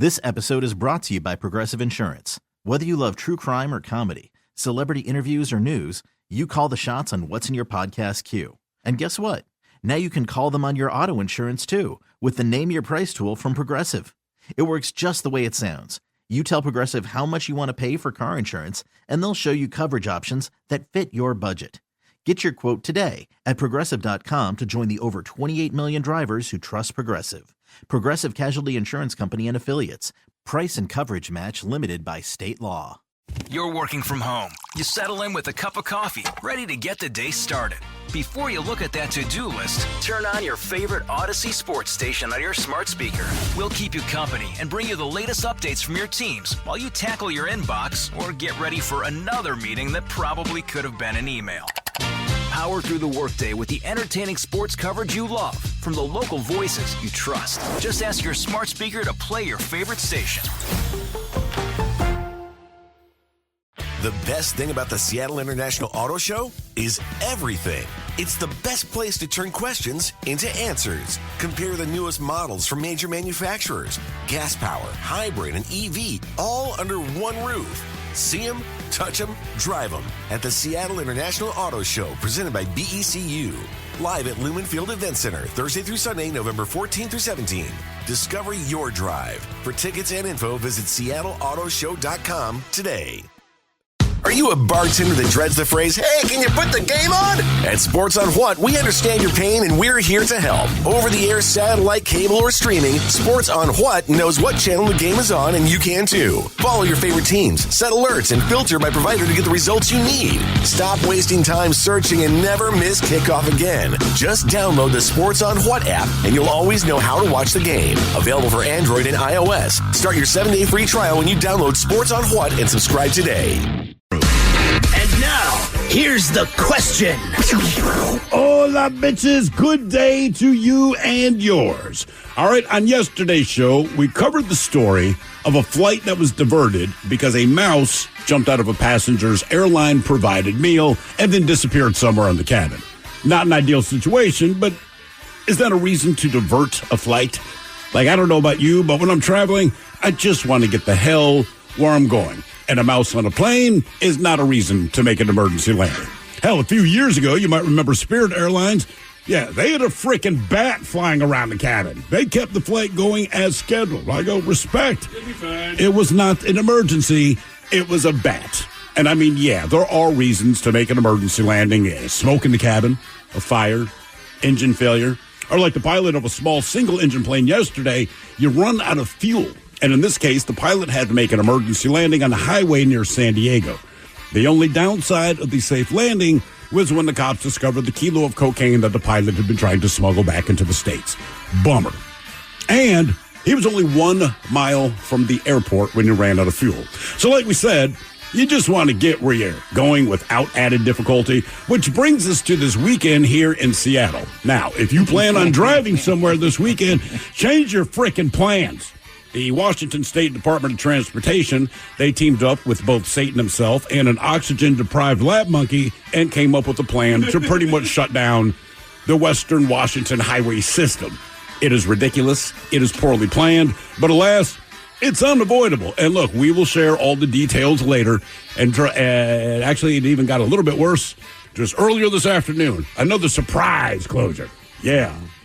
This episode is brought to you by Progressive Insurance. Whether you love true crime or comedy, celebrity interviews or news, you call the shots on what's in your podcast queue. And guess what? Now you can call them on your auto insurance too with the Name Your Price tool from Progressive. It works just the way it sounds. You tell Progressive how much you want to pay for car insurance, and they'll show you coverage options that fit your budget. Get your quote today at Progressive.com to join the over 28 million drivers who trust Progressive. Progressive Casualty Insurance Company and Affiliates. Price and coverage match limited by state law. You're working from home. You settle in with a cup of coffee, ready to get the day started. Before you look at that to-do list, turn on your favorite Odyssey sports station on your smart speaker. We'll keep you company and bring you the latest updates from your teams while you tackle your inbox or get ready for another meeting that probably could have been an email. Power through the workday with the entertaining sports coverage you love from the local voices you trust. Just ask your smart speaker to play your favorite station. The best thing about the Seattle International Auto Show is everything. It's the best place to turn questions into answers. Compare the newest models from major manufacturers, gas power, hybrid, and EV, all under one roof. See them, touch them, drive them at the Seattle International Auto Show, presented by BECU. Live at Lumen Field Event Center, Thursday through Sunday, November 14th through 17th. Discover your drive. For tickets and info, visit SeattleAutoShow.com today. Are you a bartender that dreads the phrase, "Hey, can you put the game on?" At Sports on What, we understand your pain and we're here to help. Over-the-air, satellite, cable, or streaming, Sports on What knows what channel the game is on, and you can too. Follow your favorite teams, set alerts, and filter by provider to get the results you need. Stop wasting time searching and never miss kickoff again. Just download the Sports on What app, and you'll always know how to watch the game. Available for Android and iOS. Start your 7-day free trial when you download Sports on What and subscribe today. And now, here's the question. Hola, bitches. Good day to you and yours. All right, on yesterday's show, we covered the story of a flight that was diverted because a mouse jumped out of a passenger's airline-provided meal and then disappeared somewhere in the cabin. Not an ideal situation, but is that a reason to divert a flight? Like, I don't know about you, but when I'm traveling, I just want to get the hell where I'm going. And a mouse on a plane is not a reason to make an emergency landing. Hell, a few years ago, you might remember Spirit Airlines. Yeah, they had a freaking bat flying around the cabin. They kept the flight going as scheduled. I go, respect. It'll be fine. It was not an emergency. It was a bat. And I mean, yeah, there are reasons to make an emergency landing. Yeah, smoke in the cabin, a fire, engine failure. Or like the pilot of a small single-engine plane yesterday, you run out of fuel. And in this case, the pilot had to make an emergency landing on a highway near San Diego. The only downside of the safe landing was when the cops discovered the kilo of cocaine that the pilot had been trying to smuggle back into the States. Bummer. And he was only 1 mile from the airport when he ran out of fuel. So like we said, you just want to get where you're going without added difficulty, which brings us to this weekend here in Seattle. Now, if you plan on driving somewhere this weekend, change your frickin' plans. The Washington State Department of Transportation, they teamed up with both Satan himself and an oxygen-deprived lab monkey and came up with a plan to pretty much shut down the Western Washington highway system. It is ridiculous. It is poorly planned. But alas, it's unavoidable. And look, we will share all the details later. And actually, it even got a little bit worse just earlier this afternoon. Another surprise closure.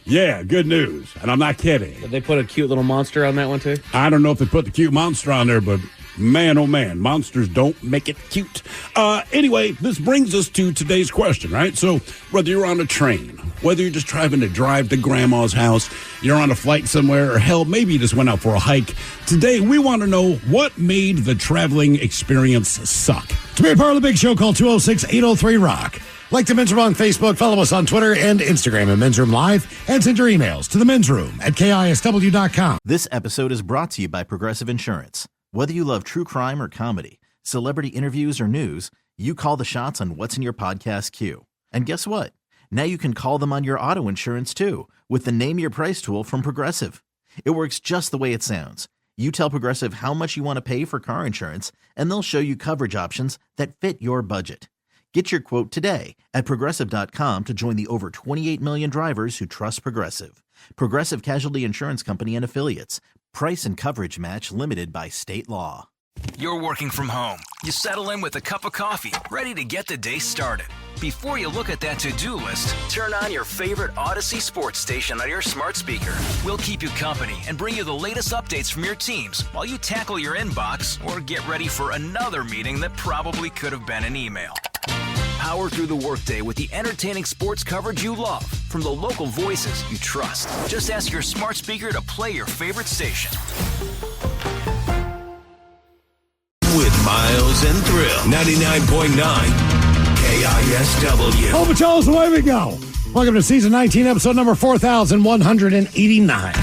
Yeah, good news. And I'm not kidding. Did they put a cute little monster on that one, too? I don't know if they put the cute monster on there, but man, oh man, monsters don't make it cute. Anyway, this brings us to today's question, right? So whether you're on a train, whether you're just driving to drive to grandma's house, you're on a flight somewhere, or hell, maybe you just went out for a hike. Today, we want to know what made the traveling experience suck. To be a part of the big show, call 206-803-ROCK. Like the Men's Room on Facebook, follow us on Twitter and Instagram at Men's Room Live, and send your emails to the Men's Room at KISW.com. This episode is brought to you by Progressive Insurance. Whether you love true crime or comedy, celebrity interviews or news, you call the shots on what's in your podcast queue. And guess what? Now you can call them on your auto insurance too with the Name Your Price tool from Progressive. It works just the way it sounds. You tell Progressive how much you want to pay for car insurance, and they'll show you coverage options that fit your budget. Get your quote today at Progressive.com to join the over 28 million drivers who trust Progressive. Progressive Casualty Insurance Company and Affiliates. Price and coverage match limited by state law. You're working from home. You settle in with a cup of coffee, ready to get the day started. Before you look at that to-do list, turn on your favorite Odyssey sports station on your smart speaker. We'll keep you company and bring you the latest updates from your teams while you tackle your inbox or get ready for another meeting that probably could have been an email. Power through the workday with the entertaining sports coverage you love from the local voices you trust. Just ask your smart speaker to play your favorite station. With Miles and Thrill, 99.9 KISW. Oh, but y'all, away we go. Welcome to season 19, episode number 4189.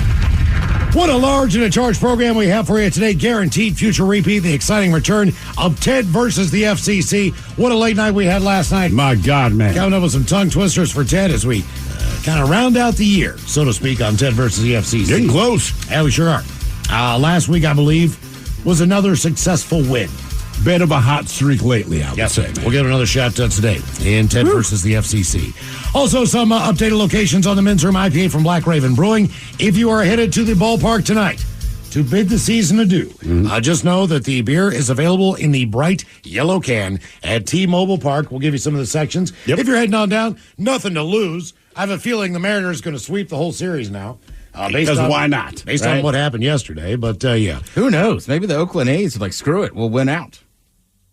What a large and a charged program we have for you today. Guaranteed future repeat, the exciting return of Ted versus the FCC. What a late night we had last night. My God, man. Coming up with some tongue twisters for Ted as we kind of round out the year, so to speak, on Ted versus the FCC. Getting close. Yeah, we sure are. Last week, I believe, was another successful win. Bit of a hot streak lately, I would say, man. We'll give it another shot today in Ted versus the FCC. Also, some updated locations on the Men's Room IPA from Black Raven Brewing. If you are headed to the ballpark tonight to bid the season adieu, just know that the beer is available in the bright yellow can at T-Mobile Park. We'll give you some of the sections. Yep. If you're heading on down, nothing to lose. I have a feeling the Mariners are going to sweep the whole series now. Because why not? Based on what happened yesterday, but yeah. Who knows? Maybe the Oakland A's are like, screw it, we'll win out.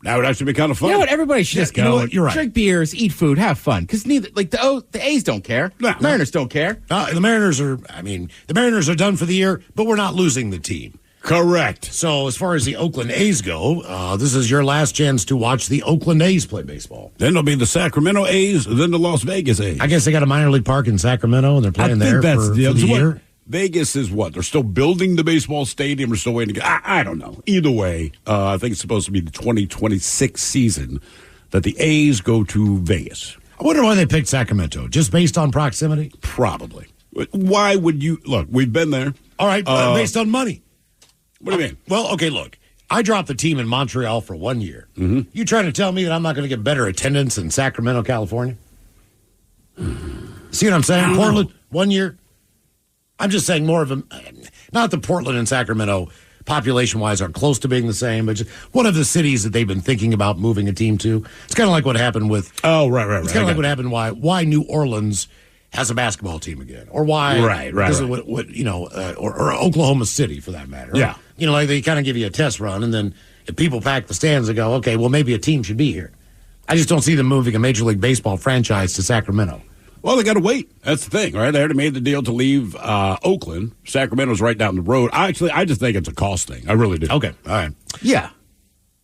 That would actually be kind of fun. You know what? Everybody should just go. You know what? You're right. Drink beers, eat food, have fun. Because neither, like the A's don't care. No. Mariners don't care. The Mariners are done for the year, but we're not losing the team. Correct. So as far as the Oakland A's go, this is your last chance to watch the Oakland A's play baseball. Then there'll be the Sacramento A's, then the Las Vegas A's. I guess they got a minor league park in Sacramento, and they're playing there for the year. Vegas is what? They're still building the baseball stadium. They're still waiting to go. I don't know. Either way, I think it's supposed to be the 2026 season that the A's go to Vegas. I wonder why they picked Sacramento. Just based on proximity? Probably. Why would you? Look, we've been there. All right, based on money. What do you mean? Well, okay, look. I dropped the team in Montreal for 1 year. Mm-hmm. You trying to tell me that I'm not going to get better attendance in Sacramento, California? See what I'm saying? Portland, 1 year. I'm just saying more of a, not that Portland and Sacramento population-wise are close to being the same, but just one of the cities that they've been thinking about moving a team to. It's kind of like what happened with. Oh, right. It's kind of like what happened. Why New Orleans has a basketball team again, or why? Right. What or Oklahoma City for that matter. Yeah. Like they kind of give you a test run, and then if people pack the stands and go, okay, well maybe a team should be here. I just don't see them moving a Major League Baseball franchise to Sacramento. Well, they got to wait. That's the thing, right? They already made the deal to leave Oakland. Sacramento's right down the road. I just think it's a cost thing. I really do. Okay, all right. Yeah.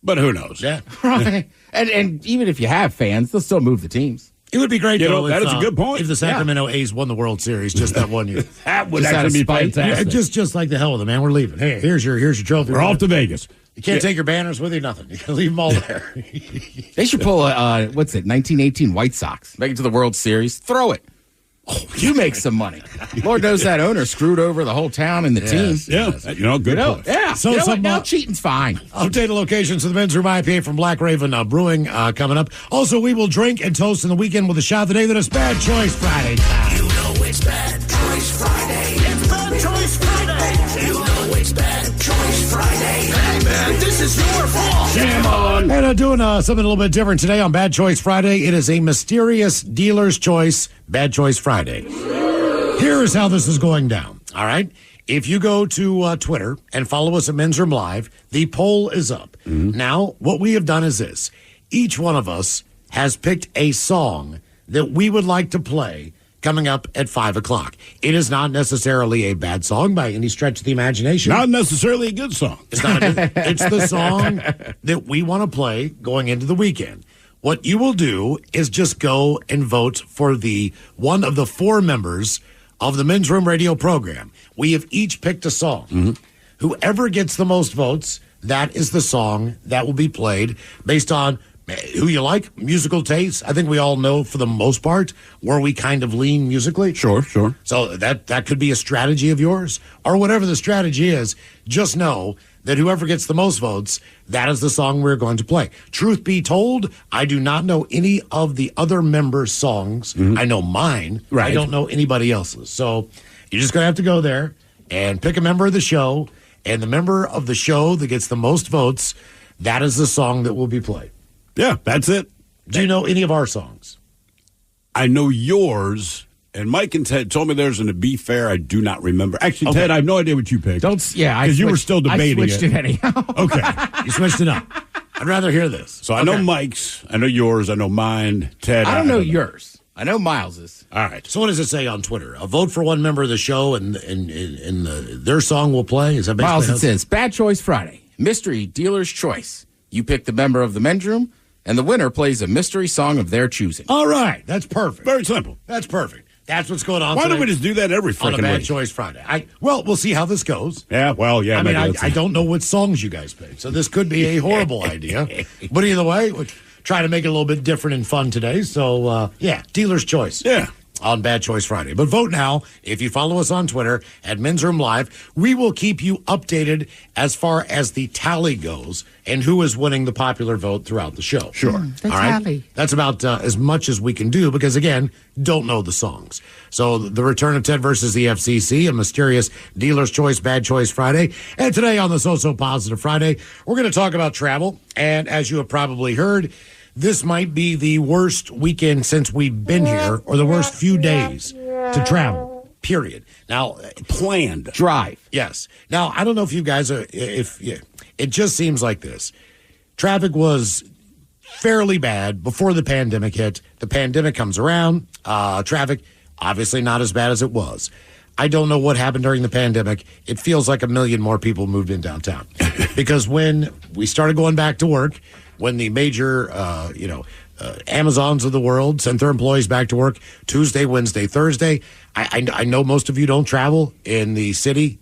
But who knows? Yeah. Right. and even if you have fans, they'll still move the teams. It would be great, though, that is a good point. If the Sacramento A's won the World Series just that 1 year. That would Just out of actually be spite. fantastic. Yeah, just like the hell with it, man. We're leaving. Hey, here's your trophy. We're off to Vegas. You can't take your banners with you, nothing. You can leave them all there. They should pull a, 1918 White Sox. Make it to the World Series. Throw it. Oh, you make some money. Lord knows that owner screwed over the whole town and the team. Yeah, good point. Yeah. So you know some, what? Now cheating's fine. Updated locations of the Men's Room IPA from Black Raven Brewing coming up. Also, we will drink and toast in the weekend with a shot of the day that is Bad Choice Friday time. You know it's Bad Choice Friday. It's Bad Choice Friday. You know it's Bad Choice Friday. Hey, man, this is your fault. Jam on. And doing something a little bit different today on Bad Choice Friday. It is a mysterious dealer's choice, Bad Choice Friday. Here is how this is going down, all right? If you go to Twitter and follow us at Men's Room Live, the poll is up. Now, what we have done is this. Each one of us has picked a song that we would like to play coming up at 5 o'clock. It is not necessarily a bad song by any stretch of the imagination. Not necessarily a good song. It's the song that we want to play going into the weekend. What you will do is just go and vote for the one of the four members of the Men's Room radio program. We have each picked a song. Whoever gets the most votes, that is the song that will be played based on who you like, musical taste. I think we all know for the most part where we kind of lean musically. Sure. So that could be a strategy of yours, or whatever the strategy is. Just know that whoever gets the most votes, that is the song we're going to play. Truth be told, I do not know any of the other members' songs. I know mine. Right. I don't know anybody else's. So you're just going to have to go there and pick a member of the show and the member of the show that gets the most votes, that is the song that will be played. Yeah, that's it. Do you know any of our songs? I know yours, and Mike and Ted told me theirs, and to be fair, I do not remember. Actually, Okay. Ted, I have no idea what you picked. Because you were still debating I switched it anyhow. Okay. You switched it up. I'd rather hear this. So I know Mike's, I know yours, I know mine, Ted. I don't know yours. I know Miles's. All right. So what does it say on Twitter? A vote for one member of the show, and their song will play? Is that basically Miles, how it says, Bad Choice Friday, mystery dealer's choice. You pick the member of the men's room, and the winner plays a mystery song of their choosing. All right. That's perfect. Very simple. That's perfect. That's what's going on Why today don't we just do that every on a freaking Bad week? Choice Friday? Well, we'll see how this goes. Yeah, well, yeah. I mean, maybe I don't know what songs you guys picked, so this could be a horrible idea. But either way, we'll try to make it a little bit different and fun today. So, dealer's choice. Yeah. On Bad Choice Friday. But vote now. If you follow us on Twitter at Men's Room Live, we will keep you updated as far as the tally goes and who is winning the popular vote throughout the show. Sure. The tally. That's about as much as we can do because, again, don't know the songs. So the return of Ted versus the FCC, a mysterious Dealer's Choice, Bad Choice Friday. And today on the So Positive Friday, we're going to talk about travel. And as you have probably heard, this might be the worst weekend since we've been here, or the worst few days to travel, period. Now, Planned. Drive. yes. Now, I don't know if you guys are, it just seems like this. Traffic was fairly bad before the pandemic hit. The pandemic comes around, traffic, obviously not as bad as it was. I don't know what happened during the pandemic. It feels like 1 million more people moved in downtown. Because when we started going back to work, when the major, Amazons of the world sent their employees back to work Tuesday, Wednesday, Thursday. I know most of you don't travel in the city.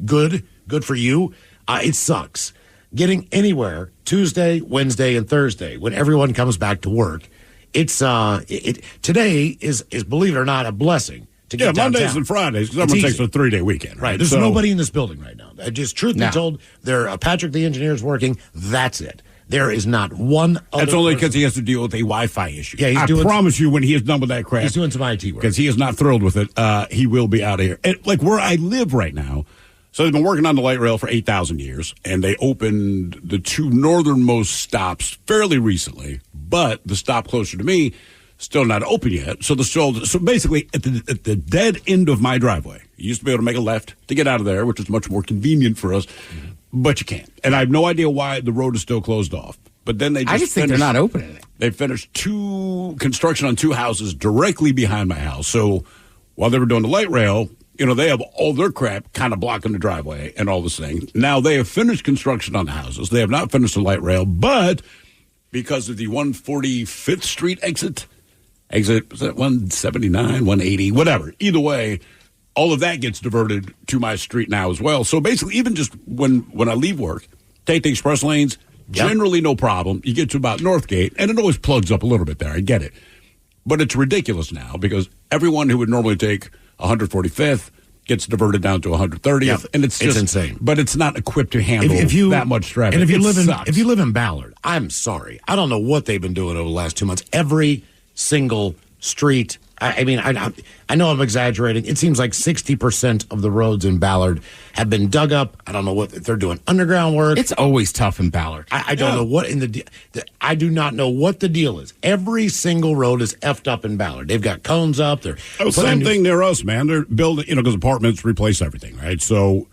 Good for you. It sucks. Getting anywhere Tuesday, Wednesday, and Thursday when everyone comes back to work. It's today is believe it or not a blessing. To get downtown. Mondays and Fridays, because everyone takes a 3-day weekend. Right. There's nobody in this building right now. Just truth be told, Patrick the engineer is working. That's it. There is not one other That's only person. because he has to deal with a Wi-Fi issue. Yeah, I promise you, when he is done with that crap, He's doing some IT work. because he is not thrilled with it. He will be out of here. And, like where I live right now, so they've been working on the light rail for 8,000 years, and they opened the 2 northernmost stops fairly recently. But the stop closer to me still not open yet. So basically at the dead end of my driveway, you used to be able to make a left to get out of there, which is much more convenient for us. But you can't. And I have no idea why the road is still closed off. But then I just think they're not opening it. They finished construction on 2 houses directly behind my house. So while they were doing the light rail, they have all their crap kind of blocking the driveway and all this thing. Now they have finished construction on the houses. They have not finished the light rail, but because of the 145th Street exit, was that 179, 180, whatever. Either way, all of that gets diverted to my street now as well. So basically, even just when I leave work, take the express lanes, generally no problem. You get to about Northgate, and it always plugs up a little bit there. I get it. But it's ridiculous now because everyone who would normally take 145th gets diverted down to 130th, and it's just insane. But it's not equipped to handle that much traffic. And if you live in Ballard, I'm sorry, I don't know what they've been doing over the last 2 months. Every single street. I know I'm exaggerating. It seems like 60% of the roads in Ballard have been dug up. I don't know if they're doing underground work. It's always tough in Ballard. I don't know what I do not know what the deal is. Every single road is effed up in Ballard. They've got cones up. Same thing near us, man. They're building, because apartments replace everything, right? So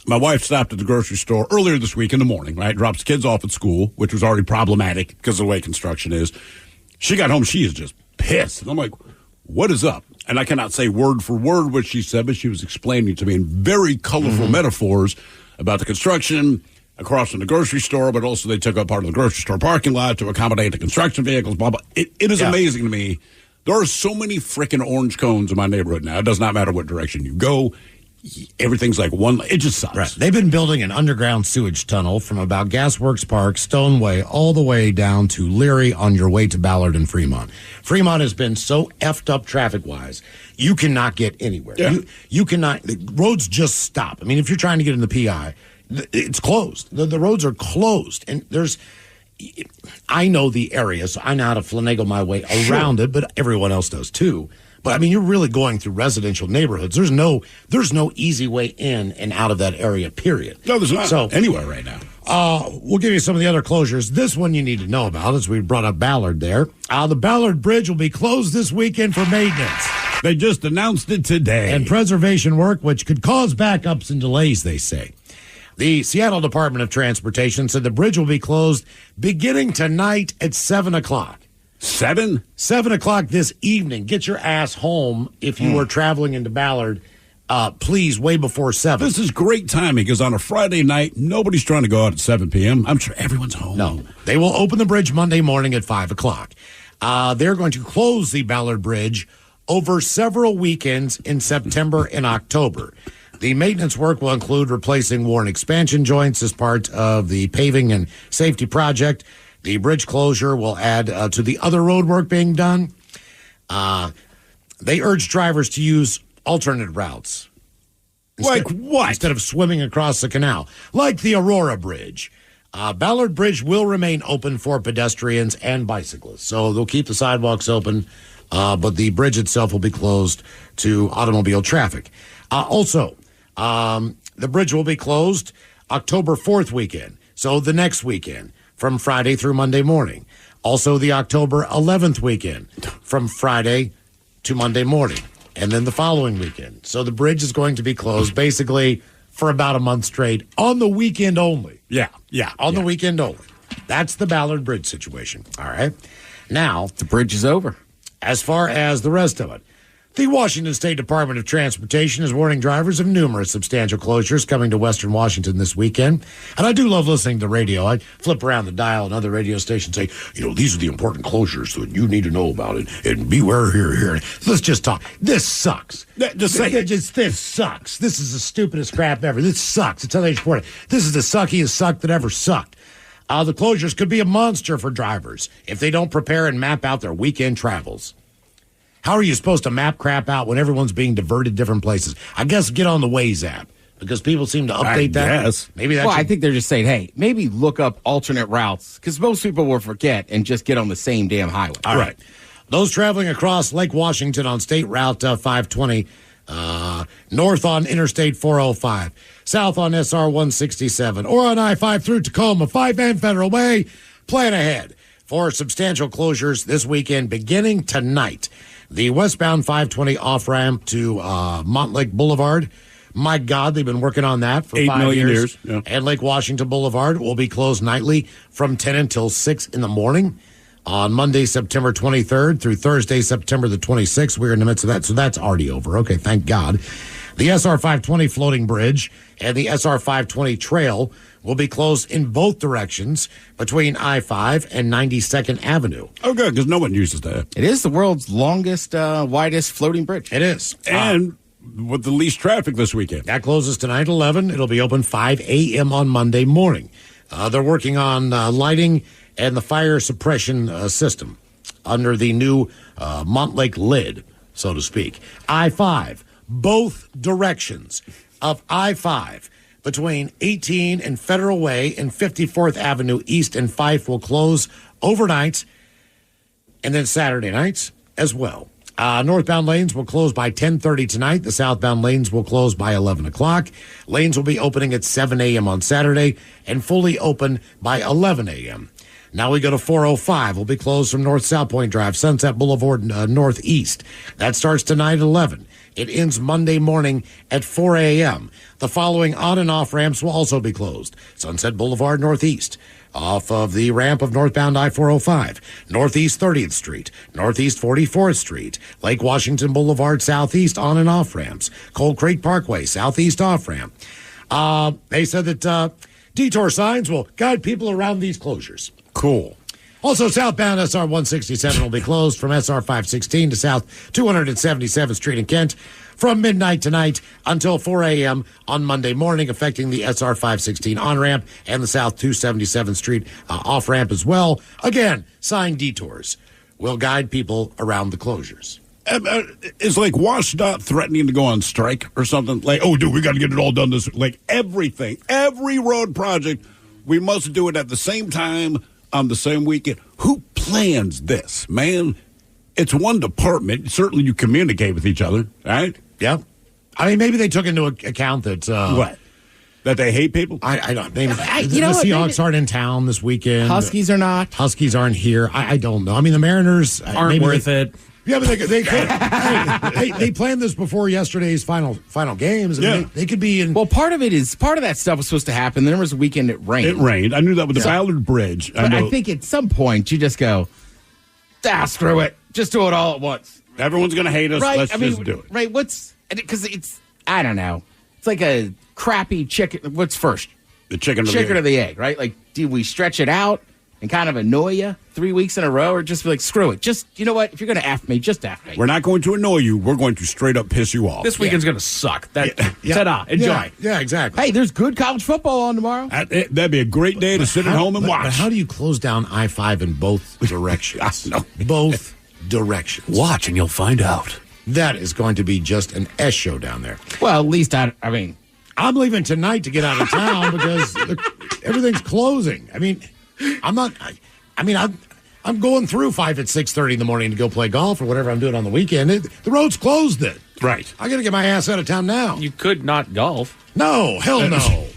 my wife stopped at the grocery store earlier this week in the morning, right? Drops kids off at school, which was already problematic because of the way construction is. She got home. She is just pissed. And I'm like, what is up? And I cannot say word for word what she said, but she was explaining to me in very colorful metaphors about the construction across from the grocery store, but also they took up part of the grocery store parking lot to accommodate the construction vehicles, blah, blah. It is amazing to me. There are so many freaking orange cones in my neighborhood now. It does not matter what direction you go. Everything's like one. It just sucks. Right. They've been building an underground sewage tunnel from about Gasworks Park, Stoneway, all the way down to Leary on your way to Ballard and Fremont. Fremont has been so effed up traffic-wise, you cannot get anywhere. Yeah. You cannot. The roads just stop. I mean, if you're trying to get in the PI, it's closed. The roads are closed, and there's. I know the area, so I know how to finagle my way around it, but everyone else does too. But I mean, you're really going through residential neighborhoods. There's no easy way in and out of that area, period. No, there's not. So Anywhere right now. We'll give you some of the other closures. This one you need to know about, as we brought up Ballard there. The Ballard Bridge will be closed this weekend for maintenance. They just announced it today. And preservation work, which could cause backups and delays, they say. The Seattle Department of Transportation said the bridge will be closed beginning tonight at 7 o'clock. 7? 7 o'clock this evening. Get your ass home if you are traveling into Ballard. Please, way before 7. This is great timing because on a Friday night, nobody's trying to go out at 7 p.m. I'm sure everyone's home. No. They will open the bridge Monday morning at 5 o'clock. They're going to close the Ballard Bridge over several weekends in September and October. The maintenance work will include replacing worn expansion joints as part of the paving and safety project. The bridge closure will add to the other road work being done. They urge drivers to use alternate routes. Like what? Instead of swimming across the canal, like the Aurora Bridge. Ballard Bridge will remain open for pedestrians and bicyclists. So they'll keep the sidewalks open, but the bridge itself will be closed to automobile traffic. The bridge will be closed October 4th weekend, so the next weekend, from Friday through Monday morning. Also, the October 11th weekend, from Friday to Monday morning, and then the following weekend. So the bridge is going to be closed basically for about a month straight on the weekend only. Yeah. On the weekend only. That's the Ballard Bridge situation. All right. Now, The bridge is over. as far as the rest of it, the Washington State Department of Transportation is warning drivers of numerous substantial closures coming to Western Washington this weekend. And I do love listening to the radio. I flip around the dial and other radio stations say, these are the important closures that you need to know about it. And beware here. Let's just talk. This sucks. Just say it. This sucks. This is the stupidest crap ever. This sucks. It's how they report it. This is the suckiest suck that ever sucked. The closures could be a monster for drivers if they don't prepare and map out their weekend travels. How are you supposed to map crap out when everyone's being diverted different places? I guess get on the Waze app because people seem to update that. Guess. Maybe that's. Well, I think they're just saying, hey, maybe look up alternate routes because most people will forget and just get on the same damn highway. All right. Those traveling across Lake Washington on State Route 520, north on Interstate 405, south on SR 167, or on I-5 through Tacoma, 5 and Federal Way, plan ahead for substantial closures this weekend beginning tonight. The westbound 520 off-ramp to Montlake Boulevard. My God, they've been working on that for 8 5 million years. Yeah. And Lake Washington Boulevard will be closed nightly from 10 until 6 in the morning on Monday, September 23rd through Thursday, September the 26th. We're in the midst of that, so that's already over. Okay, thank God. The SR 520 floating bridge and the SR 520 trail will be closed in both directions between I-5 and 92nd Avenue. Oh, good, because no one uses that. It is the world's longest, widest floating bridge. It is. And with the least traffic this weekend. That closes tonight at 11. It'll be open 5 a.m. on Monday morning. They're working on lighting and the fire suppression system under the new Montlake lid, so to speak. I-5, both directions of I-5 between 18 and Federal Way and 54th Avenue East and Fife will close overnight and then Saturday nights as well. Northbound lanes will close by 10:30 tonight. The southbound lanes will close by 11 o'clock. Lanes will be opening at 7 a.m. on Saturday and fully open by 11 a.m. Now we go to 405. Will be closed from North South Point Drive, Sunset Boulevard Northeast. That starts tonight at 11. It ends Monday morning at 4 a.m. The following on and off ramps will also be closed. Sunset Boulevard Northeast, off of the ramp of northbound I-405, Northeast 30th Street, Northeast 44th Street, Lake Washington Boulevard Southeast on and off ramps, Cold Creek Parkway Southeast off ramp. They said that detour signs will guide people around these closures. Cool. Also, southbound SR 167 will be closed from SR 516 to South 277th Street in Kent from midnight tonight until 4 a.m. on Monday morning, affecting the SR 516 on-ramp and the South 277th Street off-ramp as well. Again, signed detours will guide people around the closures. Is like WashDOT threatening to go on strike or something? Like, oh, dude, we got to get it all done this. Like everything, every road project, we must do it at the same time on the same weekend. Who plans this, man? it's one department. Certainly you communicate with each other, right? Yeah. I mean, maybe they took into account that... what? That they hate people? I don't. Maybe the what, Seahawks aren't in town this weekend. Huskies are not. Huskies aren't here. I don't know. I mean, the Mariners... Aren't worth it. Yeah, but they planned this before yesterday's final games. I mean, they could be in... Well, part of that stuff was supposed to happen. Then there was a weekend it rained. It rained. I knew that with the Ballard Bridge. But I think at some point you just go, screw it. Just do it all at once. Everyone's going to hate us. Right? Let's just do it. Right? Because it's, I don't know. It's like a crappy chicken. What's first? The chicken or the egg, right? Like, do we stretch it out and kind of annoy you 3 weeks in a row, or just be like, screw it? Just, you know what? If you're going to F me, just F me. We're not going to annoy you. We're going to straight up piss you off. This weekend's going to suck. Ta-da. Enjoy. Yeah, exactly. Hey, there's good college football on tomorrow. That'd be a great day to sit at home and watch. But how do you close down I-5 in both directions? Both directions. Watch and you'll find out. That is going to be just an S show down there. Well, at least I mean, I'm leaving tonight to get out of town because everything's closing. I mean, I'm going through 5 at 6:30 in the morning to go play golf or whatever I'm doing on the weekend. The road's closed then. Right. I got to get my ass out of town now. You could not golf. No, hell no.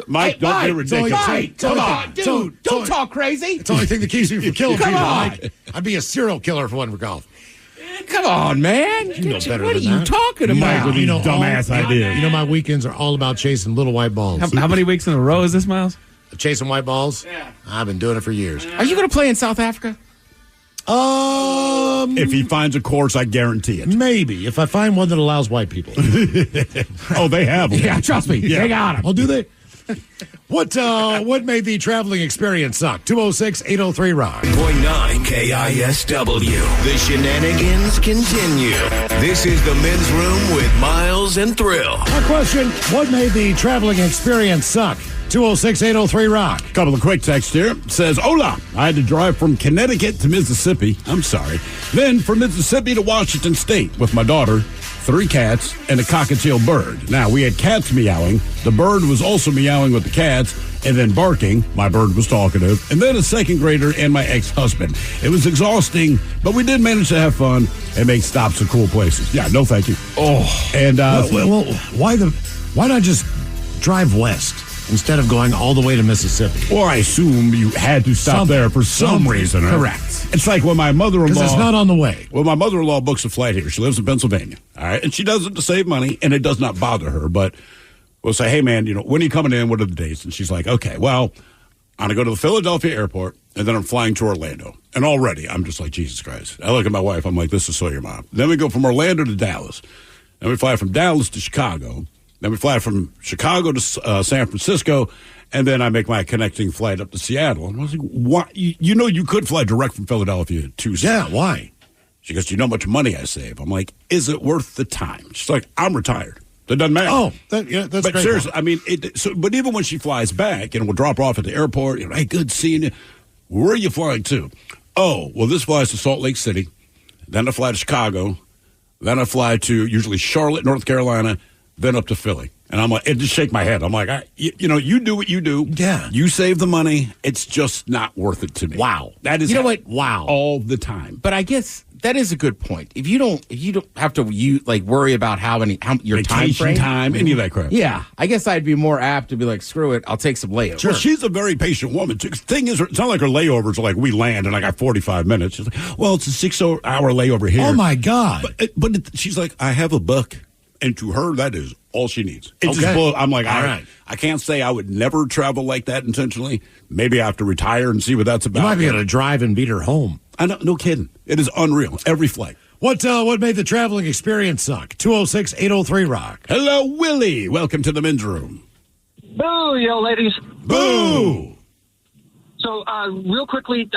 Mike, don't be ridiculous. Mike, come on, dude, don't talk crazy. It's the only thing that keeps me from killing people, on. Mike. I'd be a serial killer if it wasn't for golf. Come on, man. You know better what than are you that. talking about? Mike, with these dumbass ideas. You know my weekends are all about chasing little white balls. How many weeks in a row is this, Miles? Chasing white balls? Yeah. I've been doing it for years. Are you going to play in South Africa? If he finds a course, I guarantee it. Maybe, if I find one that allows white people. Oh, they have them. Yeah, trust me. They got him. Oh, do they? What made the traveling experience suck? 206-803-ROCK. 0.9 KISW. The shenanigans continue. This is the men's room with Miles and Thrill. Our question, what made the traveling experience suck? 206-803-ROCK. Couple of quick texts here. Says, hola, I had to drive from Connecticut to Mississippi. I'm sorry. Then from Mississippi to Washington State with my daughter, 3 cats, and a cockatiel bird. Now, we had cats meowing. The bird was also meowing with the cats, and then barking. My bird was talkative. And then a second grader and my ex-husband. It was exhausting, but we did manage to have fun and make stops at cool places. Yeah, no thank you. Oh. And, Well, why not just drive west instead of going all the way to Mississippi? Well, I assume you had to stop there for some reason. Right? Correct. It's like when my mother-in-law... Because it's not on the way. Well, my mother-in-law books a flight here. She lives in Pennsylvania, all right? And she does it to save money, and it does not bother her. But we'll say, hey, man, when are you coming in? What are the dates? And she's like, okay, well, I'm going to go to the Philadelphia airport, and then I'm flying to Orlando. And already, I'm just like, Jesus Christ. I look at my wife. I'm like, this is so your mom. Then we go from Orlando to Dallas. Then we fly from Dallas to Chicago. Then we fly from Chicago to San Francisco, and then I make my connecting flight up to Seattle. And I was like, why? You could fly direct from Philadelphia to Seattle. Yeah, why? She goes, you know how much money I save? I'm like, is it worth the time? She's like, I'm retired. That doesn't matter. Oh, that's but great. Seriously, I mean, but even when she flies back, we'll drop her off at the airport, hey, good seeing you. Where are you flying to? Oh, well, this flies to Salt Lake City. Then I fly to Chicago. Then I fly to usually Charlotte, North Carolina, then up to Philly. And I'm like, it just shake my head. I'm like, you do what you do. Yeah. You save the money. It's just not worth it to me. Wow. That is, you know what? Wow. All the time. But I guess that is a good point. If you don't have to worry about how your time frame, any of that crap. Yeah, I guess I'd be more apt to be like, screw it, I'll take some layovers. Sure. Well, she's a very patient woman. The thing is, it's not like her layovers are like we land and I got 45 minutes. She's like, well, it's a 6-hour layover here. Oh my God! But she's like, I have a buck, and to her that is all she needs. It Okay. just blows. I'm like, all right. I can't say I would never travel like that intentionally. Maybe I have to retire and see what that's about. You might be able to drive and beat her home. I know, no kidding. It is unreal. Every flight. What made the traveling experience suck? 206-803-ROCK. Hello, Willie. Welcome to the men's room. Boo, yo, ladies. Boo! So, real quickly,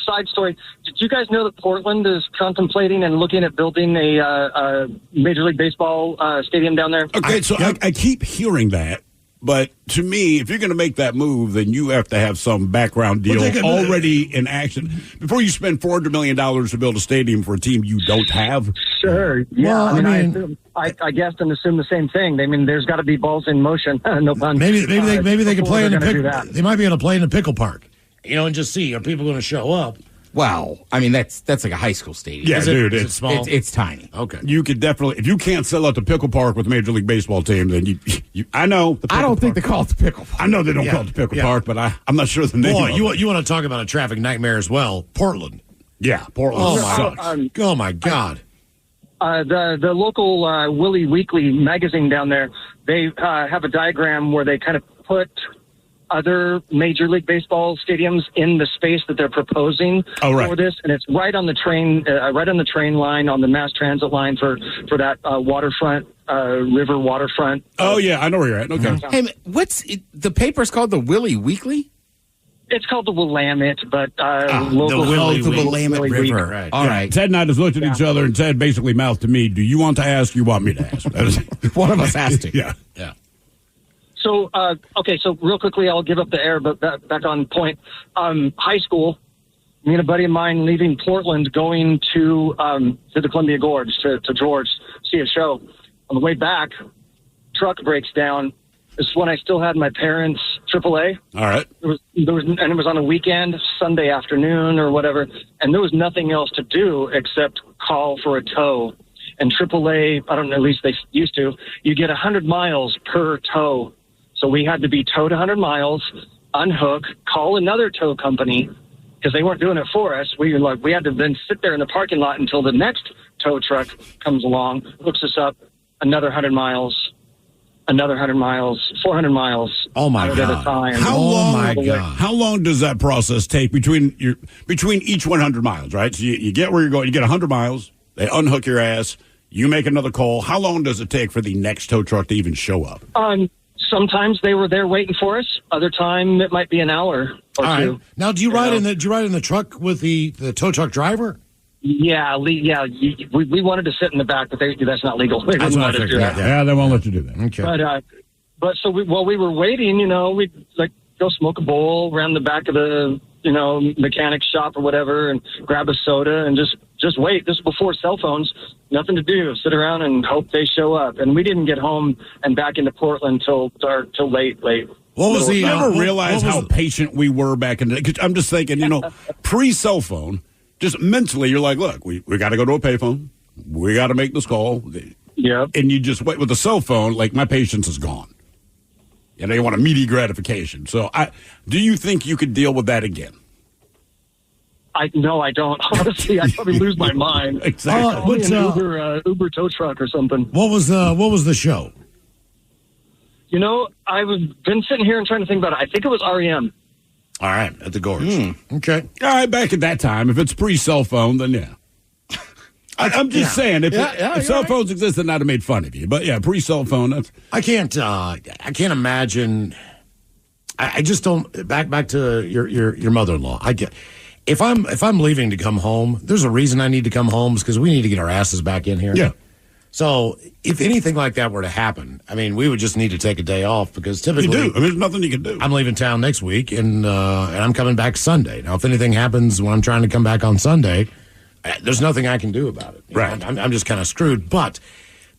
side story. Did you guys know that Portland is contemplating and looking at building a Major League Baseball stadium down there? Okay, so I keep hearing that. But to me, if you're going to make that move, then you have to have some background deal already in action before you spend $400 million to build a stadium for a team you don't have. Sure. Yeah. Well, I guessed and assumed the same thing. I mean, there's got to be balls in motion. No pun. Maybe they can play in the pickle. They might be able to play in the pickle park, and just see are people going to show up. Well, I mean, that's like a high school stadium. Yeah, dude, Is it small? It's tiny. Okay. You could definitely, if you can't sell out the Pickle Park with a Major League Baseball team, then you I know. I don't think they call it the Pickle Park. I know they don't call it the Pickle Park, but I'm not sure the name. Boy, of it. you want to talk about a traffic nightmare as well? Portland. Yeah, Portland sucks. Oh my God. The local Willie Weekly magazine down there, they have a diagram where they kind of put other Major League Baseball stadiums in the space that they're proposing for this, and it's right on the train line, on the mass transit line for that waterfront, river waterfront. Oh yeah, I know where you're at. Okay. Hey, the paper's called the Willie Weekly? It's called the Willamette, but local the Willamette River. Right. All right. Ted and I just looked at each other, and Ted basically mouthed to me, "Do you want to ask? You want me to ask?" One of us has to. Yeah. So, so real quickly, I'll give up the air, but back on point. High school, me and a buddy of mine leaving Portland, going to the Columbia Gorge to George, see a show. On the way back, truck breaks down. This is when I still had my parents' AAA. All right. And it was on a weekend, Sunday afternoon or whatever, and there was nothing else to do except call for a tow. And AAA, I don't know, at least they used to, you get 100 miles per tow. So we had to be towed 100 miles, unhook, call another tow company because they weren't doing it for us. We had to then sit there in the parking lot until the next tow truck comes along, hooks us up, another 100 miles, another 100 miles, 400 miles. Oh my at a God! time. How long does that process take between each 100 miles? Right. So you get where you're going. You get 100 miles. They unhook your ass. You make another call. How long does it take for the next tow truck to even show up? Sometimes they were there waiting for us. Other time it might be an hour or two. Right. Now, do you ride in the truck with the tow truck driver? Yeah. We wanted to sit in the back, but that's not legal. They wouldn't let us do that. Yeah, they won't let you do that. Okay. But so while we were waiting, we'd go smoke a bowl around the back of the mechanic shop or whatever, and grab a soda and just wait. This is before cell phones. Nothing to do. Sit around and hope they show up. And we didn't get home and back into Portland till late. What was the? You ever realize how the, patient we were back in the day? 'Cause I'm just thinking, pre-cell phone, just mentally, you're like, look, we got to go to a payphone. We got to make this call. Yeah. And you just wait with the cell phone, like my patience is gone. You want immediate gratification. So do you think you could deal with that again? No, I don't. Honestly, I'd probably lose my mind. Exactly. Uber tow truck or something. What was the show? I've been sitting here and trying to think about it. I think it was REM. All right, at the Gorge. Okay. All right, back at that time, if it's pre-cell phone, then yeah. I'm just saying, if cell phones existed, I'd have made fun of you. But yeah, pre-cell phone. I can't imagine. I just don't. Back to your mother-in-law. If I'm leaving to come home, there's a reason I need to come home, because we need to get our asses back in here. Yeah. So if anything like that were to happen, I mean, we would just need to take a day off, because typically you do. I mean, there's nothing you can do. I'm leaving town next week, and I'm coming back Sunday. Now, if anything happens when I'm trying to come back on Sunday, there's nothing I can do about it. Right. I'm just kind of screwed. But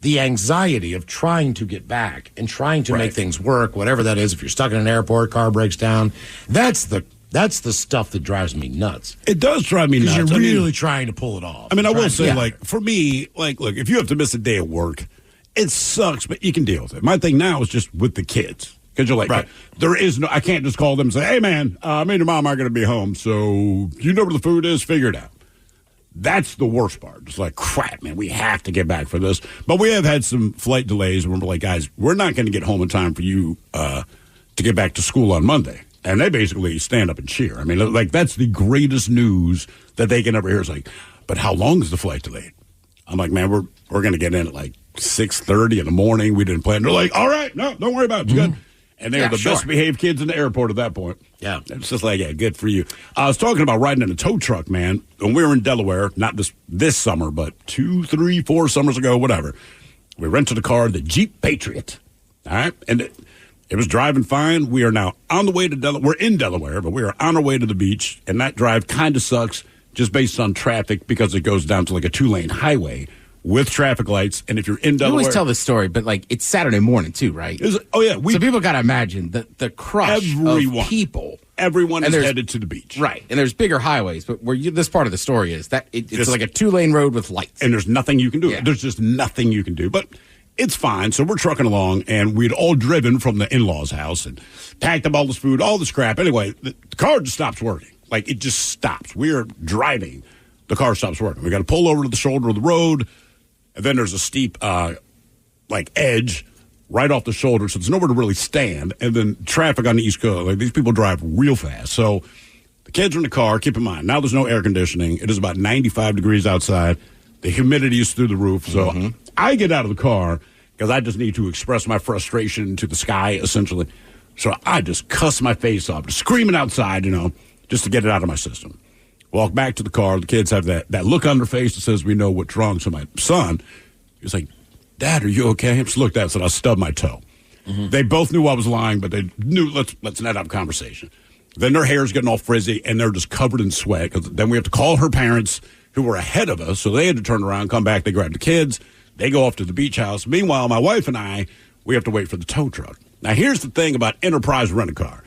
the anxiety of trying to get back and trying to make things work, whatever that is, if you're stuck in an airport, car breaks down, that's the stuff that drives me nuts. It does drive me nuts. Because you're really trying to pull it off. I mean, I will say, for me, look, if you have to miss a day at work, it sucks, but you can deal with it. My thing now is just with the kids. Because you're like, there is I can't just call them and say, hey, man, me and your mom aren't going to be home, so you know where the food is, figure it out. That's the worst part. It's like, crap, man, we have to get back for this. But we have had some flight delays where we're like, guys, we're not going to get home in time for you to get back to school on Monday. And they basically stand up and cheer. I mean, like, that's the greatest news that they can ever hear. It's like, but how long is the flight delayed? I'm like, man, we're going to get in at like 6:30 in the morning. We didn't plan. They're like, all right, no, don't worry about it. It's good. And they're the best behaved kids in the airport at that point. Yeah. It's just like, yeah, good for you. I was talking about riding in a tow truck, man. When we were in Delaware, not this summer, but 2, 3, 4 summers ago, whatever. We rented a car, the Jeep Patriot. All right. And it was driving fine. We are now on the way to Delaware. We're in Delaware, but we are on our way to the beach. And that drive kind of sucks just based on traffic, because it goes down to like a 2-lane highway with traffic lights. And if you're in Delaware, you always tell this story, but like, it's Saturday morning too, right? Oh yeah. So people got to imagine the crush of people everyone is headed to the beach. Right. And there's bigger highways, but this part of the story is that it's like a 2-lane road with lights. And there's nothing you can do. Yeah. There's just nothing you can do. But it's fine. So we're trucking along, and we'd all driven from the in-laws' house and packed up all this food, all this crap. Anyway, the car just stops working. Like, it just stops. We're driving. The car stops working. We got to pull over to the shoulder of the road, and then there's a steep, edge right off the shoulder, so there's nowhere to really stand. And then traffic on the East Coast. Like, these people drive real fast. So the kids are in the car. Keep in mind, now there's no air conditioning. It is about 95 degrees outside. The humidity is through the roof. So I get out of the car because I just need to express my frustration to the sky, essentially. So I just cuss my face off, just screaming outside, just to get it out of my system. Walk back to the car. The kids have that look on their face that says, we know what's wrong. So my son, he was like, Dad, are you okay? I just looked at it and said, I stubbed my toe. They both knew I was lying, but they knew, let's net up conversation. Then their hair's getting all frizzy, and they're just covered in sweat. Cause then we have to call her parents, who were ahead of us, so they had to turn around, come back. They grab the kids. They go off to the beach house. Meanwhile, my wife and I, we have to wait for the tow truck. Now, here's the thing about Enterprise Rent-A-Car.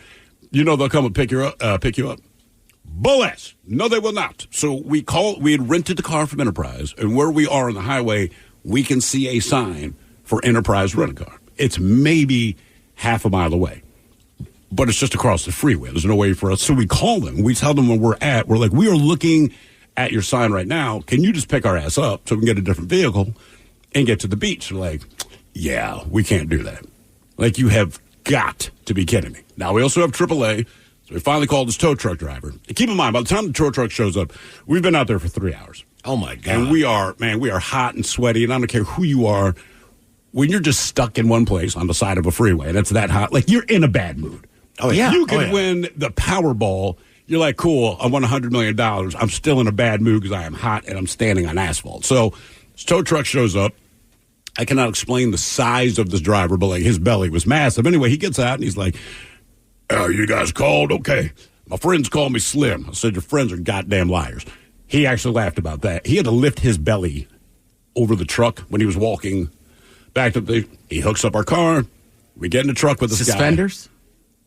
They'll come and pick you up. Bull-ass. No, they will not. So we had rented the car from Enterprise, and where we are on the highway, we can see a sign for Enterprise Rent-A-Car. It's maybe half a mile away, but it's just across the freeway. There's no way for us. So we call them. We tell them where we're at. We're like, we are looking at your sign right now. Can you just pick our ass up so we can get a different vehicle and get to the beach? They're like, yeah, we can't do that. Like, you have got to be kidding me. Now, we also have AAA. So we finally called this tow truck driver. And keep in mind, by the time the tow truck shows up, we've been out there for 3 hours. Oh, my God. And we are hot and sweaty, and I don't care who you are. When you're just stuck in one place on the side of a freeway, and it's that hot, like, you're in a bad mood. Oh, yeah. You can win the Powerball. You're like, cool, I won $100 million. I'm still in a bad mood because I am hot and I'm standing on asphalt. So this tow truck shows up. I cannot explain the size of this driver, but, like, his belly was massive. Anyway, he gets out, and he's like, oh, you guys called? Okay. My friends call me Slim. I said, your friends are goddamn liars. He actually laughed about that. He had to lift his belly over the truck when he was walking back to he hooks up our car. We get in the truck with this Suspenders? guy.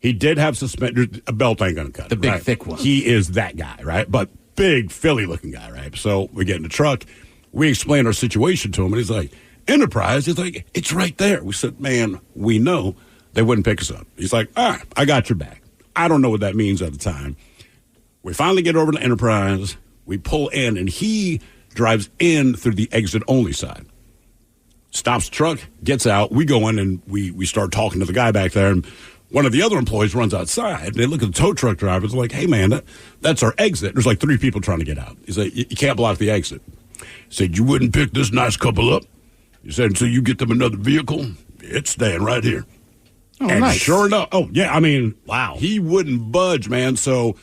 He did have suspenders. A belt ain't going to cut the it. Big, right? thick one. He is that guy, right? But big, Philly-looking guy, right? So we get in the truck. We explain our situation to him, and he's like, Enterprise? He's like, it's right there. We said, man, we know. They wouldn't pick us up. He's like, all right, I got your back. I don't know what that means at the time. We finally get over to Enterprise. We pull in, and he drives in through the exit-only side. Stops the truck, gets out. We go in, and we start talking to the guy back there. And one of the other employees runs outside. They look at the tow truck driver. It's like, hey, man, that's our exit. There's like 3 people trying to get out. He's like, you can't block the exit. He said, you wouldn't pick this nice couple up? He said, until you get them another vehicle, it's staying right here. Oh, and nice. Sure enough, Wow. He wouldn't budge, man. So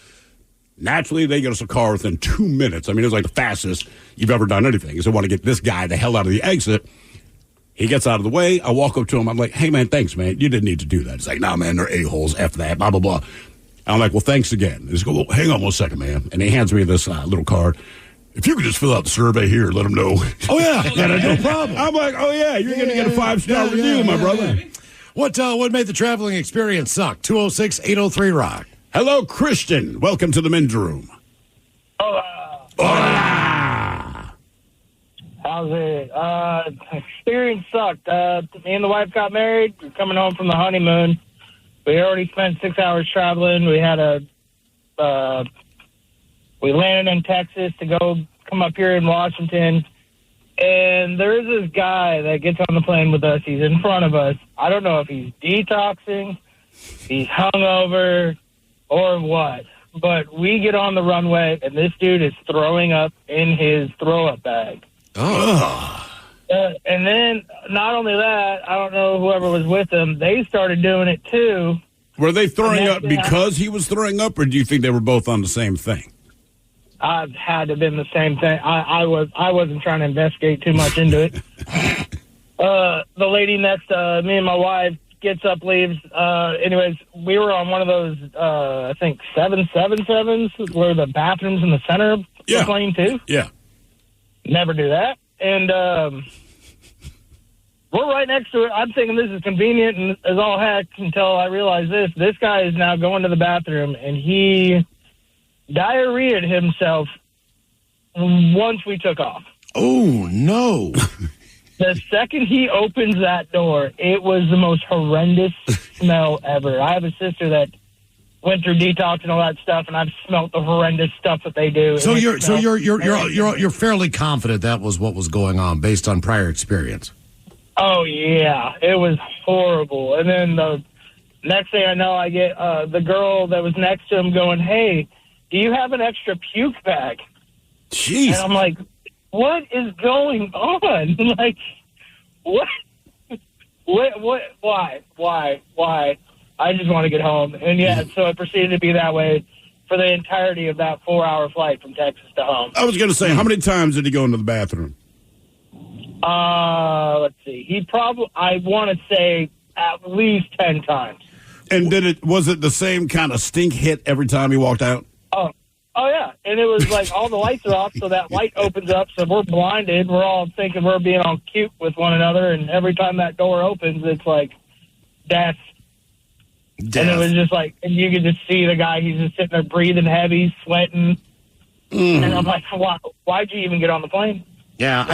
naturally, they get us a car within 2 minutes. I mean, it was like the fastest you've ever done anything. So I want to get this guy the hell out of the exit. He gets out of the way. I walk up to him. I'm like, hey, man, thanks, man. You didn't need to do that. He's like, nah, man, they're a-holes. F that, blah, blah, blah. And I'm like, well, thanks again. He's go, well, hang on 1 second, man. And he hands me this little card. If you could just fill out the survey here, let them know. Oh, yeah. No problem. I'm like, oh, yeah, you're going to get a 5-star review, my brother. What made the traveling experience suck? 206-803-ROCK. Hello, Christian. Welcome to the men's room. Hola. Hola. How's it? Experience sucked. Me and the wife got married. We're coming home from the honeymoon. We already spent 6 hours traveling. We had we landed in Texas to go come up here in Washington. And there's this guy that gets on the plane with us. He's in front of us. I don't know if he's detoxing, he's hungover, or what. But we get on the runway, and this dude is throwing up in his throw-up bag. Oh. And then, not only that, I don't know whoever was with him, they started doing it too. Were they throwing up because he was throwing up, or do you think they were both on the same thing? I've had to have been the same thing. I wasn't trying to investigate too much into it. The lady next to me and my wife gets up, leaves. Anyways, we were on one of those, I think, 777s where the bathroom's in the center of the plane, too. Yeah. Never do that. And we're right next to it. I'm thinking this is convenient and as all heck until I realize this. This guy is now going to the bathroom, and he diarrheaed himself once we took off. Oh, no. The second he opens that door, it was the most horrendous smell ever. I have a sister that went through detox and all that stuff, and I've smelt the horrendous stuff that they do. So you're fairly confident that was what was going on based on prior experience. Oh yeah, it was horrible. And then the next thing I know, I get the girl that was next to him going, "Hey, do you have an extra puke bag?" Jeez. And I'm like, "What is going on? Like, what? Why? I just want to get home." And yeah, so it proceeded to be that way for the entirety of that 4-hour flight from Texas to home. I was going to say, how many times did he go into the bathroom? Let's see. I want to say at least 10 times. And was it the same kind of stink hit every time he walked out? Oh yeah. And it was like all the lights are off, so that light opens up, so we're blinded. We're all thinking we're being all cute with one another, and every time that door opens, it's like death. And it was just like, and you could just see the guy, he's just sitting there breathing heavy, sweating. And I'm like, why'd you even get on the plane? Yeah.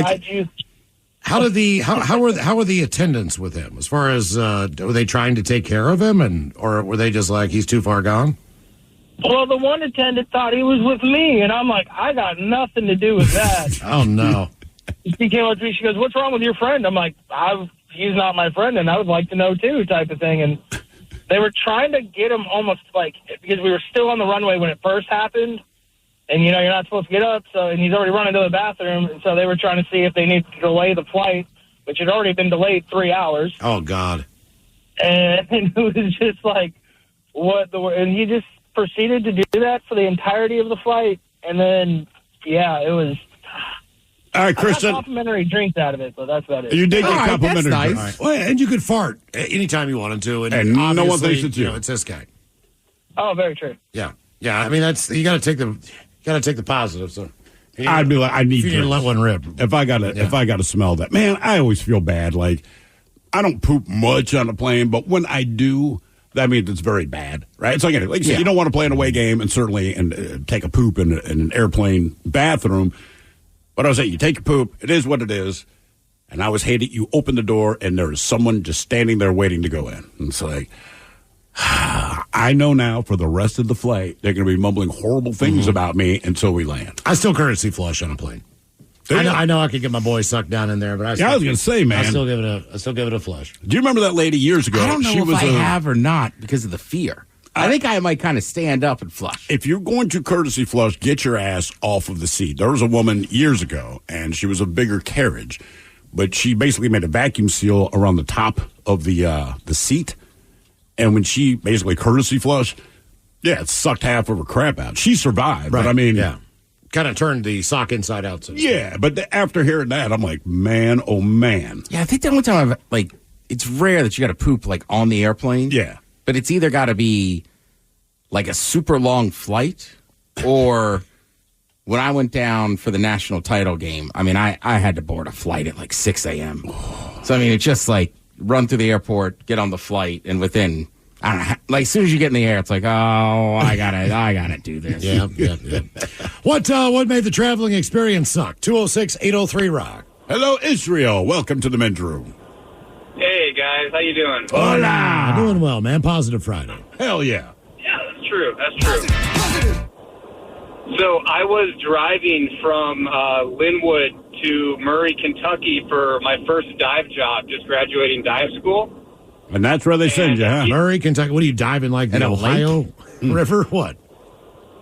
How were the attendants with him? As far as were they trying to take care of him, or were they just like, he's too far gone? Well, the one attendant thought he was with me, and I'm like, I got nothing to do with that. Oh no! She came up to me. She goes, "What's wrong with your friend?" I'm like, "He's not my friend, and I would like to know too," type of thing. And they were trying to get him almost like, because we were still on the runway when it first happened. And, you're not supposed to get up, and he's already running to the bathroom. And so they were trying to see if they needed to delay the flight, which had already been delayed 3 hours. Oh, God. And it was just like, and he just proceeded to do that for the entirety of the flight. And then, yeah, it was... All right, Christian. I got complimentary drinks out of it, but that's about it. You did get complimentary nice. drinks. Right. Well, and you could fart anytime you wanted to. And no one thinks it's you. It's this guy. Oh, very true. Yeah. Yeah, I mean, you got to take the positive. So I'd be like, I need to let one rip. If I gotta smell that, man, I always feel bad. Like, I don't poop much on a plane, but when I do, that means it's very bad, right? It's like you said, you don't want to play an away game and certainly take a poop in an airplane bathroom. But I was saying, you take a poop, it is what it is. And I always hate it. You open the door and there is someone just standing there waiting to go in. And it's like, I know now for the rest of the flight, they're going to be mumbling horrible things about me until we land. I still courtesy flush on a plane. I know I could get my boy sucked down in there, but I was going to say, man, I still give it a flush. Do you remember that lady years ago? I don't know if I have or not because of the fear. I think I might kind of stand up and flush. If you're going to courtesy flush, get your ass off of the seat. There was a woman years ago, and she was a bigger carriage, but she basically made a vacuum seal around the top of the seat. And when she basically courtesy flushed, it sucked half of her crap out. She survived, right. But I mean, kind of turned the sock inside out. So but after hearing that, I'm like, man, oh man. Yeah, I think the only time it's rare that you got to poop on the airplane. Yeah, but it's either got to be a super long flight, or when I went down for the national title game. I mean, I had to board a flight at 6 a.m. So I mean, it's just run through the airport, get on the flight, and within, I don't know, as soon as you get in the air, it's like, oh, I gotta do this. Yeah. What made the traveling experience suck? 206-803-ROCK. Hello, Israel. Welcome to the men's room. Hey, guys. How you doing? Hola. Doing well, man. Positive Friday. Hell yeah. Yeah, that's true. So I was driving from Linwood to Murray, Kentucky for my first dive job, just graduating dive school. And that's where they send you, huh? Murray, Kentucky. What are you diving the Ohio River? What?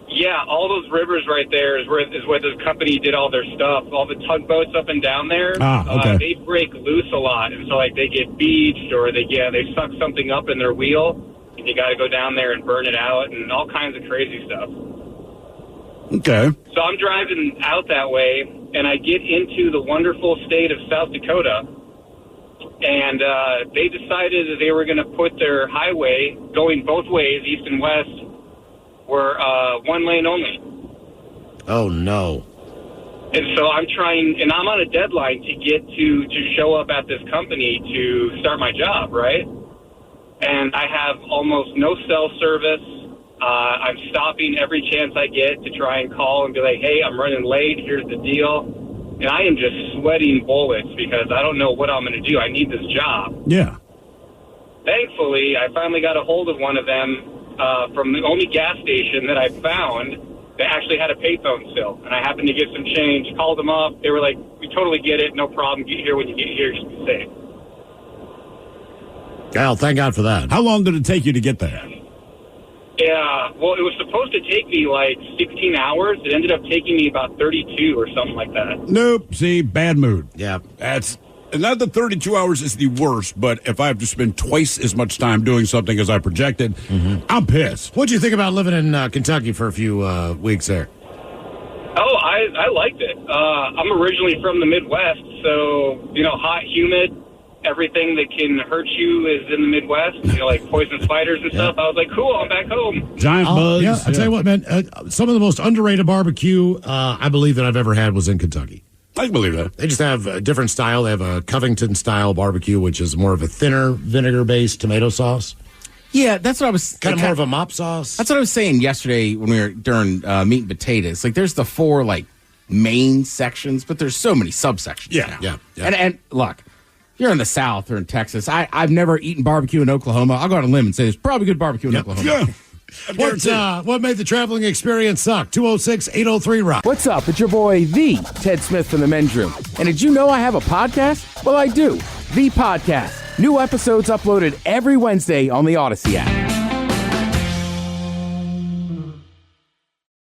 Yeah, all those rivers right there is where this company did all their stuff. All the tugboats up and down there, okay. They break loose a lot, and so they get beached or they suck something up in their wheel, and you got to go down there and burn it out and all kinds of crazy stuff. Okay. So I'm driving out that way, and I get into the wonderful state of South Dakota, and they decided that they were going to put their highway going both ways, east and west, were one lane only. Oh, no. And so I'm trying, and I'm on a deadline to get to show up at this company to start my job, right? And I have almost no cell service. I'm stopping every chance I get to try and call and be like, hey, I'm running late. Here's the deal. And I am just sweating bullets because I don't know what I'm going to do. I need this job. Yeah. Thankfully, I finally got a hold of one of them from the only gas station that I found that actually had a payphone still. And I happened to get some change, called them up. They were like, we totally get it. No problem. Get here when you get here. Just be safe. Kyle, thank God for that. How long did it take you to get there? Yeah, well, it was supposed to take me like 16 hours. It ended up taking me about 32 or something like that. Nope. See, bad mood. Yeah. That's not that 32 hours is the worst, but if I have to spend twice as much time doing something as I projected, I'm pissed. What'd you think about living in Kentucky for a few weeks there? Oh, I liked it. I'm originally from the Midwest, so, hot, humid. Everything that can hurt you is in the Midwest, like poison spiders and stuff. I was like, cool, I'm back home. Giant bugs. Yeah, I'll tell you what, man, some of the most underrated barbecue I believe that I've ever had was in Kentucky. I can believe that. They just have a different style. They have a Covington-style barbecue, which is more of a thinner vinegar-based tomato sauce. Yeah, that's what I was... Kind of more of a mop sauce. That's what I was saying yesterday when we were during meat and potatoes. Like, there's the 4, main sections, but there's so many subsections now. Yeah. And look... You're in the South or in Texas. I've never eaten barbecue in Oklahoma. I'll go on a limb and say there's probably good barbecue in Oklahoma. Yeah. What made the traveling experience suck? 206-803-ROCK. What's up? It's your boy, the Ted Smith from the Men's Room. And did you know I have a podcast? Well, I do. The Podcast. New episodes uploaded every Wednesday on the Odyssey app.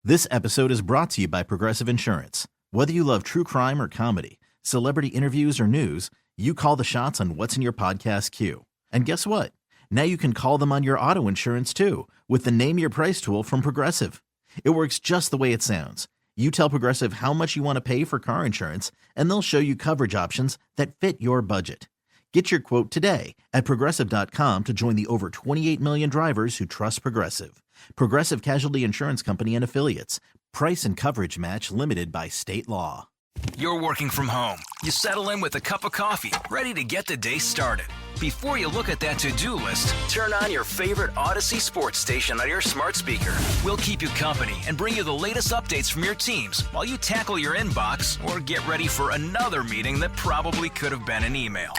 This episode is brought to you by Progressive Insurance. Whether you love true crime or comedy, celebrity interviews or news, you call the shots on what's in your podcast queue. And guess what? Now you can call them on your auto insurance too with the Name Your Price tool from Progressive. It works just the way it sounds. You tell Progressive how much you want to pay for car insurance, and they'll show you coverage options that fit your budget. Get your quote today at Progressive.com to join the over 28 million drivers who trust Progressive. Progressive Casualty Insurance Company and Affiliates. Price and coverage match limited by state law. You're working from home. You settle in with a cup of coffee, ready to get the day started. Before you look at that to-do list, turn on your favorite Odyssey sports station on your smart speaker. We'll keep you company and bring you the latest updates from your teams while you tackle your inbox or get ready for another meeting that probably could have been an email.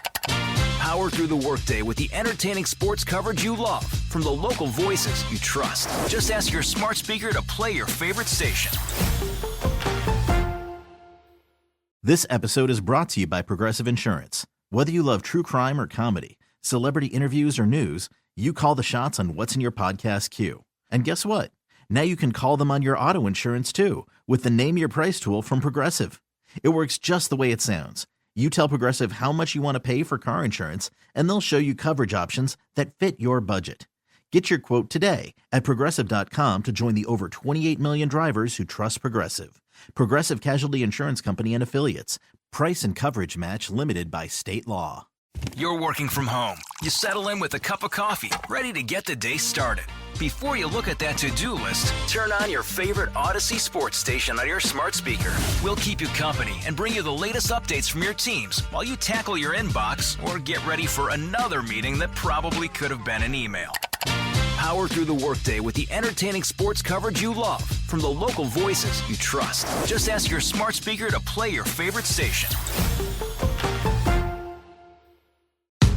Power through the workday with the entertaining sports coverage you love from the local voices you trust. Just ask your smart speaker to play your favorite station. This episode is brought to you by Progressive Insurance. Whether you love true crime or comedy, celebrity interviews or news, you call the shots on what's in your podcast queue. And guess what? Now you can call them on your auto insurance too with the Name Your Price tool from Progressive. It works just the way it sounds. You tell Progressive how much you want to pay for car insurance, and they'll show you coverage options that fit your budget. Get your quote today at Progressive.com to join the over 28 million drivers who trust Progressive. Progressive Casualty Insurance Company and Affiliates. Price and coverage match limited by state law. You're working from home. You settle in with a cup of coffee, ready to get the day started. Before you look at that to-do list, turn on your favorite Odyssey sports station on your smart speaker. We'll keep you company and bring you the latest updates from your teams while you tackle your inbox or get ready for another meeting that probably could have been an email. Power through the workday with the entertaining sports coverage you love from the local voices you trust. Just ask your smart speaker to play your favorite station.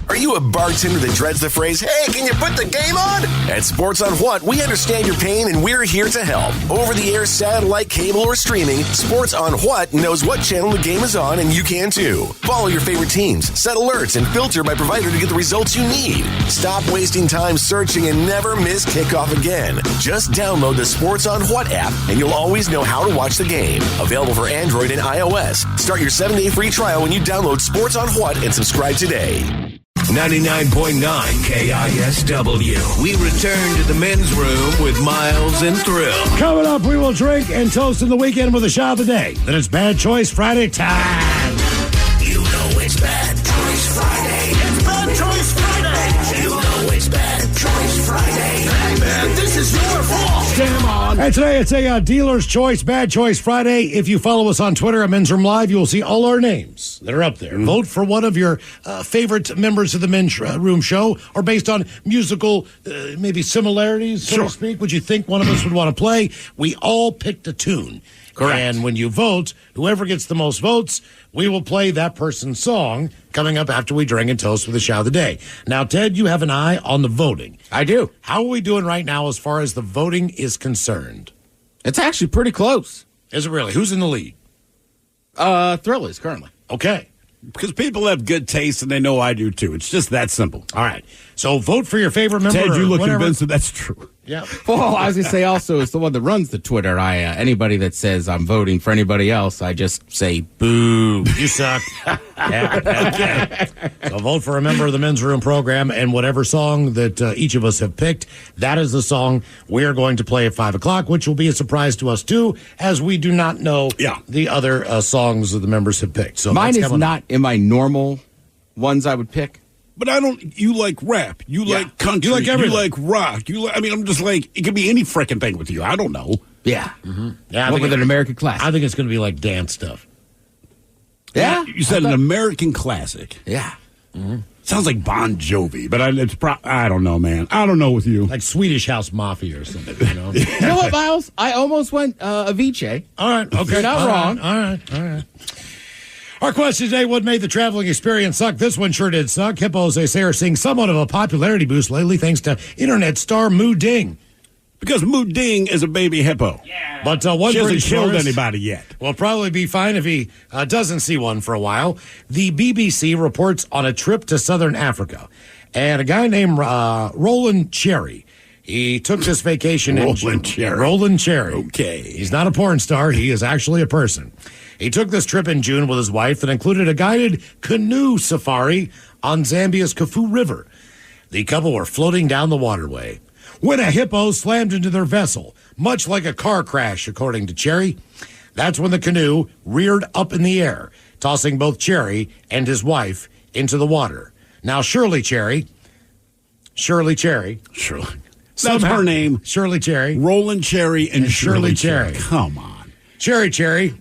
Are you a bartender that dreads the phrase, hey, can you put the game on? At Sports on What, we understand your pain and we're here to help. Over-the-air, satellite, cable, or streaming, Sports on What knows what channel the game is on, and you can too. Follow your favorite teams, set alerts, and filter by provider to get the results you need. Stop wasting time searching and never miss kickoff again. Just download the Sports on What app, and you'll always know how to watch the game. Available for Android and iOS. Start your 7-day free trial when you download Sports on What and subscribe today. 99.9 KISW. We return to the men's room with Miles and Thrill. Coming up, we will drink and toast in the weekend with a shot of the day. Then it's Bad Choice Friday time. You know it's Bad Choice Friday. It's Bad Choice Friday. You know it's Bad Choice Friday. Hey, man, this is your fault. Stand by. on. Hey, today it's a Dealer's Choice, Bad Choice Friday. If you follow us on Twitter at Men's Room Live, you will see all our names that are up there. Vote for one of your favorite members of the Men's Room show, or based on musical, maybe similarities, so to speak, would you think one of us would want to play? We all picked a tune. Correct. And when you vote, whoever gets the most votes, we will play that person's song coming up after we drink and toast with the shout of the day. Now, Ted, you have an eye on the voting. I do. How are we doing right now as far as the voting is concerned? It's actually pretty close. Is it really? Who's in the lead? Thrill is currently. Okay. Because people have good taste, and they know I do, too. It's just that simple. All right. So vote for your favorite member. Ted, you look whatever. convinced that that's true. Yeah. Well, I was going to say also, it's the one that runs the Twitter. Anybody that says I'm voting for anybody else, I just say boo. You suck. Yeah. Okay. So vote for a member of the Men's Room program, and whatever song that each of us have picked, that is the song we are going to play at 5 o'clock, which will be a surprise to us, too, as we do not know the other songs that the members have picked. So mine is not in my normal ones I would pick. But I don't. You like rap. You like country. You like everything. You like rock. I'm just like, it could be any freaking thing with you. I don't know. Yeah. Mm-hmm. Yeah. What with an American classic? I think it's going to be like dance stuff. Yeah. You said an American classic. Yeah. Mm-hmm. Sounds like Bon Jovi, but I don't know, man. I don't know with you. Like Swedish House Mafia or something, you know? You know what, Miles? I almost went Avicii. All right. Okay. You're not wrong. All right. Our question today, what made the traveling experience suck? This one sure did suck. Hippos, they say, are seeing somewhat of a popularity boost lately thanks to internet star Moo Ding. Because Moo Ding is a baby hippo. Yeah. But one she hasn't British killed tourist anybody yet. will probably be fine if he doesn't see one for a while. The BBC reports on a trip to southern Africa. And a guy named Roland Cherry, he took this vacation in Roland Cherry. Roland Cherry. Okay. He's not a porn star. He is actually a person. He took this trip in June with his wife that included a guided canoe safari on Zambia's Kafu River. The couple were floating down the waterway when a hippo slammed into their vessel, much like a car crash, according to Cherry. That's when the canoe reared up in the air, tossing both Cherry and his wife into the water. Now, Shirley Cherry. That's her name. Shirley Cherry. Roland Cherry and Shirley Cherry. Come on. Shirley Cherry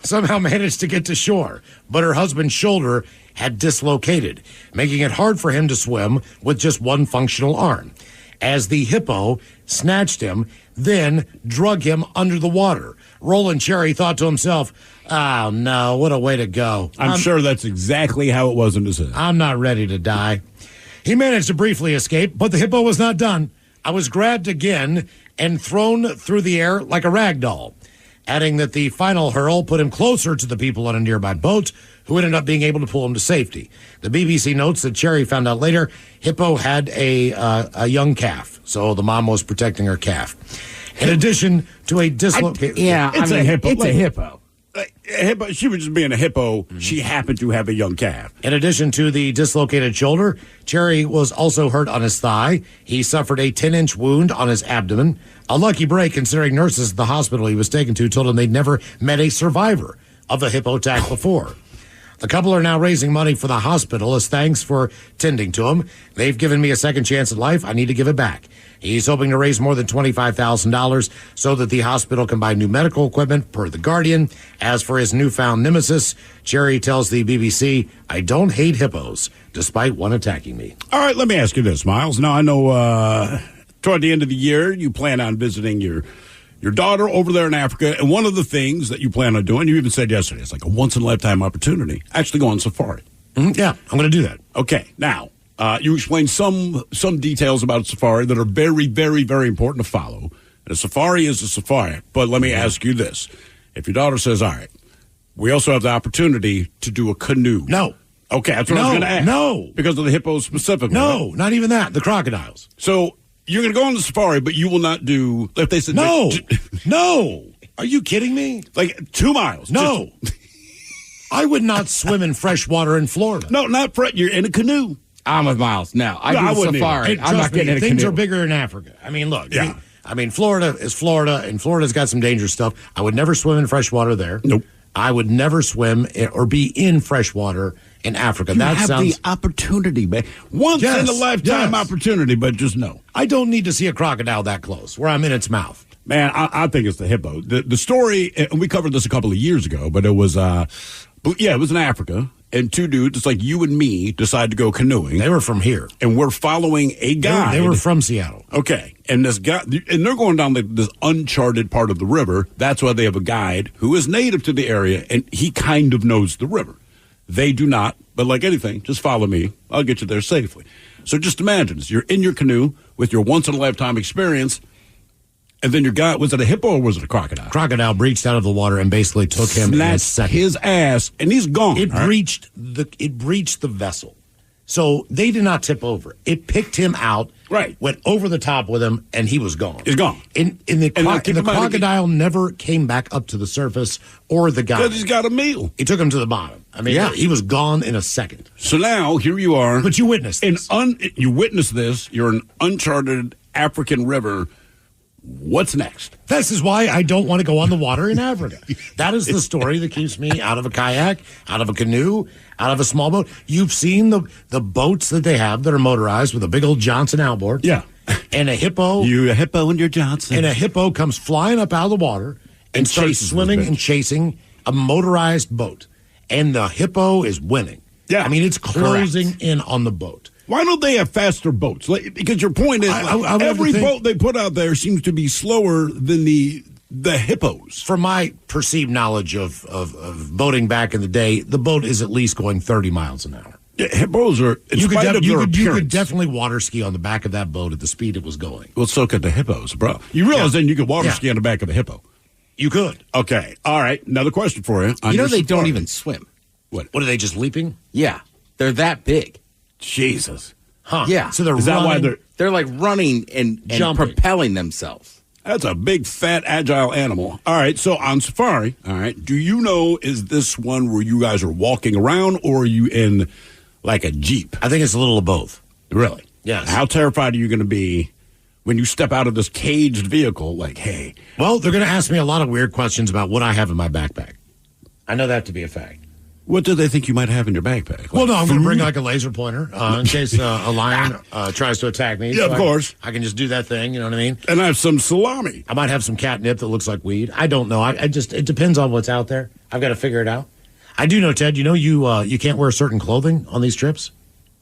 somehow managed to get to shore, but her husband's shoulder had dislocated, making it hard for him to swim with just one functional arm. As the hippo snatched him, then drug him under the water. Roland Cherry thought to himself, oh no, what a way to go. I'm sure that's exactly how it was in his head. I'm not ready to die. He managed to briefly escape, but the hippo was not done. I was grabbed again and thrown through the air like a rag doll, adding that the final hurl put him closer to the people on a nearby boat, who ended up being able to pull him to safety. The BBC notes that Cherry found out later hippo had a young calf, so the mom was protecting her calf. In addition to a dislocated... It's a hippo. It's a hippo. She was just being a hippo. Mm-hmm. She happened to have a young calf. In addition to the dislocated shoulder, Cherry was also hurt on his thigh. He suffered a 10-inch wound on his abdomen. A lucky break, considering nurses at the hospital he was taken to told him they'd never met a survivor of a hippo attack before. The couple are now raising money for the hospital as thanks for tending to him. They've given me a second chance at life. I need to give it back. He's hoping to raise more than $25,000 so that the hospital can buy new medical equipment, per The Guardian. As for his newfound nemesis, Cherry tells the BBC, I don't hate hippos, despite one attacking me. All right, let me ask you this, Miles. Now, I know toward the end of the year, you plan on visiting your daughter over there in Africa, and one of the things that you plan on doing, you even said yesterday, it's like a once-in-a-lifetime opportunity, actually go on safari. Mm-hmm. Yeah, I'm going to do that. Okay, now, you explained some details about safari that are very, very, very important to follow. And a safari is a safari, but let me ask you this. If your daughter says, all right, we also have the opportunity to do a canoe. No. Okay, that's what I was going to ask. No. Because of the hippos specifically. No, not even that. The crocodiles. So you're going to go on the safari, but you will not do, if they said... No. No. Are you kidding me? Like 2 miles. No. I would not swim in fresh water in Florida. No, not you're in a canoe. I'm with Miles. No, I do safari. Hey, I'm not getting in a canoe. Things are bigger in Africa. I mean, look. Yeah. I mean, Florida is Florida, and Florida's got some dangerous stuff. I would never swim in fresh water there. Nope. I would never swim or be in fresh water in Africa. You That have sounds the opportunity, man. Once in a lifetime opportunity, but just no. I don't need to see a crocodile that close, where I'm in its mouth. Man, I think it's the hippo. The story, and we covered this a couple of years ago, but it was, it was in Africa. And two dudes, it's like you and me, decide to go canoeing. They were from here. And we're following a guy. They were from Seattle. Okay. And this guy, and they're going down this uncharted part of the river. That's why they have a guide who is native to the area, and he kind of knows the river. They do not, but like anything, just follow me. I'll get you there safely. So just imagine this. You're in your canoe with your once-in-a-lifetime experience, and then your guy, was it a hippo or was it a crocodile? Crocodile breached out of the water and basically took him in a second. His ass, and he's gone. It breached the vessel. So they did not tip over. It picked him out, went over the top with him, and he was gone. He's gone. And the crocodile never came back up to the surface or the guy. Because he's got a meal. He took him to the bottom. I mean, he was gone in a second. So now, here you are. But you witnessed this. You witnessed this. You're in uncharted African river. What's next? This is why I don't want to go on the water in Africa. That is the story that keeps me out of a kayak, out of a canoe, out of a small boat. You've seen the boats that they have that are motorized with a big old Johnson outboard. Yeah. And a hippo. You a hippo and your Johnson. And a hippo comes flying up out of the water and starts swimming and chasing a motorized boat. And the hippo is winning. Yeah. I mean, it's closing in on the boat. Why don't they have faster boats? Because your point is, every boat they put out there seems to be slower than the hippos. From my perceived knowledge of boating back in the day, the boat is at least going 30 miles an hour. Yeah, hippos are, you could definitely water ski on the back of that boat at the speed it was going. Well, so could the hippos, bro. You realize then you could water ski on the back of a hippo. You could. Okay. All right. Another question for you. You know they don't even swim. What are they, just leaping? Yeah. They're that big. Jesus. Huh. Yeah. So they're Is that why they're like running and propelling themselves. That's a big, fat, agile animal. All right, so on safari, do you know, is this one where you guys are walking around or are you in like a Jeep? I think it's a little of both. Really? Yes. How terrified are you going to be when you step out of this caged vehicle like, hey? Well, they're going to ask me a lot of weird questions about what I have in my backpack. I know that to be a fact. What do they think you might have in your backpack? Like, well, no, I'm going to bring like a laser pointer in case a lion tries to attack me. Yeah, so of course. I can just do that thing, you know what I mean? And I have some salami. I might have some catnip that looks like weed. I don't know. It depends on what's out there. I've got to figure it out. I do know, Ted, you can't wear certain clothing on these trips.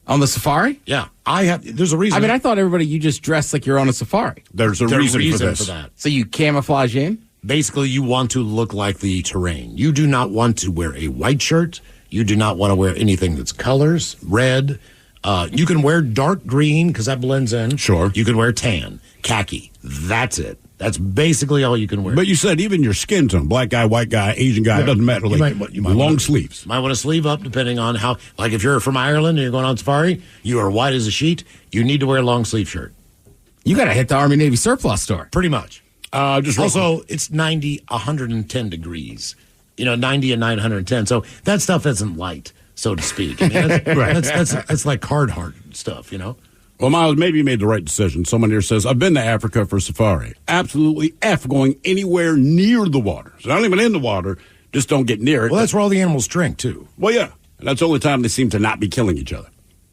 On the safari? Yeah. There's a reason. I mean, I thought you just dress like you're on a safari. There's a reason for that. So you camouflage in? Basically, you want to look like the terrain. You do not want to wear a white shirt. You do not want to wear anything that's colors, red. You can wear dark green because that blends in. Sure. You can wear tan, khaki. That's it. That's basically all you can wear. But you said even your skin tone, black guy, white guy, Asian guy, it doesn't matter. You might long sleeves. Might want to sleeve up depending on how, like if you're from Ireland and you're going on safari, you are white as a sheet, you need to wear a long sleeve shirt. You got to hit the Army Navy surplus store. Pretty much. It's 90, 110 degrees. 90 and 910. So that stuff isn't light, so to speak. I mean, that's like Carhartt stuff, Well, Miles, maybe you made the right decision. Someone here says, I've been to Africa for safari. Absolutely F going anywhere near the water. So not even in the water, just don't get near it. Well, that's where all the animals drink, too. Well, yeah. And that's the only time they seem to not be killing each other.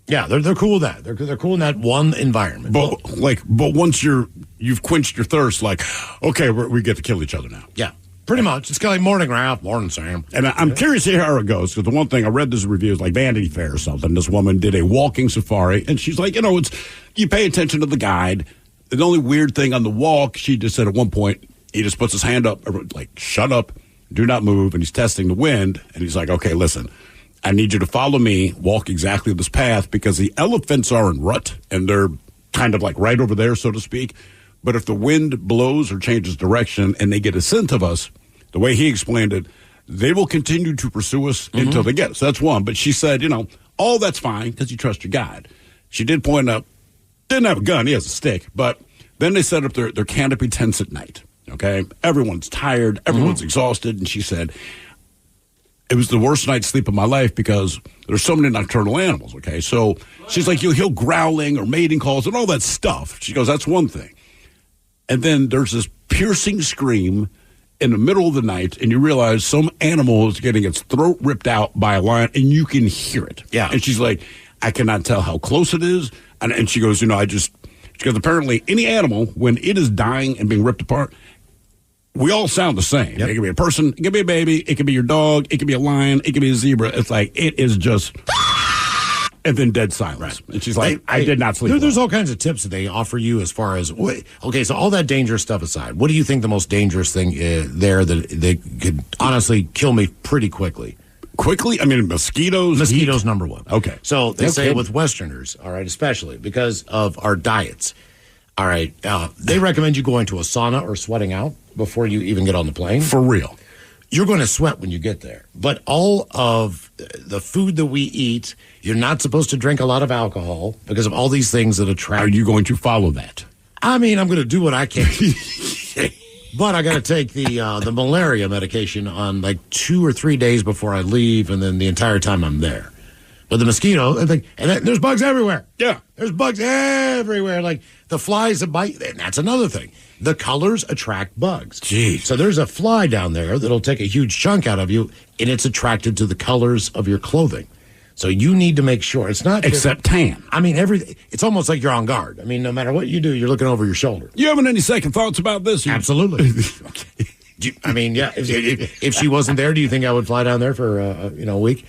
Yeah, they're cool with that. They're cool in that one environment. But once you've quenched your thirst, like, okay, we get to kill each other now. Yeah. Pretty much. It's kind of like morning, Ralph. Morning, Sam. And I'm curious to hear how it goes, because the one thing I read this review is like Vanity Fair or something. This woman did a walking safari, and she's like, you pay attention to the guide. The only weird thing on the walk, she just said at one point, he just puts his hand up, like, shut up, do not move, and he's testing the wind, and he's like, okay, listen, I need you to follow me, walk exactly this path, because the elephants are in rut, and they're kind of like right over there, so to speak. But if the wind blows or changes direction and they get a scent of us, the way he explained it, they will continue to pursue us until they get us. That's one. But she said, all that's fine because you trust your guide. She did point out, didn't have a gun, he has a stick. But then they set up their canopy tents at night. Okay? Everyone's tired, everyone's exhausted. And she said, it was the worst night's sleep of my life because there's so many nocturnal animals. Okay? So she's like, you'll hear growling or mating calls and all that stuff. She goes, that's one thing. And then there's this piercing scream in the middle of the night and you realize some animal is getting its throat ripped out by a lion and you can hear it. Yeah. And she's like, I cannot tell how close it is. And she goes, because apparently any animal, when it is dying and being ripped apart, we all sound the same. Yep. It can be a person, it can be a baby, it can be your dog, it can be a lion, it can be a zebra. It's like, it is just... And then dead silence. Right. And she's like, I did not sleep. There's all kinds of tips that they offer you as far as, okay, so all that dangerous stuff aside, what do you think the most dangerous thing there that they could honestly kill me pretty quickly? Quickly? I mean, mosquitoes? Mosquitoes, number one. Okay. So they say with Westerners, all right, especially because of our diets, all right, they recommend you going to a sauna or sweating out before you even get on the plane. For real. You're going to sweat when you get there. But all of the food that we eat, you're not supposed to drink a lot of alcohol because of all these things that attract. Are you going to follow that? I mean, I'm going to do what I can. But I got to take the malaria medication on like 2 or 3 days before I leave, and then the entire time I'm there. But the mosquito, there's bugs everywhere. Yeah. There's bugs everywhere. Like the flies that bite, and that's another thing. The colors attract bugs. Jeez. So there's a fly down there that'll take a huge chunk out of you, and it's attracted to the colors of your clothing. So you need to make sure it's not except tan. I mean, it's almost like you're on guard. I mean, no matter what you do, you're looking over your shoulder. You having any second thoughts about this? Absolutely. Okay. I mean, yeah. If she wasn't there, do you think I would fly down there for a week?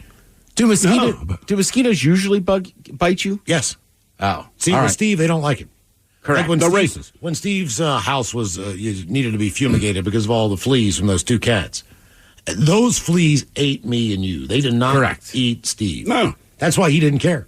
Do mosquitoes usually bite you? Yes. Oh, see, with Steve, they don't like it. Correct. Like when Steve's house was needed to be fumigated because of all the fleas from those 2 cats. Those fleas ate me and you. They did not eat Steve. No. That's why he didn't care.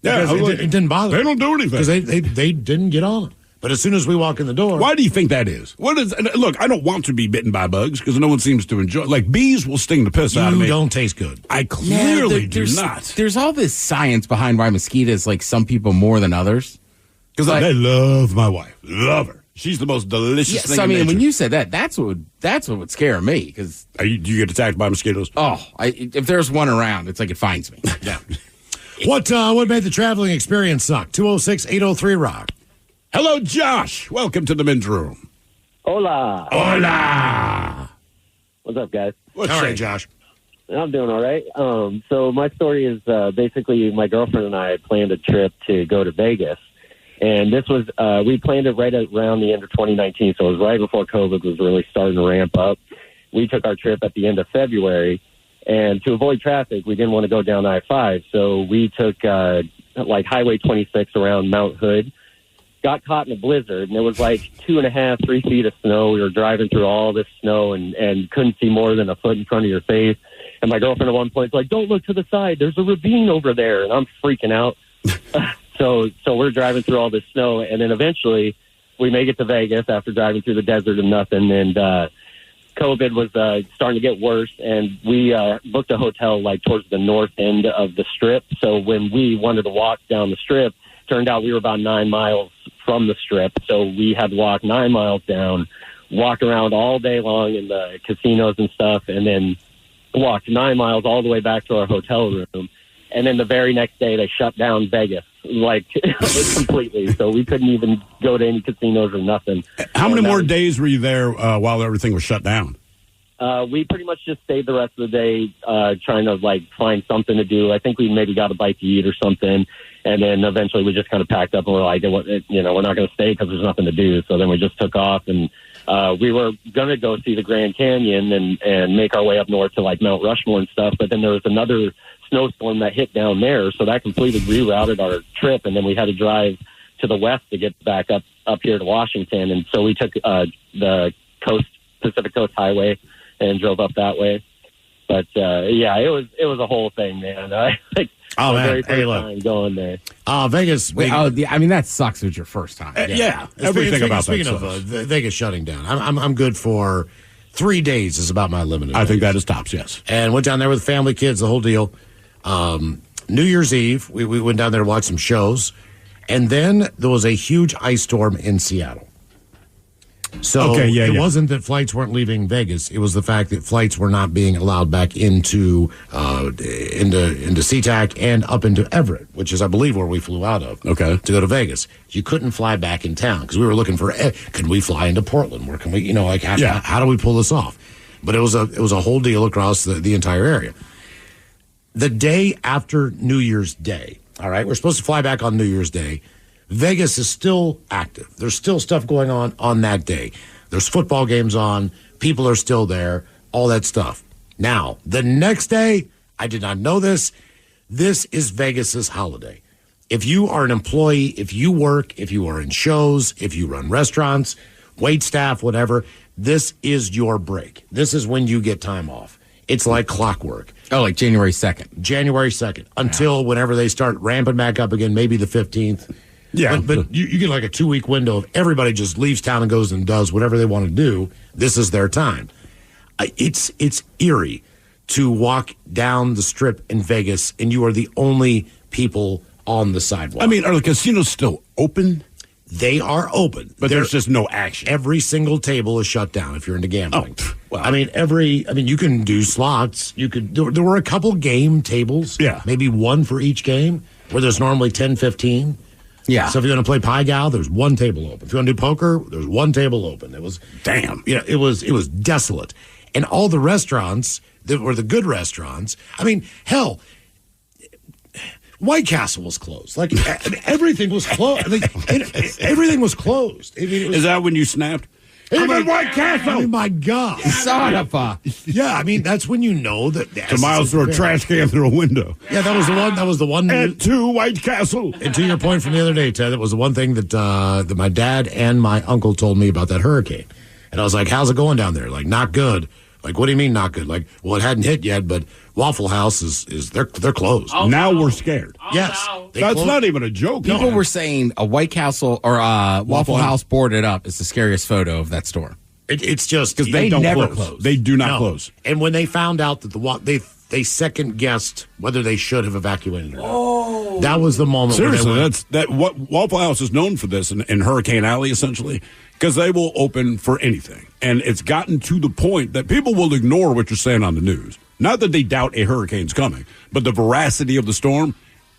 Yeah, it didn't bother. They don't do anything. Because they didn't get on him. But as soon as we walk in the door... Why do you think that is? Look, I don't want to be bitten by bugs because no one seems to enjoy... Like, bees will sting the piss out of me. You don't taste good. I clearly do not. There's all this science behind why mosquitoes like some people more than others. Because I love my wife. Love her. She's the most delicious thing so, I mean, in nature. when you said that, that's what would scare me. Because do you get attacked by mosquitoes? Oh, if there's one around, it's like it finds me. Yeah. What made the traveling experience suck? 206-803-ROCK. Hello, Josh. Welcome to the men's room. Hola. Hola. What's up, guys? All right, Josh. I'm doing all right. So my story is basically my girlfriend and I planned a trip to go to Vegas. And this was, we planned it right around the end of 2019. So it was right before COVID was really starting to ramp up. We took our trip at the end of February. And to avoid traffic, we didn't want to go down I-5. So we took Highway 26 around Mount Hood. Got caught in a blizzard, and it was like 2.5, 3 feet of snow. We were driving through all this snow and couldn't see more than a foot in front of your face. And my girlfriend at one point was like, "Don't look to the side. There's a ravine over there." And I'm freaking out. So we're driving through all this snow, and then eventually we make it to Vegas after driving through the desert and nothing. And COVID was starting to get worse, and we booked a hotel like towards the north end of the Strip. So when we wanted to walk down the Strip, turned out we were about 9 miles from the Strip, so we had to walk 9 miles down, walk around all day long in the casinos and stuff, and then walked 9 miles all the way back to our hotel room. And then the very next day, they shut down Vegas, completely. So we couldn't even go to any casinos or nothing. How many more days were you there while everything was shut down? We pretty much just stayed the rest of the day trying to find something to do. I think we maybe got a bite to eat or something. And then eventually we just kind of packed up and we're like, we're not going to stay because there's nothing to do. So then we just took off, and we were going to go see the Grand Canyon and make our way up north to Mount Rushmore and stuff. But then there was another snowstorm that hit down there. So that completely rerouted our trip. And then we had to drive to the west to get back up here to Washington. And so we took the Pacific Coast Highway and drove up that way. But it was a whole thing, man. Very first time going there. Vegas. I mean, that sucks. With your first time. Yeah, everything about that. Speaking of Vegas shutting down, I'm good for 3 days. Is about my limit. I think that is tops. Yes. And went down there with family, kids, the whole deal. New Year's Eve, we went down there to watch some shows, and then there was a huge ice storm in Seattle. So it wasn't that flights weren't leaving Vegas. It was the fact that flights were not being allowed back into SeaTac and up into Everett, which is, I believe, where we flew out of. Okay. To go to Vegas. You couldn't fly back in town because we were looking for, could we fly into Portland? Where can we, how do we pull this off? But it was a whole deal across the entire area. The day after New Year's Day, all right, we're supposed to fly back on New Year's Day. Vegas is still active. There's still stuff going on that day. There's football games on. People are still there. All that stuff. Now, the next day, I did not know this. This is Vegas's holiday. If you are an employee, if you work, if you are in shows, if you run restaurants, wait staff, whatever, this is your break. This is when you get time off. It's like clockwork. Oh, like January 2nd. January 2nd. Until whenever they start ramping back up again, maybe the 15th. Yeah. But you get like a 2-week window of everybody just leaves town and goes and does whatever they want to do. This is their time. It's eerie to walk down the strip in Vegas and you are the only people on the sidewalk. I mean, are the casinos still open? They are open. But there's just no action. Every single table is shut down if you're into gambling. Oh, well. I mean, you can do slots. There were a couple game tables. Yeah. Maybe one for each game where there's normally 10, 15. Yeah. So if you want to play Pie Gal, there's one table open. If you want to do poker, there's one table open. It was it was desolate. And all the restaurants that were the good restaurants, I mean, hell, White Castle was closed. Like everything was closed. Everything was closed. Is that when you snapped? I'm at White Castle. I mean, my God. Son of a. Yeah, I mean, that's when you know that. So Miles threw a trash can through a window. Yeah, that was the one. At 2 White Castle. And to your point from the other day, Ted, that was the one thing that my dad and my uncle told me about that hurricane. And I was like, how's it going down there? Like, not good. Like, what do you mean not good? Like, well, it hadn't hit yet, but Waffle House they're closed. Oh, now we're scared. Yes. That's not even a joke. People were saying a White Castle or a Waffle House boarded up is the scariest photo of that store. It's just because they don't never close. close. They do not close. And when they found out that they second guessed whether they should have evacuated or not. That was the moment. Seriously, what Waffle House is known for this in Hurricane Alley, essentially, because they will open for anything. And it's gotten to the point that people will ignore what you're saying on the news. Not that they doubt a hurricane's coming, but the veracity of the storm.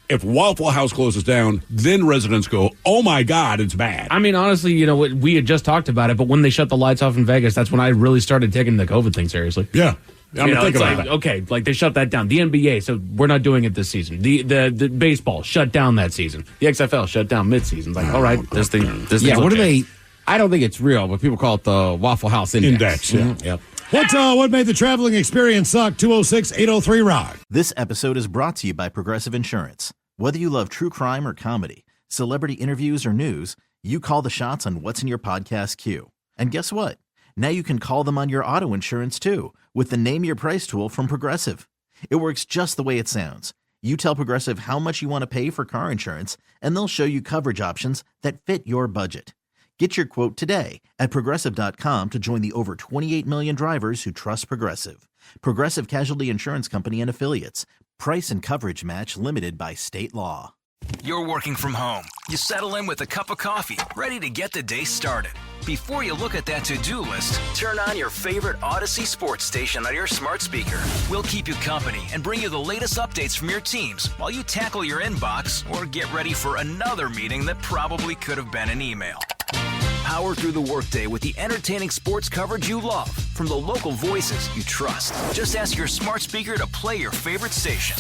If Waffle House closes down, then residents go, oh, my God, it's bad. I mean, honestly, we had just talked about it, but when they shut the lights off in Vegas, that's when I really started taking the COVID thing seriously. Yeah. I'm thinking about that. Okay, like they shut that down. The NBA, so we're not doing it this season. The baseball shut down that season. The XFL shut down mid-season. Like, all right, this thing. What do they? I don't think it's real, but people call it the Waffle House Index. Yeah. Yep. What made the traveling experience suck? 206-803-ROCK. This episode is brought to you by Progressive Insurance. Whether you love true crime or comedy, celebrity interviews or news, you call the shots on what's in your podcast queue. And guess what? Now you can call them on your auto insurance too with the Name Your Price tool from Progressive. It works just the way it sounds. You tell Progressive how much you want to pay for car insurance, and they'll show you coverage options that fit your budget. Get your quote today at Progressive.com to join the over 28 million drivers who trust Progressive. Progressive Casualty Insurance Company and Affiliates. Price and coverage match limited by state law. You're working from home. You settle in with a cup of coffee, ready to get the day started. Before you look at that to-do list, turn on your favorite Odyssey sports station on your smart speaker. We'll keep you company and bring you the latest updates from your teams while you tackle your inbox or get ready for another meeting that probably could have been an email. Power through the workday with the entertaining sports coverage you love from the local voices you trust. Just ask your smart speaker to play your favorite station.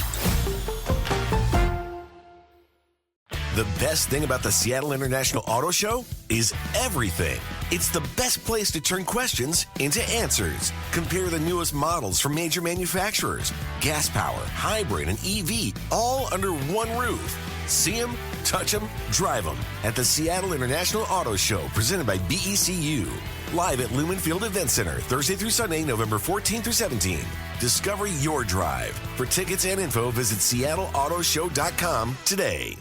The best thing about the Seattle International Auto Show is everything. It's the best place to turn questions into answers. Compare the newest models from major manufacturers. Gas power, hybrid, and EV, all under one roof. See them, touch them, drive them at the Seattle International Auto Show, presented by BECU. Live at Lumen Field Event Center, Thursday through Sunday, November 14th through 17th. Discover your drive. For tickets and info, visit SeattleAutoShow.com today.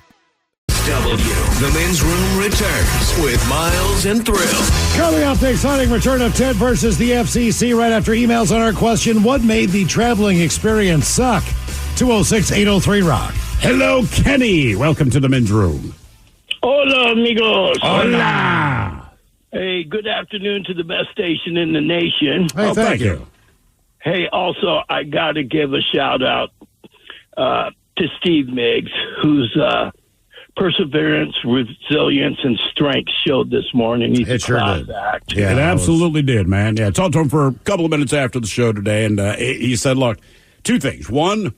The men's room returns with Miles and Thrill. Coming up, the exciting return of Ted versus the FCC right after emails on our question, what made the traveling experience suck? 206-803-ROCK. Hello, Kenny. Welcome to the men's room. Hola, amigos. Hola. Hey, good afternoon to the best station in the nation. Hey, thank you. Hey, also, I got to give a shout out to Steve Miggs, whose perseverance, resilience, and strength showed this morning. He's a class act. Yeah, it absolutely did, man. Yeah, I talked to him for a couple of minutes after the show today, and he said, look, two things. One,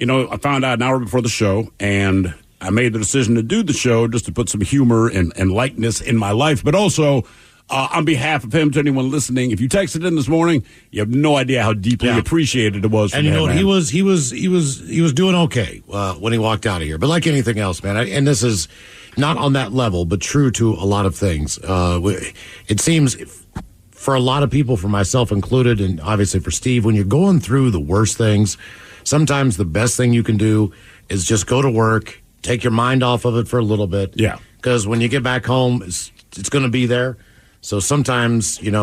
I found out an hour before the show, and I made the decision to do the show just to put some humor and lightness in my life, but also on behalf of him, to anyone listening, if you texted in this morning, you have no idea how deeply appreciated it was. And you know what? He was doing okay when he walked out of here. But like anything else, man, and this is not on that level, but true to a lot of things. It seems for a lot of people, for myself included, and obviously for Steve, when you're going through the worst things, sometimes the best thing you can do is just go to work, take your mind off of it for a little bit. Yeah. Because when you get back home, it's going to be there. So sometimes, in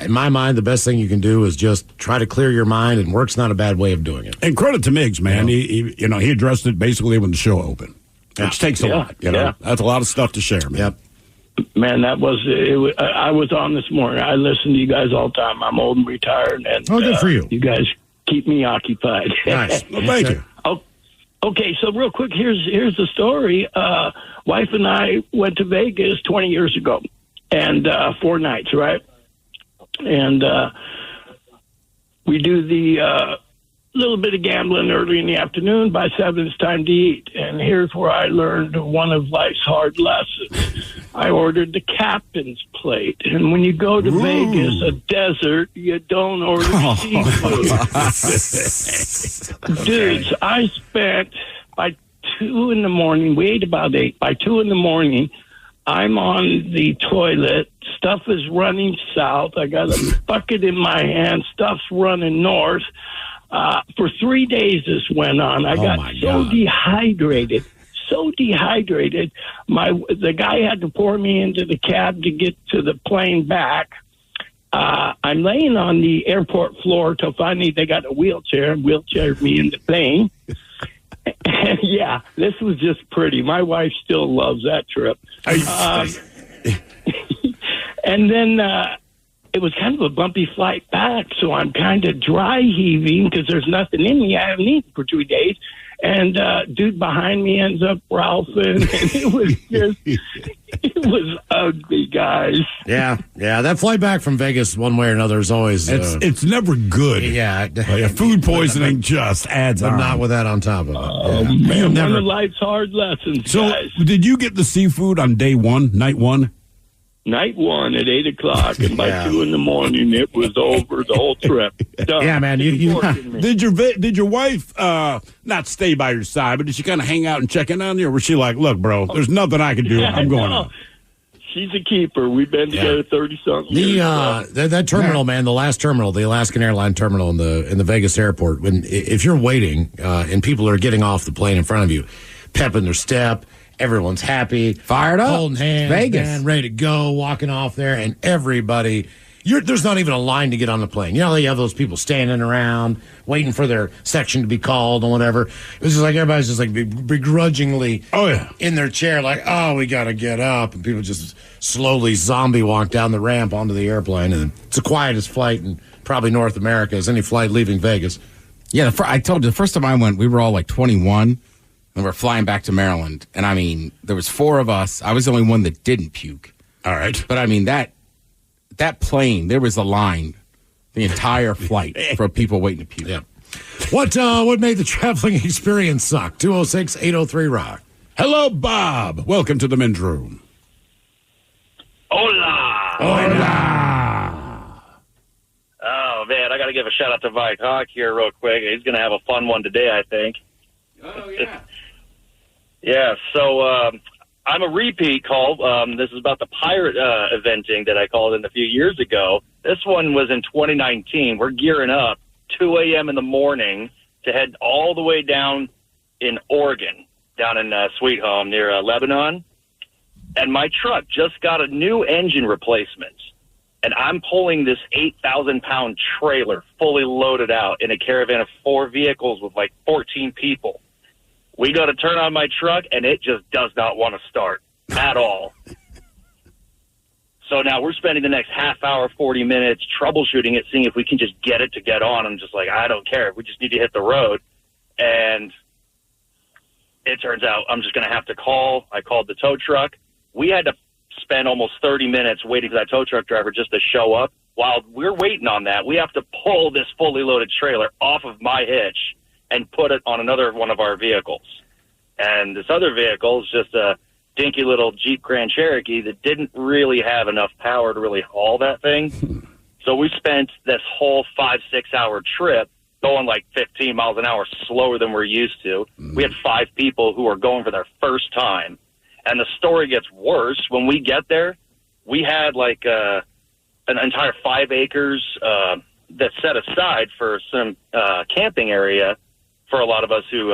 my mind, the best thing you can do is just try to clear your mind, and work's not a bad way of doing it. And credit to Miggs, man. He addressed it basically when the show opened, which takes a lot. That's a lot of stuff to share, man. Yep. Man, that was it. I was on this morning. I listen to you guys all the time. I'm old and retired, and good for you. You guys keep me occupied. Nice. Well, thank you. Okay, so real quick, here's the story. Wife and I went to Vegas 20 years ago. And 4 nights, right? And we do the little bit of gambling early in the afternoon. By 7, it's time to eat. And here's where I learned one of life's hard lessons. I ordered the captain's plate. And when you go to Vegas, a desert, you don't order seafood. Dudes, I spent by 2 in the morning, we ate about 8. By 2 in the morning, I'm on the toilet. Stuff is running south. I got a bucket in my hand. Stuff's running north. For 3 days this went on. I got dehydrated. So dehydrated. The guy had to pour me into the cab to get to the plane back. I'm laying on the airport floor till finally they got a wheelchaired me in the plane. And yeah, this was just pretty. My wife still loves that trip. And then it was kind of a bumpy flight back, so I'm kind of dry heaving because there's nothing in me. I haven't eaten for 2 days. And dude behind me ends up ralphing, and it was ugly, guys. Yeah. That flight back from Vegas, one way or another, is always it's never good. Yeah, food poisoning just adds but on. not with that on top of it. Oh man, one of life's hard lessons. So, guys. Did you get the seafood on day 1, night 1? Night 1 at 8 o'clock, and by 2 in the morning, it was over. The whole trip. Done. Yeah, man. Did your wife not stay by your side, but did she kind of hang out and check in on you, or was she like, "Look, bro, there's nothing I can do. I'm going on." She's a keeper. We've been together 30-something years. That terminal, man, the last terminal, the Alaskan Airline terminal in the Vegas airport. If you're waiting and people are getting off the plane in front of you, pepping their step. Everyone's happy, fired up, holding hands, Vegas, man, ready to go, walking off there, and everybody. There's not even a line to get on the plane. You have those people standing around waiting for their section to be called and whatever. It was just like everybody's just like begrudgingly, in their chair, like, oh, we got to get up, and people just slowly zombie walk down the ramp onto the airplane, and it's the quietest flight in probably North America as any flight leaving Vegas. Yeah, I told you the first time I went, we were all like 21. And we're flying back to Maryland. And I mean, there was 4 of us. I was the only one that didn't puke. All right. But I mean, that plane, there was a line the entire flight for people waiting to puke. Yeah. What made the traveling experience suck? 206-803-ROCK. Hello, Bob. Welcome to the men's room. Hola. Oh, man, I got to give a shout-out to Mike Hawk here real quick. He's going to have a fun one today, I think. Oh, yeah. Yeah, so I'm a repeat call. This is about the pirate eventing that I called in a few years ago. This one was in 2019. We're gearing up 2 a.m. in the morning to head all the way down in Oregon, down in Sweet Home near Lebanon. And my truck just got a new engine replacement. And I'm pulling this 8,000-pound trailer fully loaded out in a caravan of 4 vehicles with like 14 people. We go to turn on my truck, and it just does not want to start at all. So now we're spending the next half hour, 40 minutes troubleshooting it, seeing if we can just get it to get on. I'm just like, I don't care. We just need to hit the road. And it turns out I'm just going to have to call. I called the tow truck. We had to spend almost 30 minutes waiting for that tow truck driver just to show up. While we're waiting on that, we have to pull this fully loaded trailer off of my hitch and put it on another one of our vehicles. And this other vehicle is just a dinky little Jeep Grand Cherokee that didn't really have enough power to really haul that thing. So we spent this whole 5-6 hour trip going like 15 miles an hour slower than we're used to. We had 5 people who were going for their first time. And the story gets worse. When we get there, we had like an entire 5 acres that's set aside for some camping area for a lot of us who,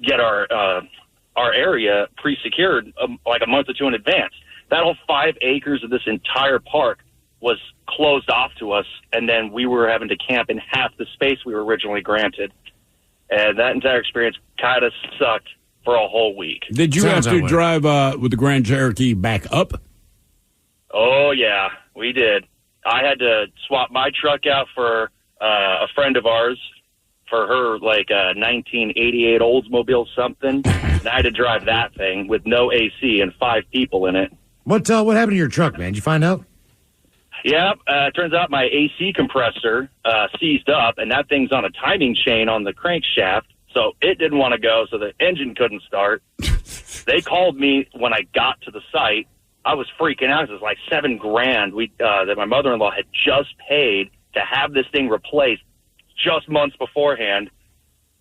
get our area pre-secured like a month or two in advance. That whole 5 acres of this entire park was closed off to us, and then we were having to camp in half the space we were originally granted. And that entire experience kind of sucked for a whole week. Did you have to drive with the Grand Cherokee back up? Oh, yeah, we did. I had to swap my truck out for a friend of ours for her, like, 1988 Oldsmobile something. And I had to drive that thing with no AC and 5 people in it. What happened to your truck, man? Did you find out? Yeah, it turns out my AC compressor seized up, and that thing's on a timing chain on the crankshaft, so it didn't want to go, so the engine couldn't start. They called me when I got to the site. I was freaking out. It was like $7,000 that my mother-in-law had just paid to have this thing replaced just months beforehand.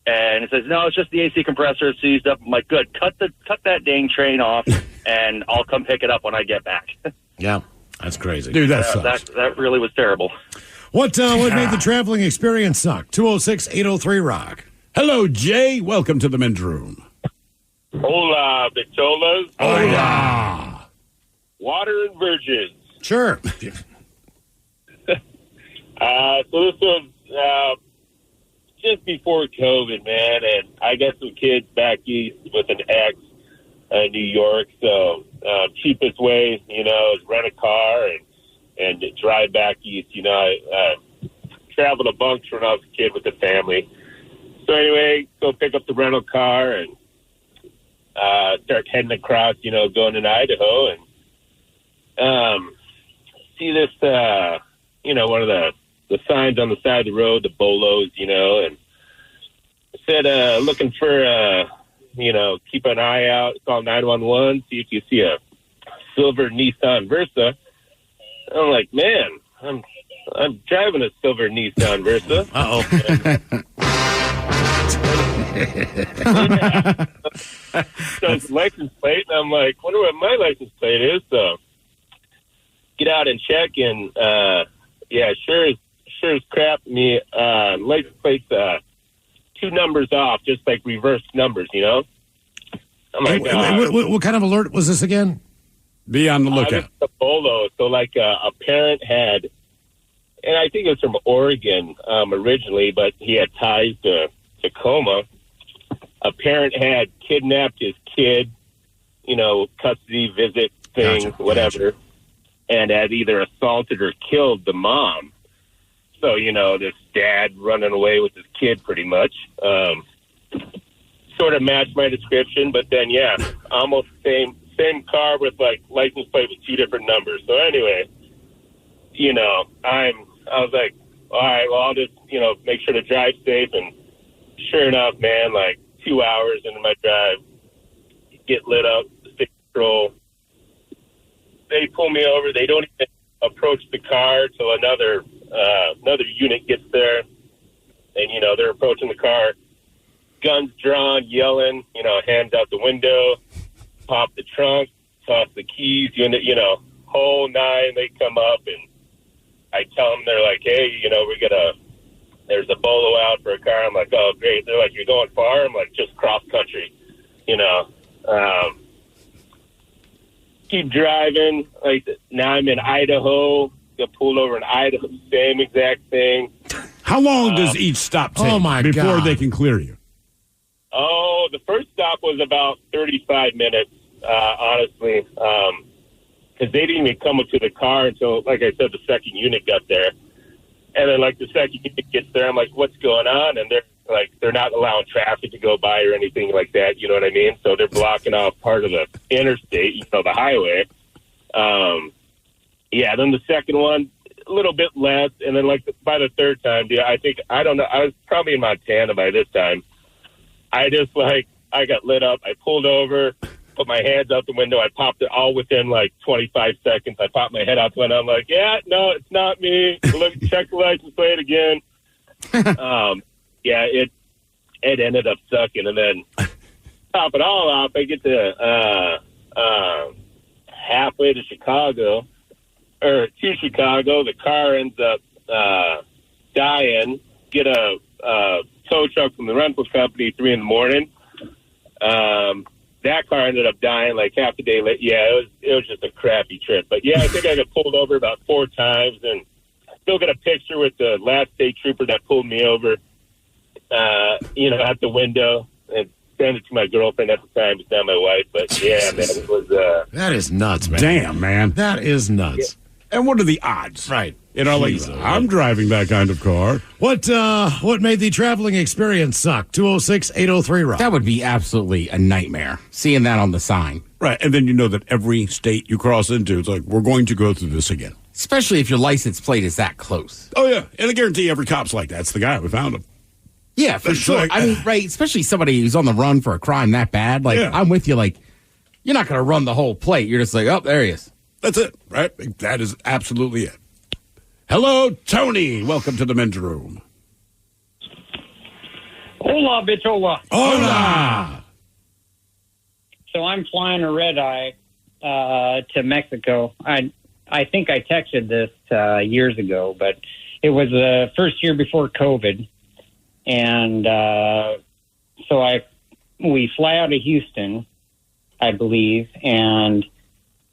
And it says, no, it's just the AC compressor seized up. I'm like, good, cut that dang train off, and I'll come pick it up when I get back. Yeah, that's crazy. Dude, that sucks. That really was terrible. What made the traveling experience suck? 206-803-ROCK. Hello, Jay. Welcome to the men's room. Hola, Bicholas. Hola. Water and virgins. Sure. So this was just before COVID, man, and I got some kids back east with an ex in New York, so cheapest way, is rent a car and drive back east. I traveled a bunch when I was a kid with the family. So anyway, go pick up the rental car and start heading across, going in Idaho, and see this, one of the signs on the side of the road, the Bolos, and it said, looking for, keep an eye out, call 911, see if you see a silver Nissan Versa. I'm like, man, I'm driving a silver Nissan Versa. So license plate, and I'm like, wonder what my license plate is. So get out and check, and sure as crap, me license plate's 2 numbers off, just like reverse numbers, I'm like, what kind of alert was this again? Be on the lookout. It's a Bolo. So like a parent had, and I think it was from Oregon originally, but he had ties to Tacoma. A parent had kidnapped his kid, custody visit thing, whatever, and had either assaulted or killed the mom. So, this dad running away with his kid pretty much. Sort of matched my description, but then, almost same car with, like, license plate with 2 different numbers. So anyway, I was like, all right, well, I'll just, make sure to drive safe. And sure enough, man, like 2 hours into my drive, get lit up, state patrol. They pull me over. They don't even approach the car till another unit gets there. And, they're approaching the car, guns drawn, yelling, hands out the window, pop the trunk, toss the keys, whole 9. They come up, and I tell them, they're like, hey, there's a Bolo out for a car. I'm like, oh, great. They're like, you're going far? I'm like, just cross country, keep driving. Like, now I'm in Idaho. Get pulled over in Idaho, same exact thing. How long does each stop take before they can clear you? Oh, the first stop was about 35 minutes, honestly. because they didn't even come up to the car until, like I said, the second unit got there. And then, like, the second unit gets there, I'm like, what's going on? And they're not allowing traffic to go by or anything like that, you know what I mean? So they're blocking off part of the interstate, the highway. Then the second one, a little bit less. And then, like, by the third time, I don't know, I was probably in Montana by this time. I just, I got lit up. I pulled over, put my hands out the window. I popped it all within, 25 seconds. I popped my head out the window. I'm like, yeah, no, it's not me. Look, check the license plate again. It ended up sucking. And then top it all off, I get to halfway to Chicago. The car ends up dying. Get a tow truck from the rental company 3 a.m. That car ended up dying half a day later. Yeah, it was just a crappy trip. But yeah, I think I got pulled over about 4 times, and I still got a picture with the last state trooper that pulled me over. At the window, and sent it to my girlfriend at the time. It's not my wife, but yeah, man, it was. That is nuts, man. Damn, man. That is nuts. Yeah. And what are the odds? Right. I'm driving that kind of car. What made the traveling experience suck? 206-803-ROCK. That would be absolutely a nightmare, seeing that on the sign. Right, and then you know that every state you cross into, it's like, we're going to go through this again. Especially if your license plate is that close. Oh, yeah, and I guarantee every cop's like, that's the guy. We found him. Yeah, for sure. Right, especially somebody who's on the run for a crime that bad. I'm with you. You're not going to run the whole plate. You're just like, oh, there he is. That's it, right? That is absolutely it. Hello, Tony. Welcome to the men's room. Hola, bichola. Hola. So I'm flying a red eye to Mexico. I think I texted this years ago, but it was the first year before COVID. And so we fly out of Houston, I believe, and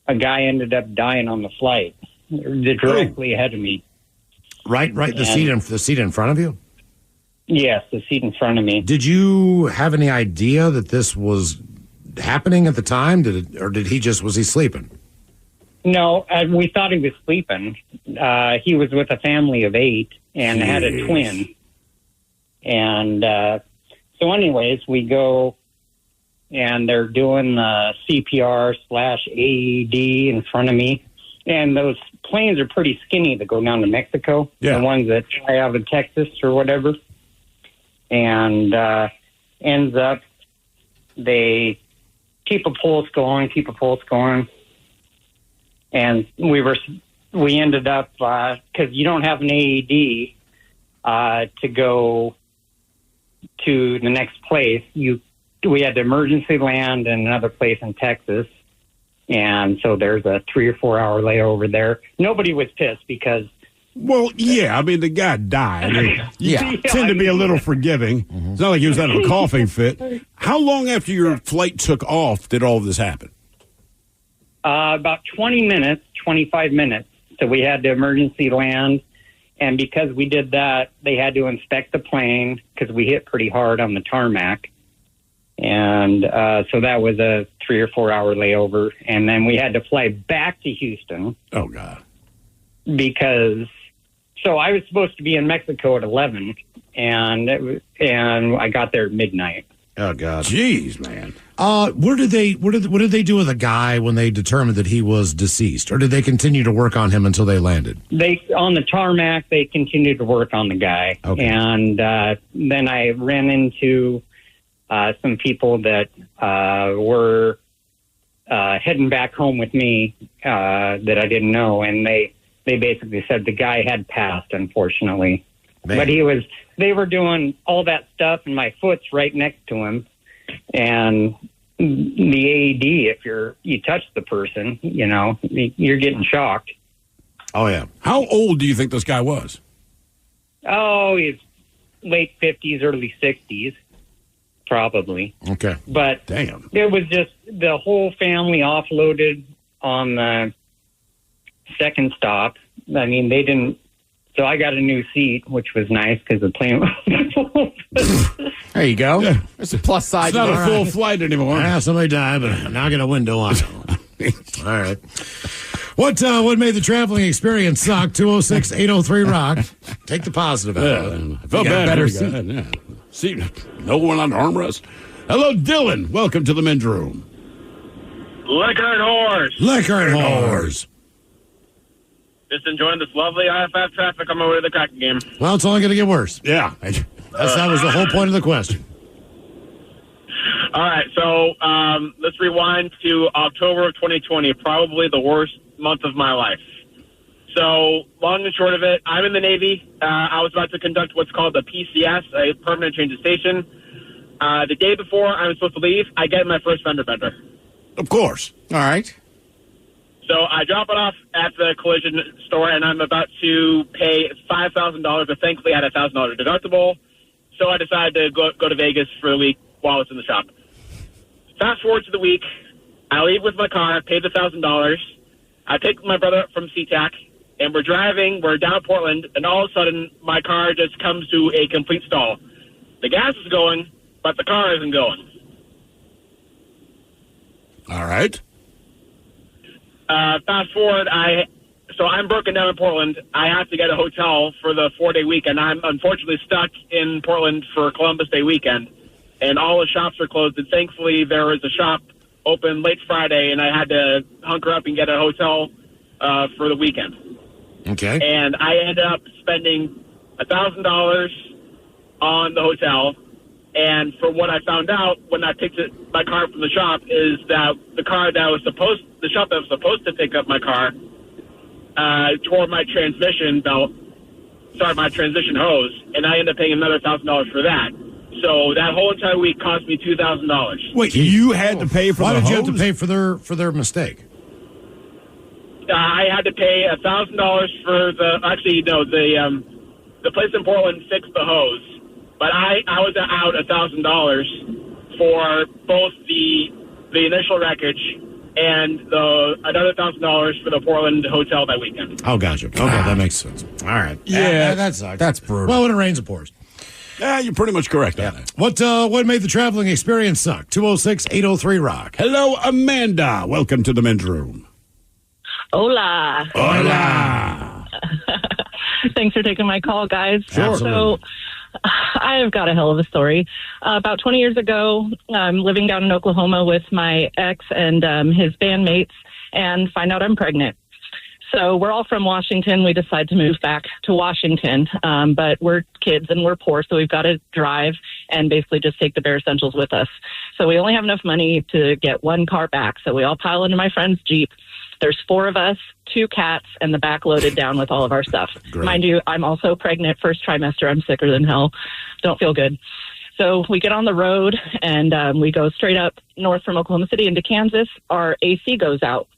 a guy ended up dying on the flight directly ahead of me. Right. The seat in front of you? Yes, the seat in front of me. Did you have any idea that this was happening at the time? Was he sleeping? No, we thought he was sleeping. He was with a family of 8 and had a twin. And so anyways, we go and they're doing the CPR/AED in front of me. And those planes are pretty skinny that go down to Mexico. Yeah. The ones that fly out of Texas or whatever. And ends up, they keep a pulse going. And we ended up, because you don't have an AED to go to the next place. We had to emergency land in another place in Texas. And so there's a 3 or 4 hour layover there. Nobody was pissed because... Well, yeah, I mean, the guy died. You tend to be a little forgiving. Mm-hmm. It's not like he was having a coughing fit. How long after your flight took off did all this happen? About 25 minutes. So we had to emergency land. And because we did that, they had to inspect the plane because we hit pretty hard on the tarmac. And so that was a 3 or 4 hour layover. And then we had to fly back to Houston. Oh, God. So I was supposed to be in Mexico at 11, and I got there at midnight. Oh, God. Jeez, man. What did they do with the guy when they determined that he was deceased? Or did they continue to work on him until they landed? On the tarmac, they continued to work on the guy. Okay. And then I ran into some people that were heading back home with me that I didn't know, and they basically said the guy had passed, unfortunately. Man. But they were doing all that stuff, and my foot's right next to him. And the AED, if you touch the person, you're getting shocked. Oh, yeah. How old do you think this guy was? Oh, he's late 50s, early 60s, probably. Okay. But damn, it was just the whole family offloaded on the second stop. I mean, they didn't. So I got a new seat, which was nice because the plane was There you go. Yeah. There's a plus side. It's not a full flight anymore. Yeah, somebody died, but now I got a window on it. All right. What made the traveling experience suck? 206-803-ROCK. Take the positive out of it. I felt bad. Better seat. Yeah. See, no one on armrest. Hello, Dylan. Welcome to the men's room. Liquor and whores. Liquor and whores. Just enjoying this lovely IFF traffic on my way to the Kraken game. Well, it's only going to get worse. Yeah. That was the whole point of the question. All right, so let's rewind to October of 2020, probably the worst month of my life. So, long and short of it, I'm in the Navy. I was about to conduct what's called the PCS, a permanent change of station. The day before I was supposed to leave, I get my first fender bender. Of course. All right. So I drop it off at the collision store, and I'm about to pay $5,000, but thankfully I had a $1,000 deductible. So I decided to go to Vegas for the week while it's in the shop. Fast forward to the week, I leave with my car, pay the $1,000. I pick my brother up from SeaTac, and we're driving. We're down Portland, and all of a sudden, my car just comes to a complete stall. The gas is going, but the car isn't going. All right. Fast forward, I'm broken down in Portland. I have to get a hotel for the 4-day weekend. I'm unfortunately stuck in Portland for Columbus Day weekend, and all the shops are closed. And thankfully, there was a shop open late Friday, and I had to hunker up and get a hotel for the weekend. Okay. And I ended up spending $1,000 on the hotel. And from what I found out when I picked my car from the shop is that the shop that was supposed to pick up my car tore my transmission my transmission hose, and I ended up paying another $1,000 for that. So that whole entire week cost me $2,000. Wait, you had to pay for Why the did hose? you have to pay for their mistake? I had to pay $1,000 for the place in Portland fixed the hose. But I was out $1,000 for both the initial wreckage and another $1,000 for the Portland hotel that weekend. Oh, gotcha. Okay, that makes sense. All right. Yeah, that sucks. That's brutal. Well, when it rains, it pours. Yeah, you're pretty much correct on that. What made the traveling experience suck? 206-803-ROCK. Hello, Amanda. Welcome to the men's room. Hola. Hola. Thanks for taking my call, guys. Sure. So I've got a hell of a story. About 20 years ago, I'm living down in Oklahoma with my ex and his bandmates and find out I'm pregnant. So we're all from Washington. We decide to move back to Washington, but we're kids and we're poor, so we've got to drive and basically just take the bare essentials with us. So we only have enough money to get one car back. So we all pile into my friend's Jeep. There's 4 of us, 2 cats, and the back loaded down with all of our stuff. Great. Mind you, I'm also pregnant, first trimester. I'm sicker than hell. Don't feel good. So we get on the road, and we go straight up north from Oklahoma City into Kansas. Our AC goes out.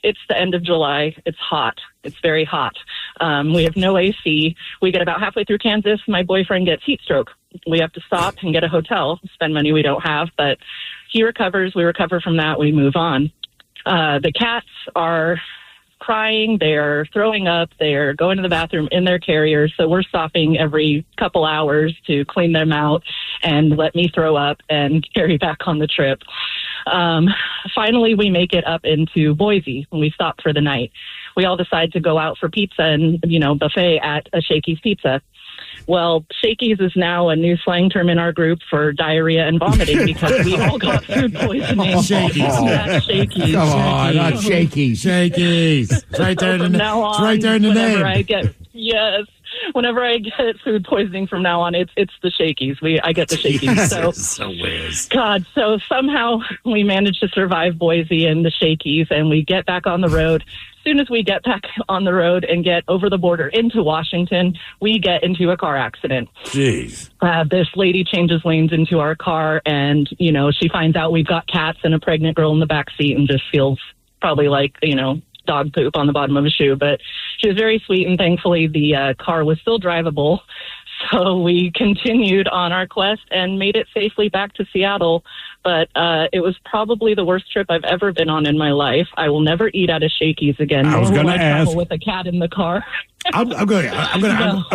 It's the end of July. It's hot. It's very hot. We have no AC. We get about halfway through Kansas. My boyfriend gets heat stroke. We have to stop and get a hotel, spend money we don't have, but he recovers. We recover from that. We move on. The cats are crying, they're throwing up, they're going to the bathroom in their carriers, so we're stopping every couple hours to clean them out and let me throw up and carry back on the trip. Finally, we make it up into Boise when we stop for the night. We all decide to go out for pizza and, buffet at a Shakey's Pizza. Well, Shakey's is now a new slang term in our group for diarrhea and vomiting because we all got food poisoning. Shakey's. Not Shakey's. Come on, not Shakey's. Shakey's. It's right there in the, From now on, it's right there in the whenever name. Whenever I get food poisoning from now on, it's the Shakey's. I get the Shakey's. So weird. God, so somehow we managed to survive Boise and the Shakey's, and we get back on the road. As soon as we get back on the road and get over the border into Washington, we get into a car accident. Jeez. This lady changes lanes into our car, and, she finds out we've got cats and a pregnant girl in the back seat and just feels probably like, dog poop on the bottom of a shoe. But she was very sweet, and thankfully the car was still drivable. So we continued on our quest and made it safely back to Seattle. But it was probably the worst trip I've ever been on in my life. I will never eat at a Shakey's again. I was going to ask. Travel with a cat in the car. I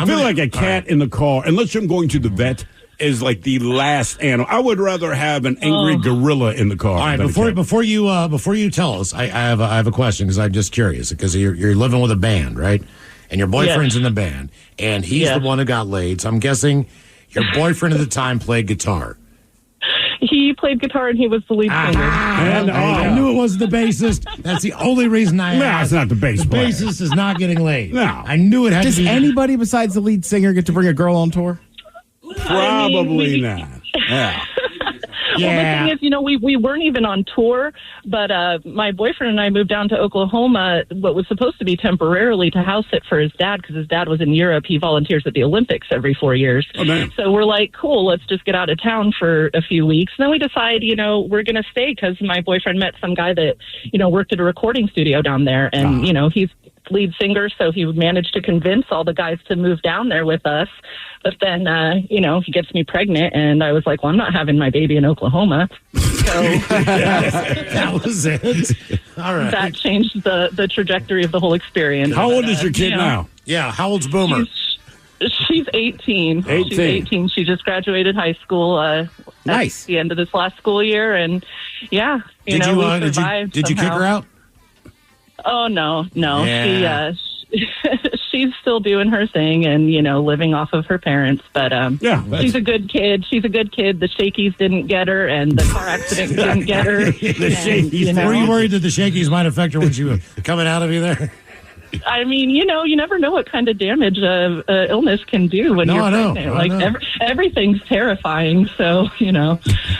feel like a cat in the car, unless I'm going to the vet, is like the last animal. I would rather have an angry gorilla in the car. All right, before you tell us, I have a question because I'm just curious because you're living with a band, right? And your boyfriend's in the band, and he's the one who got laid. So I'm guessing your boyfriend at the time played guitar. He played guitar and he was the lead singer. I knew it wasn't the bassist. That's the only reason I asked. No, it's not the bass The player. bassist is not getting laid. No. I knew it had Does to be. anybody besides the lead singer get to bring a girl on tour? Probably not. Yeah. Well, the thing is, we weren't even on tour, but my boyfriend and I moved down to Oklahoma, what was supposed to be temporarily, to house sit for his dad because his dad was in Europe. He volunteers at the Olympics every 4 years. Oh, man. So we're like, cool, let's just get out of town for a few weeks. And then we decide, we're going to stay because my boyfriend met some guy that, worked at a recording studio down there. And, he's lead singer, so he managed to convince all the guys to move down there with us. But then, he gets me pregnant, and I was like, well, I'm not having my baby in Oklahoma. So that was it. All right. That changed the trajectory of the whole experience. How old is your kid now? Yeah, how old's Boomer? She's 18. She's 18. She just graduated high school Nice. at the end of this last school year, and we survived. Did you kick her out? Oh, no. Yeah. She's still doing her thing and, living off of her parents. But she's a good kid. She's a good kid. The Shakies didn't get her, and the car accident didn't get her. Shakies. Were you worried that the Shakies might affect her when she was coming out of you there? I mean, you never know what kind of damage illness can do when you're pregnant. Everything's terrifying. So,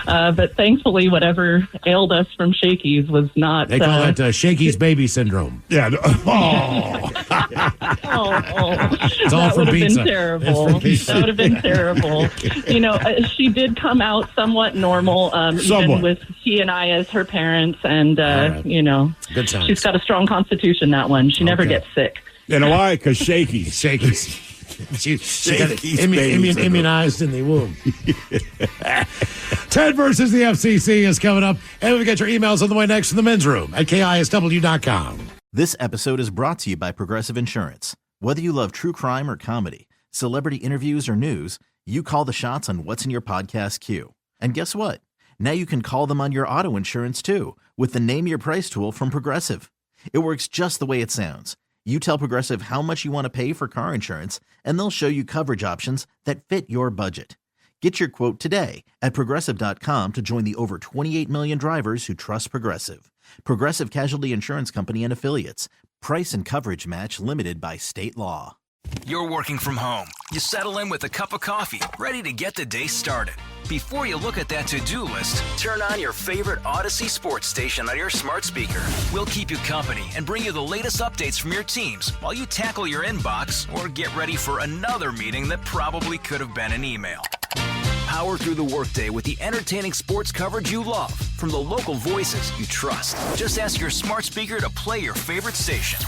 but thankfully, whatever ailed us from Shakies was not. They call that Shakies baby syndrome. Yeah. It's all that for would have pizza. been terrible. That would have been terrible. She did come out somewhat normal, even with he and I as her parents, and Good times. she's got a strong constitution. That one, she never gets sick. You know why? Because Shakies. She got immunized in the womb. Ted versus the FCC is coming up. And we got your emails on the way next from the men's room at KISW.com. This episode is brought to you by Progressive Insurance. Whether you love true crime or comedy, celebrity interviews or news, you call the shots on what's in your podcast queue. And guess what? Now you can call them on your auto insurance too with the Name Your Price tool from Progressive. It works just the way it sounds. You tell Progressive how much you want to pay for car insurance, and they'll show you coverage options that fit your budget. Get your quote today at Progressive.com to join the over 28 million drivers who trust Progressive. Progressive Casualty Insurance Company and Affiliates. Price and coverage match limited by state law. You're working from home. You settle in with a cup of coffee, ready to get the day started. Before you look at that to-do list, turn on your favorite Odyssey sports station on your smart speaker. We'll keep you company and bring you the latest updates from your teams while you tackle your inbox or get ready for another meeting that probably could have been an email. Power through the workday with the entertaining sports coverage you love from the local voices you trust. Just ask your smart speaker to play your favorite station.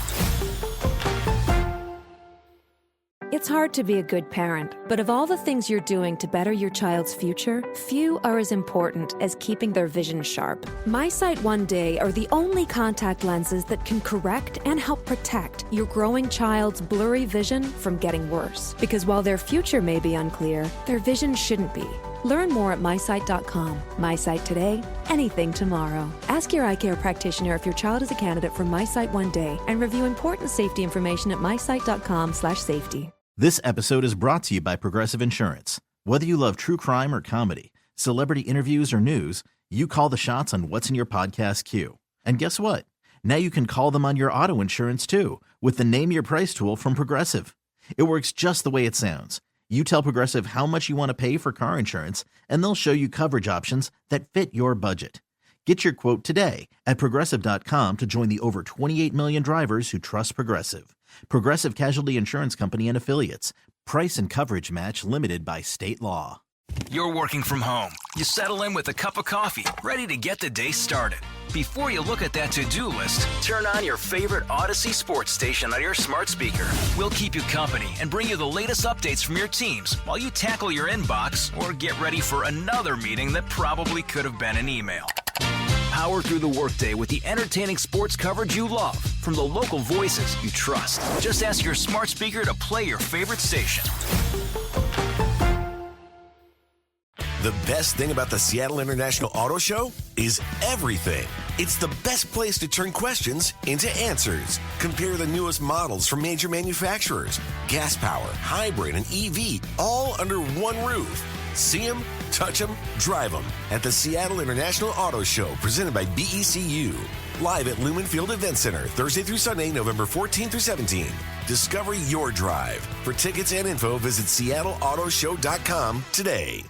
It's hard to be a good parent, but of all the things you're doing to better your child's future, few are as important as keeping their vision sharp. MySight One Day are the only contact lenses that can correct and help protect your growing child's blurry vision from getting worse. Because while their future may be unclear, their vision shouldn't be. Learn more at MySight.com. MySight today, anything tomorrow. Ask your eye care practitioner if your child is a candidate for MySight One Day and review important safety information at MySight.com/safety. This episode is brought to you by Progressive Insurance. Whether you love true crime or comedy, celebrity interviews or news, you call the shots on what's in your podcast queue. And guess what? Now you can call them on your auto insurance too with the Name Your Price tool from Progressive. It works just the way it sounds. You tell Progressive how much you want to pay for car insurance, and they'll show you coverage options that fit your budget. Get your quote today at Progressive.com to join the over 28 million drivers who trust Progressive. Progressive Casualty Insurance Company and Affiliates. Price and coverage match limited by state law. You're working from home. You settle in with a cup of coffee, ready to get the day started. Before you look at that to-do list, turn on your favorite Odyssey sports station on your smart speaker. We'll keep you company and bring you the latest updates from your teams while you tackle your inbox or get ready for another meeting that probably could have been an email. Power through the workday with the entertaining sports coverage you love from the local voices you trust. Just ask your smart speaker to play your favorite station. The best thing about the Seattle International Auto Show is everything. It's the best place to turn questions into answers. Compare the newest models from major manufacturers. Gas power, hybrid, and EV, all under one roof. See them, touch them, drive them at the Seattle International Auto Show, presented by BECU. Live at Lumen Field Event Center, Thursday through Sunday, November 14th through 17th. Discover your drive. For tickets and info, visit SeattleAutoShow.com today.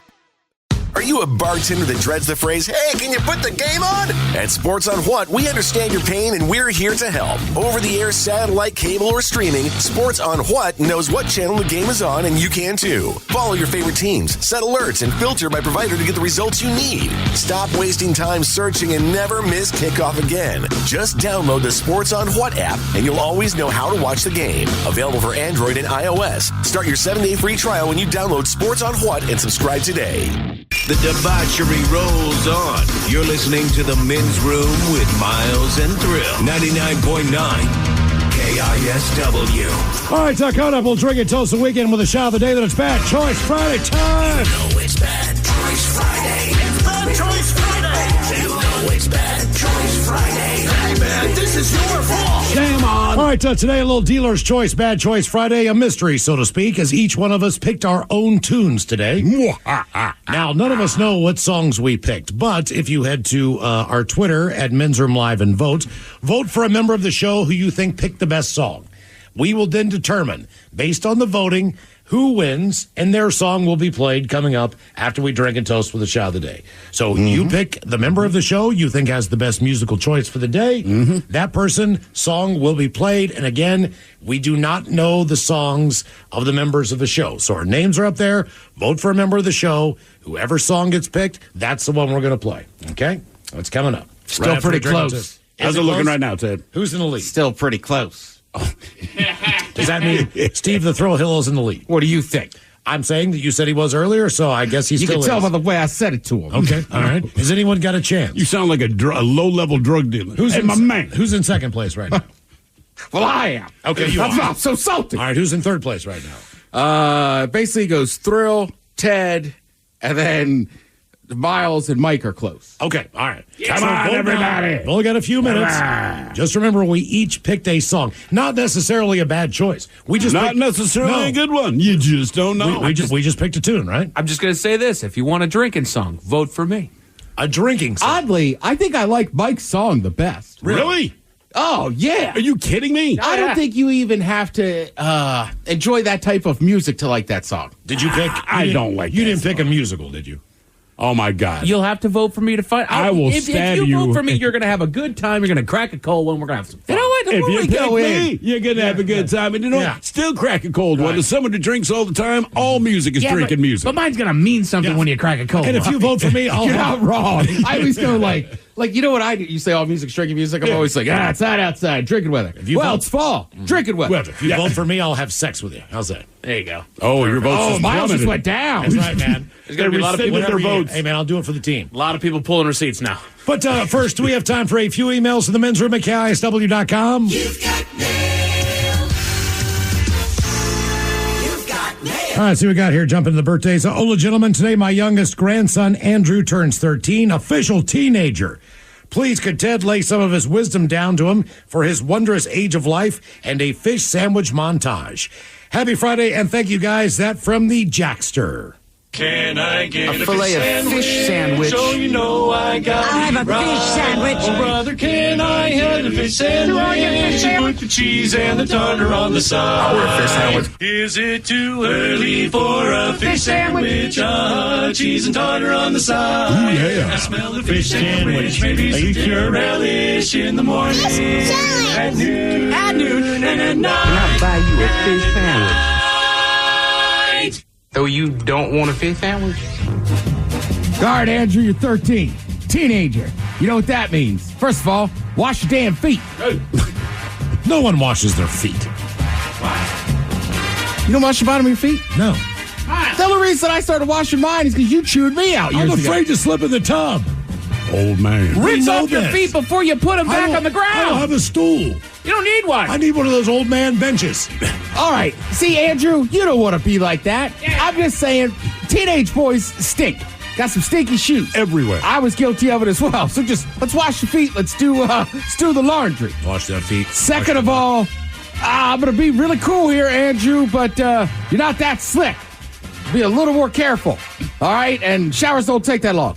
Are you a bartender that dreads the phrase, "Hey, can you put the game on?" At Sports on What, we understand your pain and we're here to help. Over-the-air, satellite, cable, or streaming, Sports on What knows what channel the game is on, and you can too. Follow your favorite teams, set alerts, and filter by provider to get the results you need. Stop wasting time searching and never miss kickoff again. Just download the Sports on What app, and you'll always know how to watch the game. Available for Android and iOS. Start your 7-day free trial when you download Sports on What and subscribe today. The debauchery rolls on. You're listening to The Men's Room with Miles and Thrill. 99.9 KISW. All right, coming up, we'll drink and toast the weekend with a shot of the day that it's Bad Choice Friday time. You know it's Bad Choice Friday. It's Bad Choice Friday. You know it's Bad Choice Friday. Hey, man, this is your fault. Shame on. All right, today a little dealer's choice, Bad Choice Friday, a mystery, so to speak, as each one of us picked our own tunes today. Now, none of us know what songs we picked, but if you head to our Twitter at Men's Room Live and vote for a member of the show who you think picked the best song. We will then determine, based on the voting, who wins, and their song will be played coming up after we drink and toast with a shot of the day. So you pick the member of the show you think has the best musical choice for the day. That person, song will be played. And again, we do not know the songs of the members of the show. So our names are up there. Vote for a member of the show. Whoever song gets picked, that's the one we're going to play. Okay? That's coming up. Still Right pretty close. How's it looking right now, Ted? Who's in the lead? Still pretty close. Does that mean Steve the Thrill Hill is in the lead? What do you think? I'm saying that you said he was earlier, so I guess he still is. You can tell by the way I said it to him. Okay, all right. Has anyone got a chance? You sound like a low-level drug dealer. Who's hey, in, my man. Who's in second place right now? Well, I am. Okay, you are. I'm so salty. All right, who's in third place right now? Basically goes Thrill, Ted, and then Miles and Mike are close. Okay, all right. Come on, everybody. We've only got a few minutes. Just remember, we each picked a song. Not necessarily a bad choice. We just Not necessarily a good one. You just don't know. We just picked a tune, right? I'm just going to say this. If you want a drinking song, vote for me. A drinking song. Oddly, I think I like Mike's song the best. Really? Oh, yeah. Are you kidding me? I don't think you even have to enjoy that type of music to like that song. Did you pick? I don't like You that didn't pick song. a musical, did you? Oh, my God. You'll have to vote for me to find. I will stab If you you. vote for me, you're going to have a good time. You're going to crack a cold one. We're going to have some fun. You know what? If When you we pick go me, in, you're going to have a good time. And you know what? Still crack a cold one. As someone who drinks all the time, all music is drinking music. But mine's going to mean something when you crack a cold And if one. you vote for me, I'll you're not wrong. I always go like, you know what I do? You say all music's drinking music. I'm always like, it's not outside, drinking weather. It's fall, drinking weather. Well, if you vote for me, I'll have sex with you. How's that? There you go. Oh, your vote's just Miles just plummeted. went down. That's right, man. There's going to be a lot of people. Rescinded their votes. Hey, man, I'll do it for the team. A lot of people pulling receipts now. But first, we have time for a few emails to the men's room at KISW.com. You've got mail. You've got mail. All right, see what we got here. Jump into the birthdays. Hola, gentlemen. Today, my youngest grandson, Andrew, turns 13, official teenager. Please, could Ted lay some of his wisdom down to him for his wondrous age of life and a fish sandwich montage? Happy Friday, and thank you, guys. That from the Jackster. Can I get A fillet of fish sandwich. So you know I got I'll have a fish sandwich. Oh, brother, can I have a fish sandwich? Put the cheese and the tartar on the side. I'll wear a fish sandwich. Is it too early for a fish sandwich? Cheese and tartar on the side. Ooh, yeah. I smell the fish sandwich. Maybe some dinner relish in the morning. At noon, and at night. I'll buy you a fish sandwich. So you don't want a fish sandwich? All right, Andrew, you're 13. Teenager. You know what that means. First of all, wash your damn feet. No one washes their feet. You don't wash the bottom of your feet? No. The only reason I started washing mine is because you chewed me out years I'm ago. afraid to slip in the tub. Old man. Rinse know off your this. feet before you put them back on the ground. I don't have a stool. You don't need one. I need one of those old man benches. All right. See, Andrew, you don't want to be like that. I'm just saying, teenage boys stink. got some stinky shoes everywhere. I was guilty of it as well. So just let's wash your feet. Let's do the laundry. Wash their feet. Second of all, I'm gonna be really cool here, Andrew, but you're not that slick. Be a little more careful. All right, and showers don't take that long.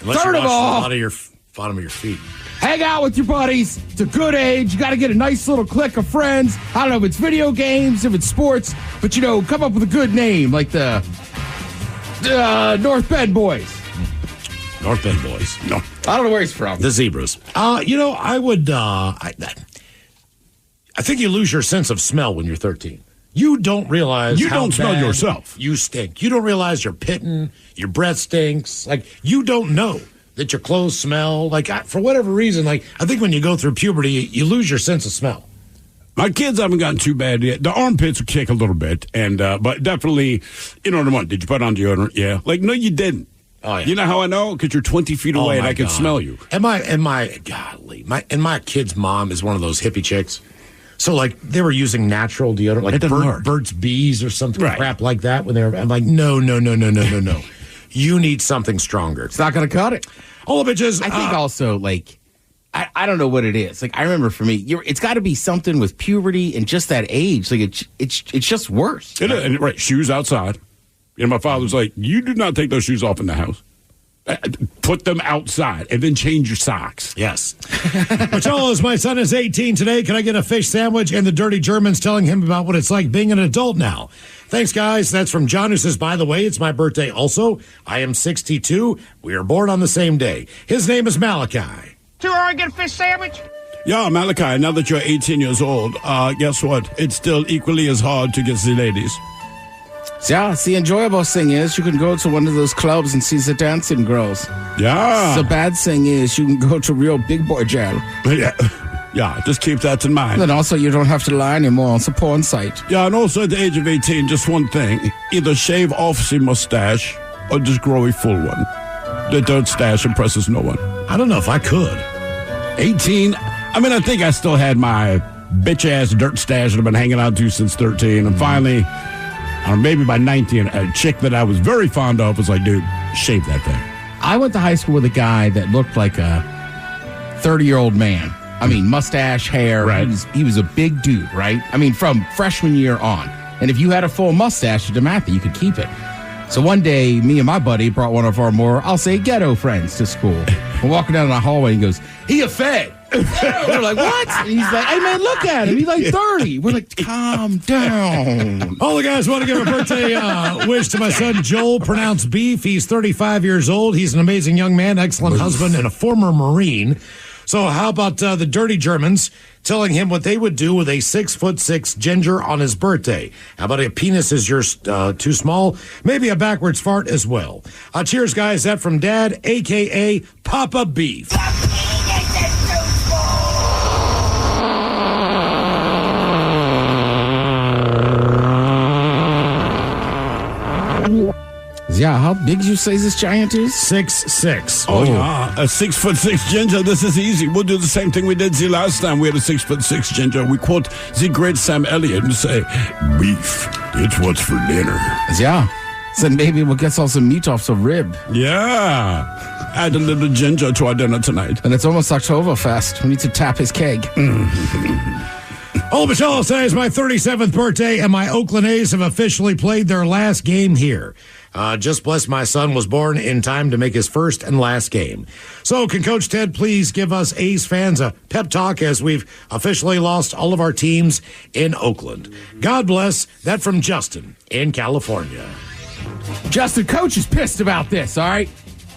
Unless Third you of wash all, a lot of your bottom of your feet. hang out with your buddies. It's a good age. You got to get a nice little clique of friends. I don't know if it's video games, if it's sports, but, come up with a good name like the North Bend Boys. North Bend Boys. No. I don't know where he's from. The Zebras. I would, I think you lose your sense of smell when you're 13. You don't realize You how don't smell bad yourself. You stink. You don't realize you're pitting, your breath stinks. Like, you don't know that your clothes smell. Like, for whatever reason, I think when you go through puberty, you lose your sense of smell. My kids haven't gotten too bad yet. The armpits will kick a little bit, and but definitely, did you put on deodorant? Yeah. No, you didn't. Oh, yeah. You know how I know? Because you're 20 feet away and I can smell you. And my kid's mom is one of those hippie chicks. So, they were using natural deodorant, like Burt's Bees or something crap like that. I'm like, no. You need something stronger. It's not going to cut it. All the bitches. I think also, I don't know what it is. I remember for me, it's got to be something with puberty and just that age. It's just worse. It is, right, shoes outside. My father's like, you do not take those shoes off in the house. Put them outside and then change your socks. Yes. Macholos, my son is 18 today. Can I get a fish sandwich? And the dirty Germans telling him about what it's like being an adult now. Thanks, guys. That's from John, who says, by the way, it's my birthday also. I am 62. We are born on the same day. His name is Malachi. Too early to get a fish sandwich? Yeah, Malachi, now that you're 18 years old, guess what? It's still equally as hard to get the ladies. Yeah, the enjoyable thing is you can go to one of those clubs and see the dancing girls. Yeah. The bad thing is you can go to real big boy jail. Yeah, just keep that in mind. Then also you don't have to lie anymore. It's a porn site. Yeah, and also at the age of 18, just one thing. Either shave off the mustache or just grow a full one. The dirt stash impresses no one. I don't know if I could. 18, I think I still had my bitch-ass dirt stash that I've been hanging out to since 13. And finally, maybe by 19, a chick that I was very fond of was like, dude, shave that thing. I went to high school with a guy that looked like a 30-year-old man. Mustache, hair. Right. He was a big dude, right? From freshman year on. And if you had a full mustache at DeMatha, you could keep it. So one day, me and my buddy brought one of our more, I'll say, ghetto friends to school. We're walking down the hallway and he goes, he a fed. We're like, what? And he's like, hey, man, look at him. He's like 30. We're like, calm down. All the guys want to give a birthday wish to my son, Joel, pronounced Beef. He's 35 years old. He's an amazing young man, excellent husband, and a former Marine. So how about the dirty Germans telling him what they would do with a 6'6" ginger on his birthday? How about a penis is yours too small? Maybe a backwards fart as well. Cheers, guys. That from Dad, a.k.a. Papa Beef. Yeah, how big you say this giant is? 6'6". Oh, yeah. A 6'6" ginger. This is easy. We'll do the same thing we did the last time we had a 6'6" ginger. We quote the great Sam Elliott and say, beef, it's what's for dinner. Yeah. So maybe we'll get some meat off the rib. Yeah. Add a little ginger to our dinner tonight. And it's almost Oktoberfest. We need to tap his keg. Oh, Michelle says my 37th birthday and my Oakland A's have officially played their last game here. Just bless my son was born in time to make his first and last game. So can Coach Ted please give us A's fans a pep talk as we've officially lost all of our teams in Oakland. God bless. That from Justin in California. Justin, Coach is pissed about this, all right?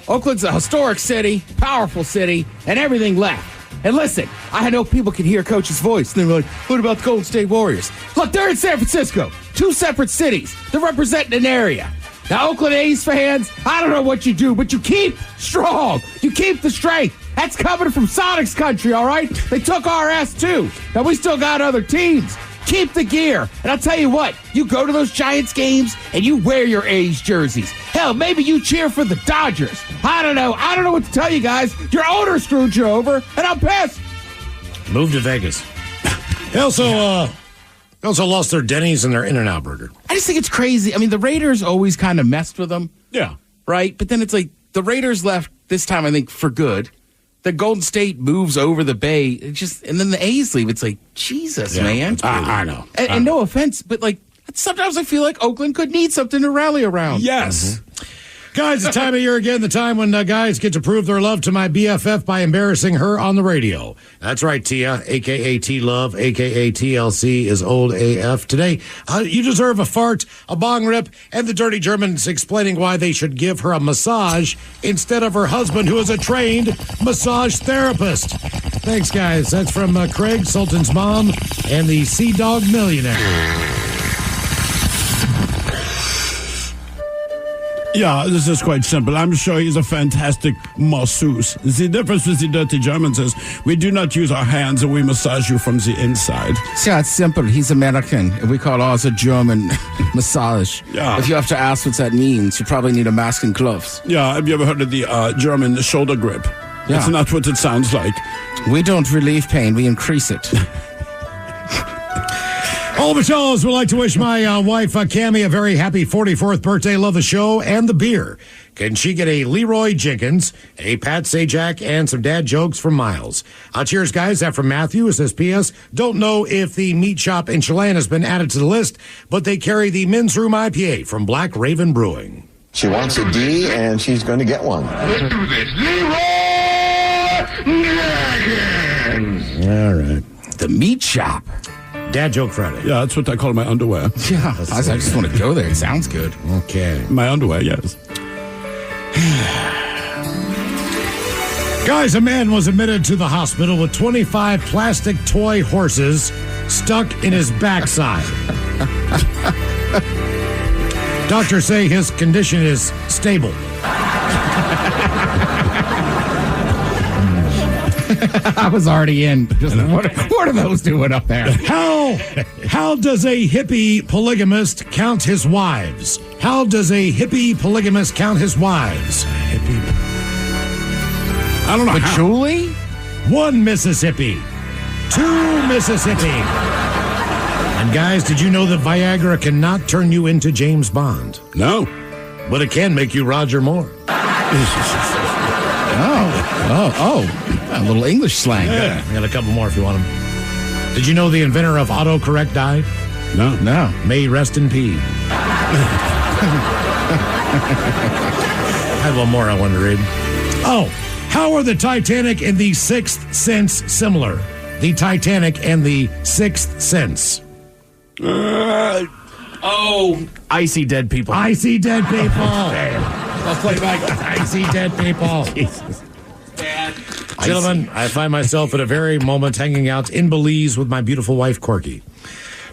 Oakland's a historic city, powerful city, and everything left. And listen, I know people can hear Coach's voice. And they're like, what about the Golden State Warriors? Look, they're in San Francisco. Two separate cities. They're representing an area. Now, Oakland A's fans, I don't know what you do, but you keep strong. You keep the strength. That's coming from Sonic's country, all right? They took our ass, too. Now, we still got other teams. Keep the gear. And I'll tell you what, you go to those Giants games and you wear your A's jerseys. Hell, maybe you cheer for the Dodgers. I don't know what to tell you guys. Your owner screwed you over, and I'm pissed. Move to Vegas. They also lost their Denny's and their In-N-Out burger. I just think it's crazy. The Raiders always kind of messed with them. Yeah. right? But then it's like the Raiders left this time, I think, for good. The Golden State moves over the Bay, and then the A's leave. It's like, Jesus, man. I know. And no offense, but like sometimes I feel like Oakland could need something to rally around. Yes. Guys, the time of year again, the time when guys get to prove their love to my BFF by embarrassing her on the radio. That's right, Tia, a.k.a. T-Love, a.k.a. TLC is old AF. Today, you deserve a fart, a bong rip, and the Dirty Germans explaining why they should give her a massage instead of her husband, who is a trained massage therapist. Thanks, guys. That's from Craig, Sultan's mom, and the Sea Dog Millionaire. Yeah, this is quite simple. I'm sure he's a fantastic masseuse. The difference with the Dirty Germans is we do not use our hands and we massage you from the inside. Yeah, it's simple. He's American, and we call ours a German massage. Yeah. If you have to ask what that means, you probably need a mask and gloves. Yeah, have you ever heard of the German shoulder grip? Yeah. It's not what it sounds like. We don't relieve pain, we increase it. All the fellas would like to wish my wife, Cammie, a very happy 44th birthday. Love the show and the beer. Can she get a Leroy Jenkins, a Pat Sajak, and some dad jokes from Miles? Cheers, guys. That from Matthew. It says, P.S. Don't know if the meat shop in Chelan has been added to the list, but they carry the Men's Room IPA from Black Raven Brewing. She wants a D, and she's going to get one. Let's do this. Leroy Jenkins. All right. The meat shop. Dad joke Friday. Yeah, that's what I call my underwear. Yeah, I just want to go there. It sounds good. Okay. My underwear, yes. Guys, a man was admitted to the hospital with 25 plastic toy horses stuck in his backside. Doctors say his condition is stable. I was already in. Just, what are those doing up there? How does a hippie polygamist count his wives? How does a hippie polygamist count his wives? I don't know. Julie? 1 Mississippi. 2 Mississippi. And guys, did you know that Viagra cannot turn you into James Bond? No. But it can make you Roger Moore. A little English slang. Yeah. I got a couple more if you want them. Did you know the inventor of autocorrect died? No. May he rest in peace. I have one more I wanted to read. Oh, how are the Titanic and the Sixth Sense similar? The Titanic and the Sixth Sense. I see dead people. I see dead people. I'll play back. I see dead people. Jesus. Gentlemen, I find myself at a very moment hanging out in Belize with my beautiful wife, Corky.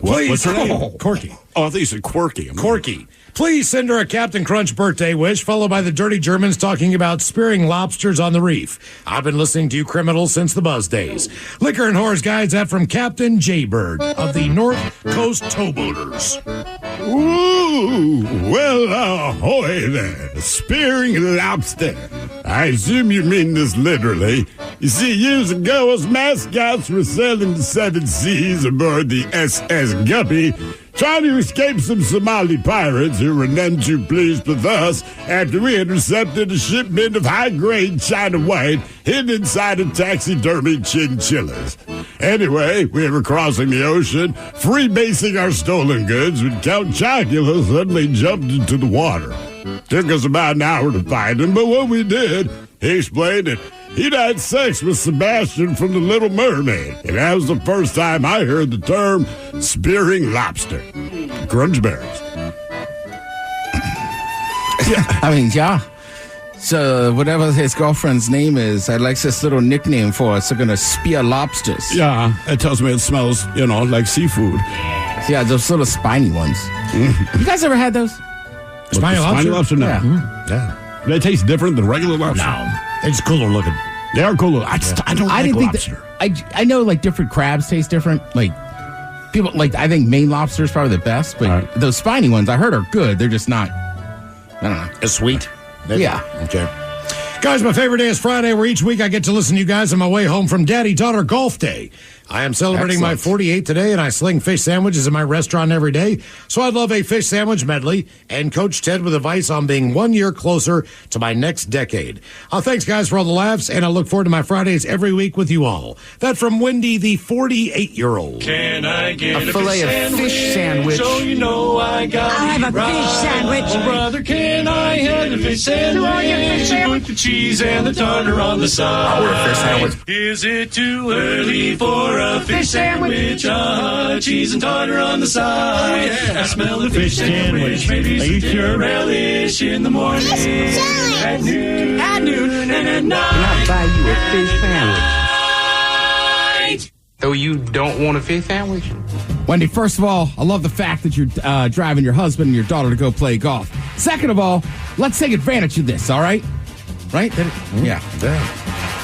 What's her name? Corky. Oh, I think you said Quirky. Corky. Please send her a Captain Crunch birthday wish, followed by the Dirty Germans talking about spearing lobsters on the reef. I've been listening to you criminals since the buzz days. Liquor and Whores Guides, that from Captain Jaybird of the North Coast Towboaters. Ooh, well, ahoy there. Spearing lobster. I assume you mean this literally. You see, years ago, us mascots were sailing the 7 seas aboard the SS Guppy, trying to escape some Somali pirates who were none too pleased with us after we intercepted a shipment of high-grade China white hidden inside of taxidermy chinchillas. Anyway, we were crossing the ocean, freebasing our stolen goods when Count Chocula suddenly jumped into the water. Took us about an hour to find him, but when we did, he explained that he'd had sex with Sebastian from The Little Mermaid, and that was the first time I heard the term spearing lobster. Grungeberries. Yeah. So whatever his girlfriend's name is, I'd like this little nickname for us. They're going to spear lobsters. Yeah, it tells me it smells, like seafood. Yeah, those little spiny ones. You guys ever had those? Spiny lobster? No. Yeah. Yeah. They taste different than regular lobster. No. It's cooler looking. They are cooler. I don't like lobster. I know like different crabs taste different. Like people I think Maine lobster is probably the best, but those spiny ones I heard are good. They're just not. I don't know. As sweet. Maybe. Yeah. Okay. Guys, my favorite day is Friday, where each week I get to listen to you guys on my way home from daddy-daughter golf day. I am celebrating my Excellent. 48th today, and I sling fish sandwiches in my restaurant every day. So I'd love a fish sandwich medley and Coach Ted with advice on being 1 year closer to my next decade. Thanks, guys, for all the laughs, and I look forward to my Fridays every week with you all. That from Wendy, the 48-year-old. Can I get A fillet of fish sandwich. So you know I got I'll have a fish sandwich. Oh, brother, can I have a fish sandwich? want your fish sandwich? Put the cheese and the tartar on the side. I order a fish sandwich. Is it too early for a fish sandwich? Cheese and tartar on the side. I smell the fish sandwich. Maybe some dinner relish in the morning. At noon, and at night. Can I buy you a fish sandwich? Though you don't want a fish sandwich? Wendy, first of all, I love the fact that you're driving your husband and your daughter to go play golf. Second of all, let's take advantage of this, all right? Right? Yeah.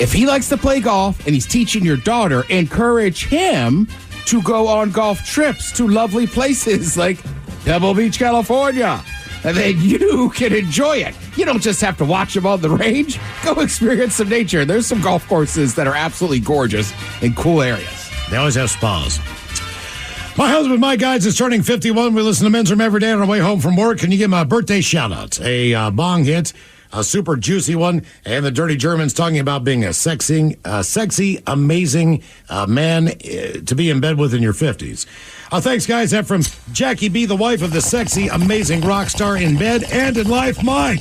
If he likes to play golf and he's teaching your daughter, encourage him to go on golf trips to lovely places like Pebble Beach, California. And then you can enjoy it. You don't just have to watch him on the range. Go experience some nature. There's some golf courses that are absolutely gorgeous in cool areas. They always have spas. My husband, Mike Guides, is turning 51. We listen to Men's Room every day on our way home from work. Can you give him a birthday shout-out? A bong hit, a super juicy one, and the Dirty Germans talking about being a sexy, amazing man to be in bed with in your 50s. Thanks, guys. That from Jackie B., the wife of the sexy, amazing rock star in bed and in life, Mike.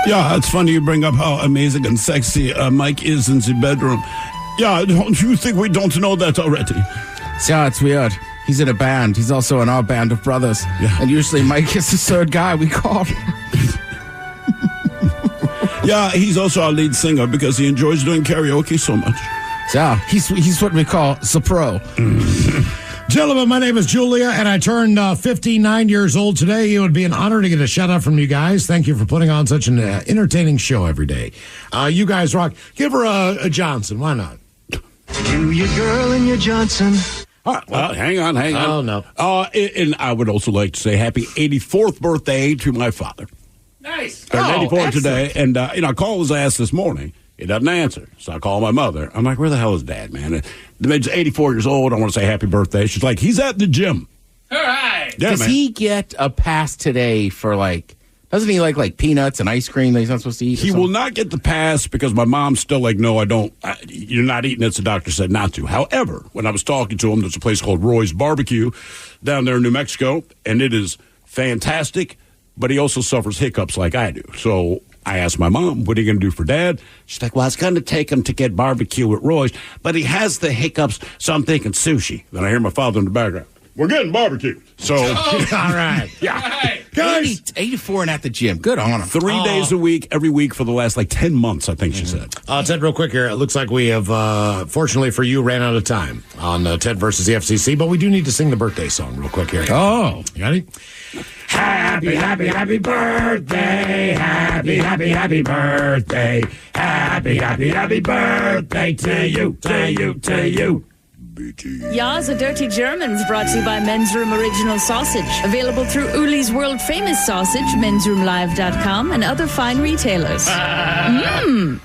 Yeah, it's funny you bring up how amazing and sexy Mike is in the bedroom. Yeah, don't you think we don't know that already? Yeah, it's weird. He's in a band. He's also in our band of brothers. Yeah. And usually Mike is the third guy we call. Yeah, he's also our lead singer because he enjoys doing karaoke so much. Yeah, he's what we call the pro. Gentlemen, my name is Julia, and I turned 59 years old today. It would be an honor to get a shout-out from you guys. Thank you for putting on such an entertaining show every day. You guys rock. Give her a Johnson. Why not? You, your girl, and your Johnson. Hang on. Oh, no. And I would also like to say happy 84th birthday to my father. Nice. Turned 84 excellent. today, and I called his ass this morning. He doesn't answer, so I call my mother. I'm like, where the hell is Dad, man? The man's 84 years old. I want to say happy birthday. She's like, he's at the gym. All right. Yeah, Does man. he get a pass today for doesn't he like peanuts and ice cream that he's not supposed to eat? He will not get the pass because my mom's still like, no, I don't. You're not eating it. The doctor said not to. However, when I was talking to him, there's a place called Roy's Barbecue down there in New Mexico, and it is fantastic, but he also suffers hiccups like I do. So I asked my mom, what are you going to do for Dad? She's like, well, I was going to take him to get barbecue at Roy's, but he has the hiccups, so I'm thinking sushi. Then I hear my father in the background. We're getting barbecue. So, all right. Yeah. Guys. 84 and at the gym. Good on him. 3 days a week, every week for the last 10 months, I think she said. Ted, real quick here. It looks like we have, fortunately for you, ran out of time on Ted versus the FCC, but we do need to sing the birthday song real quick here. Oh. You got it? Happy, happy, happy birthday. Happy, happy, happy birthday. Happy, happy, happy birthday to you, to you, to you. Ya's a Dirty Germans brought to you by Men's Room Original Sausage. Available through Uli's World Famous Sausage, mensroomlive.com, and other fine retailers.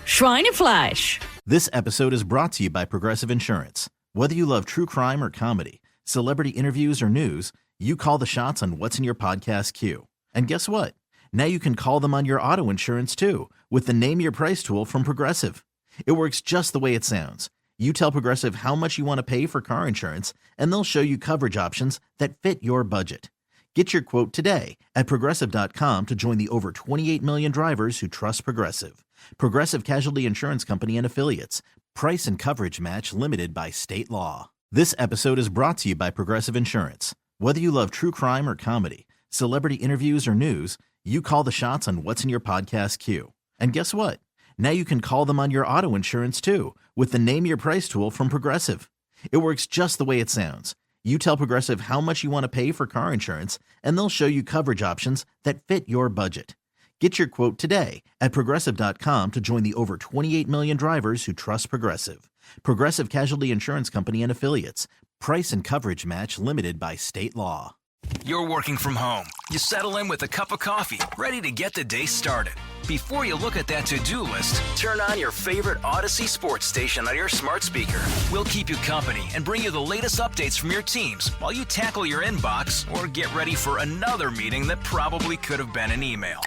Schweinefleisch. This episode is brought to you by Progressive Insurance. Whether you love true crime or comedy, celebrity interviews or news, you call the shots on what's in your podcast queue. And guess what? Now you can call them on your auto insurance too with the Name Your Price tool from Progressive. It works just the way it sounds. You tell Progressive how much you want to pay for car insurance, and they'll show you coverage options that fit your budget. Get your quote today at Progressive.com to join the over 28 million drivers who trust Progressive. Progressive Casualty Insurance Company and Affiliates. Price and coverage match limited by state law. This episode is brought to you by Progressive Insurance. Whether you love true crime or comedy, celebrity interviews or news, you call the shots on what's in your podcast queue. And guess what? Now you can call them on your auto insurance too with the Name Your Price tool from Progressive. It works just the way it sounds. You tell Progressive how much you want to pay for car insurance, and they'll show you coverage options that fit your budget. Get your quote today at Progressive.com to join the over 28 million drivers who trust Progressive. Progressive Casualty Insurance Company and Affiliates. Price and coverage match limited by state law. You're working from home. You settle in with a cup of coffee, ready to get the day started. Before you look at that to-do list, turn on your favorite Odyssey sports station on your smart speaker. We'll keep you company and bring you the latest updates from your teams while you tackle your inbox or get ready for another meeting that probably could have been an email.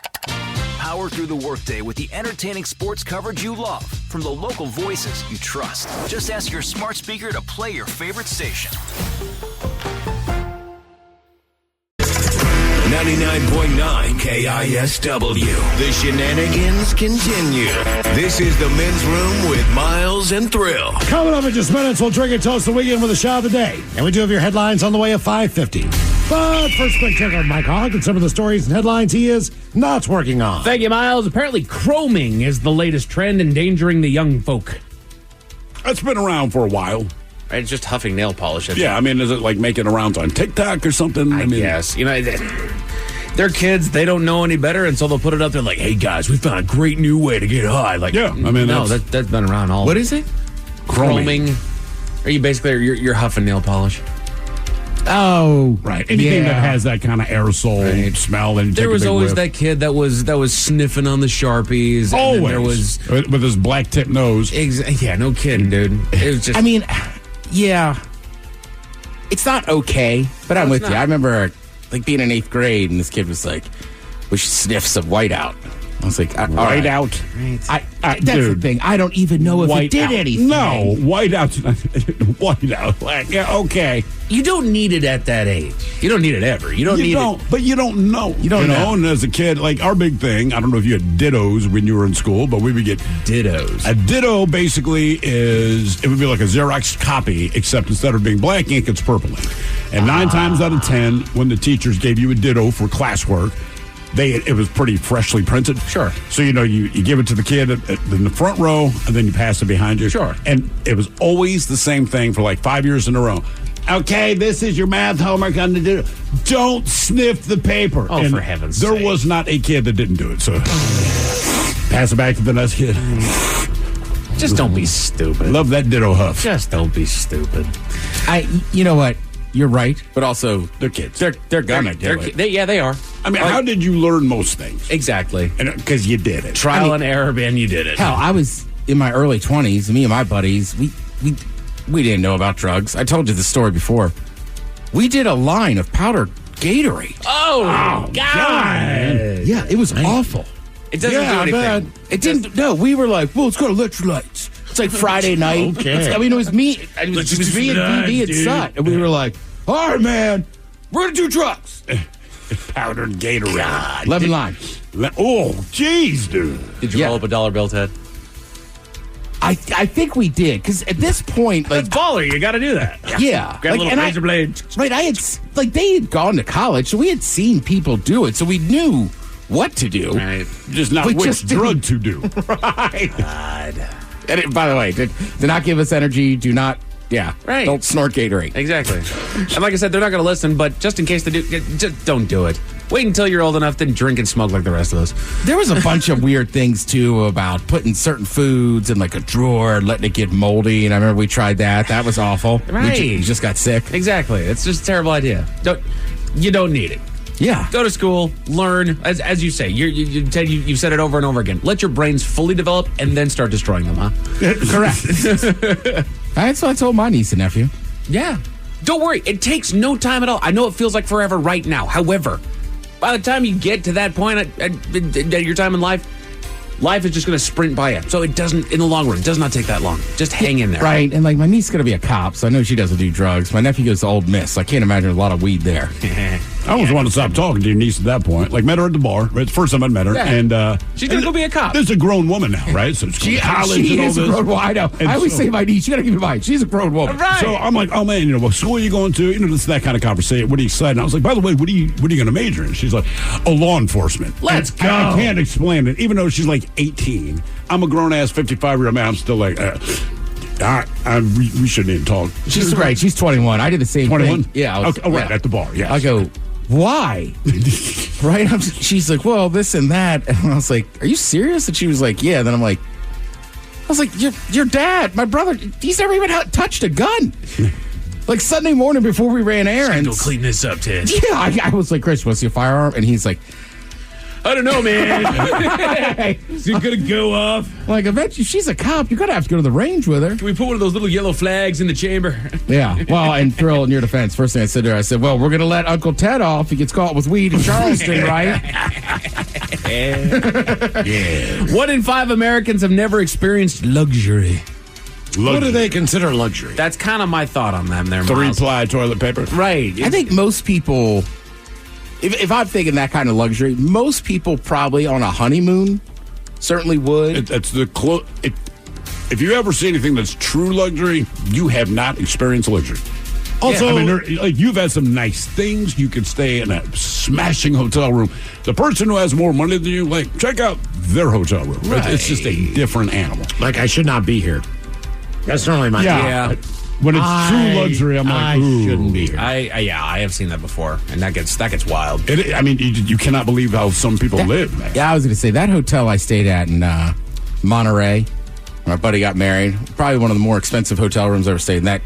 Power through the workday with the entertaining sports coverage you love from the local voices you trust. Just ask your smart speaker to play your favorite station. 99.9 KISW. The shenanigans continue. This is the Men's Room with Miles and Thrill. Coming up in just minutes, we'll drink and toast the weekend with a shot of the day. And we do have your headlines on the way at 5:50. But first, quick check on Mike Hogg and some of the stories and headlines he is not working on. Thank you, Miles. Apparently, chroming is the latest trend endangering the young folk. That's been around for a while. It's just huffing nail polish. Yeah, I mean, is it like making rounds on TikTok or something? I mean, yes. You know, they're kids. They don't know any better, and so they'll put it up there like, hey, guys, we found a great new way to get high. Like, yeah, I mean, no, that's been around all. What is it? Chroming. Are you basically, you're huffing nail polish. Oh, right. Anything that has that kind of aerosol smell. And there was always that kid that was sniffing on the Sharpies. Always. And there was with his black tip nose. Yeah, no kidding, dude. It was just. I mean, yeah, it's not okay, but I'm with you. I remember like being in 8th grade, and this kid was like, "We should sniff some whiteout." I was like, "Whiteout." That's the thing. I don't even know if it did anything. No, whiteout. Whiteout. Like, yeah, okay. You don't need it at that age. You don't need it ever. You don't need it. But you don't know. You don't know. And as a kid, like our big thing, I don't know if you had dittos when you were in school, but we would get dittos. A ditto basically it would be like a Xerox copy, except instead of being black ink, it's purple ink. And 9 times out of 10, when the teachers gave you a ditto for classwork, it was pretty freshly printed. Sure. So, you give it to the kid in the front row, and then you pass it behind you. Sure. And it was always the same thing for like 5 years in a row. Okay, this is your math homework on the ditto. Don't sniff the paper. Oh, and for heaven's sake. There was not a kid that didn't do it. So pass it back to the next kid. Just don't be stupid. Love that ditto huff. Just don't be stupid. You know what? You're right, but also they're kids. They're gonna do it. They are. I mean, how did you learn most things? Exactly. Because you did it. Trial and error, man, you did it. Hell, I was in my early 20s, me and my buddies, we didn't know about drugs. I told you the story before. We did a line of powdered Gatorade. Oh God. Yeah, it was awful. It doesn't do anything. It didn't. No, we were like, well, let's go to electrolytes. It's like Friday night. Okay. I mean, it was me. It was me and BB and Sut. And we were like, all right, man, we're going to do drugs. Powdered Gatorade. God, lemon lime. Oh, jeez, dude. Did you roll up a $1 bill, Ted? I think we did, because at this point, like, that's baller. You got to do that. Yeah, grab a little razor blade. Right, they had gone to college, so we had seen people do it, so we knew what to do. Right, just not which drug to do. Right. God. And by the way, do not give us energy. Do not. Yeah, right. Don't snort Gatorade. Exactly. And like I said, they're not going to listen, but just in case they do, just don't do it. Wait until you're old enough, then drink and smoke like the rest of us. There was a bunch of weird things, too, about putting certain foods in like a drawer and letting it get moldy. And I remember we tried that. That was awful. Right. We just got sick. Exactly. It's just a terrible idea. You don't need it. Yeah. Go to school, learn, as you say. Ted, you've said it over and over again. Let your brains fully develop and then start destroying them, huh? Correct. That's what I told my niece and nephew. Yeah. Don't worry. It takes no time at all. I know it feels like forever right now. However, by the time you get to that point at your time in life is just going to sprint by you. So it doesn't, in the long run, it does not take that long. Just hang in there. Right. And like my niece is going to be a cop, so I know she doesn't do drugs. My nephew goes to Old Miss, so I can't imagine a lot of weed there. I almost want to stop talking to your niece at that point. Like, met her at the bar. Right? It's the first time I met her. Yeah. And she's going to go be a cop. This is a grown woman now, right? So she's college she and all is this. A grown woman. I know. And I always say my niece, you got to keep in mind, she's a grown woman. Right. So I'm like, oh man, what school are you going to? This that kind of conversation. What are you excited? And I was like, by the way, what are you going to major in? She's like, law enforcement. Let's go. I can't explain it. Even though she's like 18, I'm a grown ass 55-year-old man. I'm still like, we shouldn't even talk. She's great. She's 21. I did the same 21? thing. Yeah. Right, at the bar. Yeah. I go, why? Right? She's like, well, this and that. And I was like, are you serious? And she was like, yeah. Then I was like, your dad, my brother, he's never even touched a gun. Like Sunday morning before we ran errands. Go clean this up, Ted. Yeah, I was like, Chris, want to see a firearm? And he's like, I don't know, man. Is it going to go off? Like, eventually, she's a cop. You're going to have to go to the range with her. Can we put one of those little yellow flags in the chamber? Yeah. Well, and Thrill, in your defense, first thing I said to her, I said, well, we're going to let Uncle Ted off. He gets caught with weed in Charleston, right? Yeah. 1 in 5 Americans have never experienced luxury. What do they consider luxury? That's kind of my thought on them there, Miles. 3-ply toilet paper. Right. I think most people, if I'm thinking that kind of luxury, most people probably on a honeymoon certainly would. It's the if you ever see anything that's true luxury, you have not experienced luxury. Also, I mean, like you've had some nice things. You could stay in a smashing hotel room. The person who has more money than you, like, check out their hotel room. Right. It's just a different animal. Like, I should not be here. That's normally my yeah. When it's true luxury, I'm like, I shouldn't be here. I have seen that before, and that gets wild. I mean, you cannot believe how some people live, man. Yeah, I was going to say, that hotel I stayed at in Monterey, my buddy got married, probably one of the more expensive hotel rooms I ever stayed in. That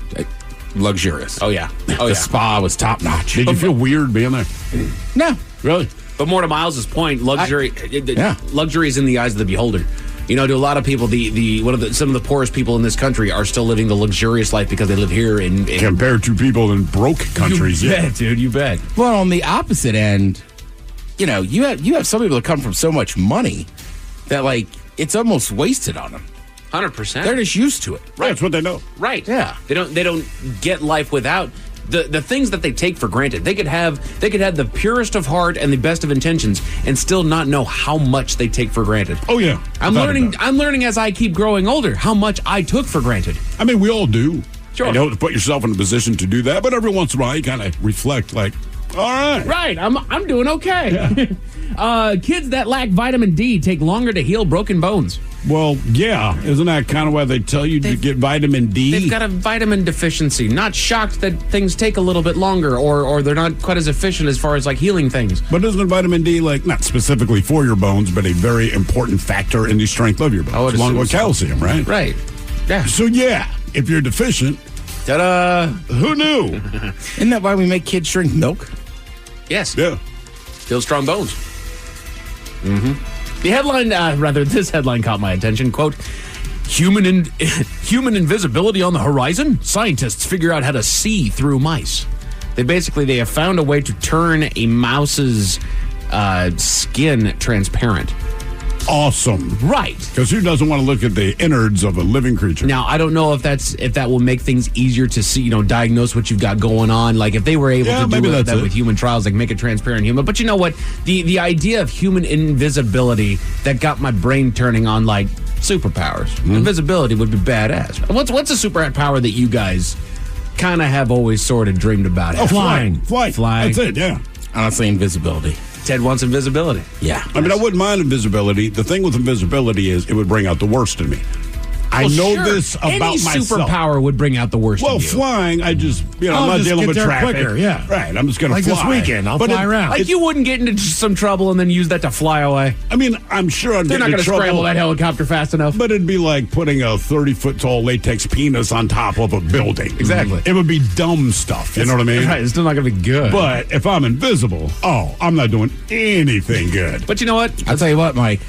luxurious. Oh, yeah. The spa was top notch. Did you feel weird being there? No. Really? But more to Miles's point, luxury is in the eyes of the beholder. You know, to a lot of people, some of the poorest people in this country are still living the luxurious life because they live here in compared to people in broke countries. You bet, dude. You bet. Well, on the opposite end, you know, you have some people that come from so much money that, like, it's almost wasted on them. 100%. They're just used to it. Right. That's what they know. Right. Yeah. They don't get life without the things that they take for granted. They could have the purest of heart and the best of intentions and still not know how much they take for granted. Oh yeah. I'm learning as I keep growing older how much I took for granted. I mean, we all do. Sure. You know, to put yourself in a position to do that, but every once in a while you kind of reflect like, all right. Right. I'm doing okay. Yeah. Kids that lack vitamin D take longer to heal broken bones. Well, yeah. Isn't that kind of why they tell you to get vitamin D? They've got a vitamin deficiency. Not shocked that things take a little bit longer or they're not quite as efficient as far as like healing things. But isn't vitamin D like not specifically for your bones, but a very important factor in the strength of your bones, along with calcium, right? Right. Yeah. So yeah, if you're deficient, ta-da! Who knew? Isn't that why we make kids drink milk? Yes. Yeah. Build strong bones. Mm-hmm. The headline, this headline caught my attention. Quote, human invisibility on the horizon? Scientists figure out how to see through mice. They have found a way to turn a mouse's skin transparent. Awesome. Right. Because who doesn't want to look at the innards of a living creature? Now, I don't know if that will make things easier to see, diagnose what you've got going on. Like if they were able to do that with human trials, like make a transparent human. But you know what? The idea of human invisibility that got my brain turning on like superpowers. Mm-hmm. Invisibility would be badass. What's a superpower that you guys kind of have always sort of dreamed about? Flying. That's it, yeah. Honestly, invisibility. Ted wants invisibility. Yeah. I mean, I wouldn't mind invisibility. The thing with invisibility is it would bring out the worst in me. I know this about Any myself. Superpower would bring out the worst in you. Flying, I just, I'm not dealing with traffic. Quicker, yeah. Right, I'm just going to fly. Like this weekend, I'll fly around. Like you wouldn't get into some trouble and then use that to fly away. I mean, I'm sure I'd They're get not into trouble. Scramble that helicopter fast enough. But it'd be like putting a 30-foot tall latex penis on top of a building. Exactly. It would be dumb stuff. You know what I mean? Right, it's still not going to be good. But if I'm invisible, I'm not doing anything good. But you know what? I'll tell you what, Mike.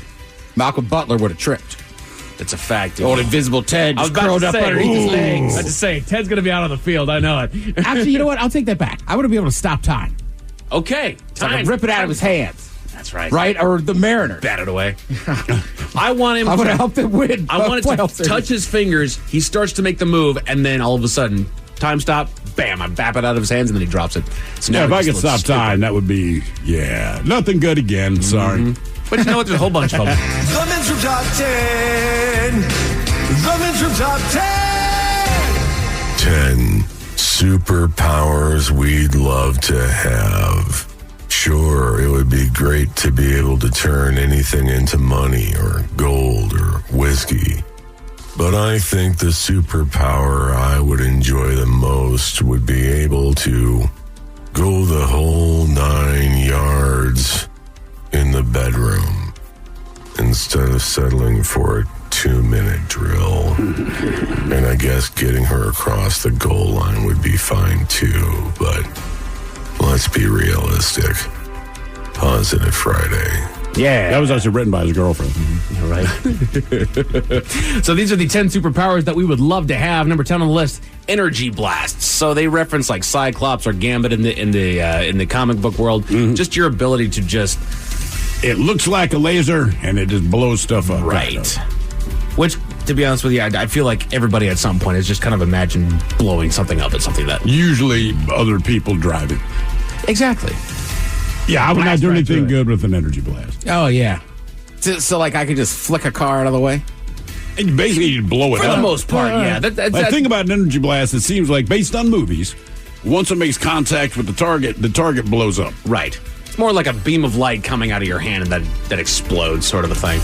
Malcolm Butler would have tripped. It's a fact. Dude. Old invisible Ted just curled up underneath his legs. I was about to say, Ted's going to be out on the field. I know it. Actually, you know what? I'll take that back. I would be able to stop time. Okay. So I can rip it out of his hands. That's right. Right? Or the Mariners. Bat it away. I want him I would help them win. I want it to touch his fingers. He starts to make the move, and then all of a sudden, time stop, bam, I bap it out of his hands, and then he drops it. So if I could stop time, that would be, nothing good again. Mm-hmm. Sorry. But you know what? There's a whole bunch of them. The Men's Room Top 10. The Men's Room Top 10. 10 superpowers we'd love to have. Sure, it would be great to be able to turn anything into money or gold or whiskey. But I think the superpower I would enjoy the most would be able to go the whole 9 yards in the bedroom instead of settling for a 2-minute drill. And I guess getting her across the goal line would be fine too, but let's be realistic. Positive Friday. Yeah. That was actually written by his girlfriend. You're right. So these are the 10 superpowers that we would love to have. Number 10 on the list, energy blasts. So they reference like Cyclops or Gambit in the comic book world. Just your ability to just... It looks like a laser, and it just blows stuff up. Right. Which, to be honest with you, I feel like everybody at some point has just kind of imagined blowing something up at something that... Usually other people drive it. Exactly. Yeah, I would not do anything good with an energy blast. Oh, yeah. So, like, I could just flick a car out of the way? And basically, you'd blow it up. For the most part, yeah. The thing about an energy blast, it seems like, based on movies, once it makes contact with the target blows up. Right. It's more like a beam of light coming out of your hand and that explodes, sort of a thing.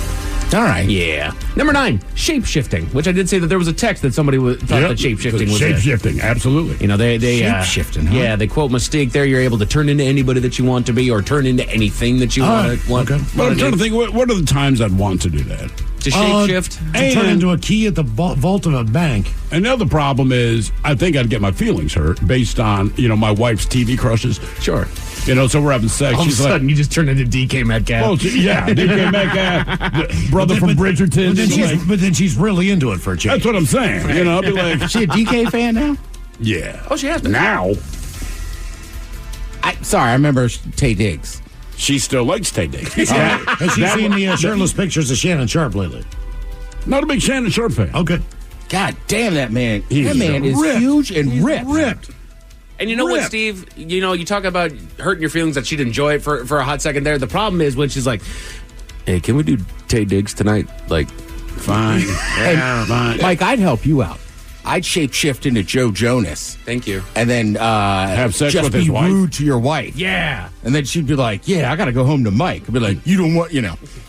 All right. Yeah. Number 9, shape-shifting, which I did say that there was a text that somebody thought that shape-shifting was shape-shifting, absolutely. You know, they shape-shifting, huh? Yeah, they quote Mystique there. You're able to turn into anybody that you want to be or turn into anything that you want. Okay. But I'm trying to think, what are the times I'd want to do that? To shape-shift? To turn into a key at the vault of a bank. And the other problem is, I think I'd get my feelings hurt based on, my wife's TV crushes. Sure. So we're having sex. All of a sudden, you just turn into DK Metcalf. Oh, yeah, DK Metcalf, brother from Bridgerton. But then she's really into it for a change. That's what I'm saying. I'll be like, is she a DK fan now? Yeah. Oh, she has been. Now. I remember Tay Diggs. She still likes Tay Diggs. Has she seen the shirtless pictures of Shannon Sharp lately? Not a big Shannon Sharp fan. Okay. God damn that man. He's that man is ripped. huge and ripped. And you know what, Steve? You talk about hurting your feelings that she'd enjoy it for a hot second there. The problem is when she's like, hey, can we do Tay Diggs tonight? Like, fine. Yeah, fine. Mike, I'd help you out. I'd shapeshift into Joe Jonas. Thank you. And then have sex just with be his wife. rude to your wife. Yeah. And then she'd be like, yeah, I got to go home to Mike. I'd be like, you don't want,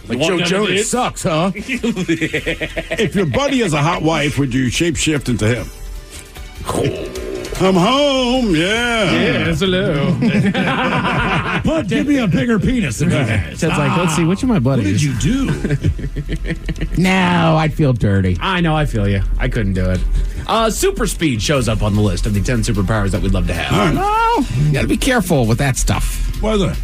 like Joe Jonas sucks, huh? If your buddy has a hot wife, would you shapeshift into him? I'm home, yeah. Yes, hello. But give me a bigger penis than that. Ted's like, let's see, which of my buddies? What did you do? No, I'd feel dirty. I know, I feel you. I couldn't do it. Super speed shows up on the list of the 10 superpowers that we'd love to have. No, you got to be careful with that stuff. Why that?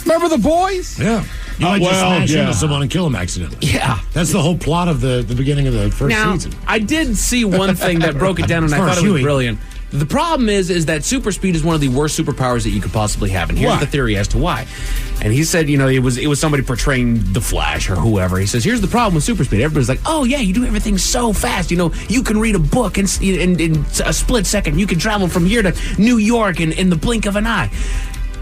Remember the boys? Yeah. You might just smash into someone and kill them accidentally. Yeah. That's the whole plot of the beginning of the first season. I did see one thing that broke it down, and I thought it was brilliant. The problem is that super speed is one of the worst superpowers that you could possibly have, and here's the theory as to why. And he said, it was somebody portraying the Flash or whoever. He says, here's the problem with super speed. Everybody's like, oh yeah, you do everything so fast. You can read a book in a split second. You can travel from here to New York in the blink of an eye.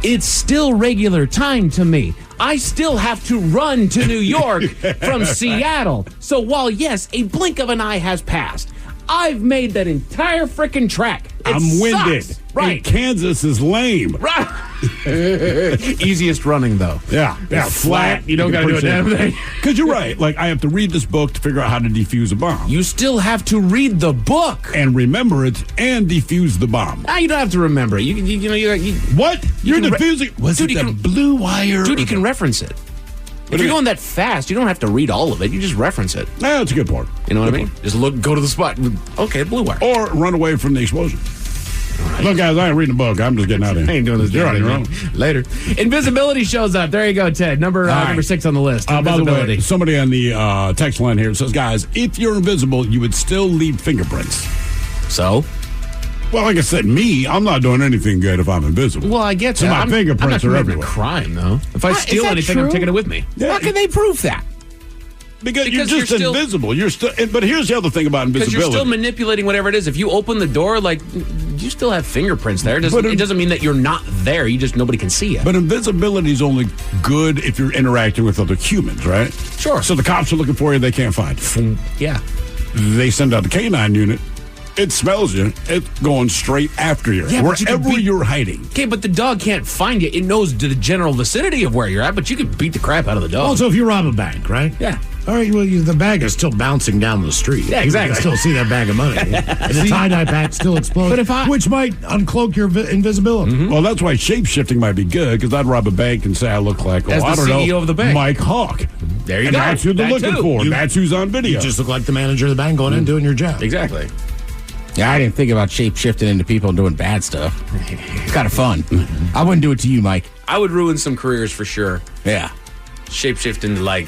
It's still regular time to me. I still have to run to New York from Seattle. So while, yes, a blink of an eye has passed, I've made that entire freaking track. I'm winded. Right. And Kansas is lame. Right. Easiest running, though. Yeah. Flat. You don't got to do a damn thing. Because you're right. Like, I have to read this book to figure out how to defuse a bomb. You still have to read the book. And remember it and defuse the bomb. You don't have to remember it. You what? You're defusing? Was it the blue wire? Dude, you can reference it. If you're going that fast, you don't have to read all of it. You just reference it. Yeah, that's a good point. You know what I mean? Just go to the spot. Okay, blue wire. Or run away from the explosion. Right. Look, guys, I ain't reading a book. I'm just getting out of here. I ain't doing this. You're on your own. Later. Invisibility shows up. There you go, Ted. Number 6 on the list. By the way, somebody on the text line here says, guys, if you're invisible, you would still leave fingerprints. So? Well, like I said, I'm not doing anything good if I'm invisible. Well, I get so that. my fingerprints are everywhere. A crime, though. If I steal anything, I'm taking it with me. Yeah. How can they prove that? Because you're just invisible. You're still. But here's the other thing about invisibility. Because you're still manipulating whatever it is. If you open the door, you still have fingerprints there. It doesn't mean that you're not there. Nobody can see you. But invisibility is only good if you're interacting with other humans, right? Sure. So the cops are looking for you. They can't find you. Yeah. They send out the K9 unit. It smells you. It's going straight after you. Yeah, wherever you're hiding. Okay, but the dog can't find you. It knows the general vicinity of where you're at, but you can beat the crap out of the dog. Also, if you rob a bank, right? Yeah. All right, well, the bag is still bouncing down the street. Yeah, exactly. You can still see that bag of money. And the tie-dye pack still explodes, which might uncloak your invisibility. Mm-hmm. Well, that's why shape-shifting might be good, because I'd rob a bank and say I look like, as I don't CEO know, of the bank. Mike Hawk. There you and go. that's who they're That looking too. for. That's who's on video. You just look like the manager of the bank going in and doing your job. Exactly. Yeah, I didn't think about shape-shifting into people and doing bad stuff. It's kind of fun. I wouldn't do it to you, Mike. I would ruin some careers for sure. Yeah. Shapeshift into, like,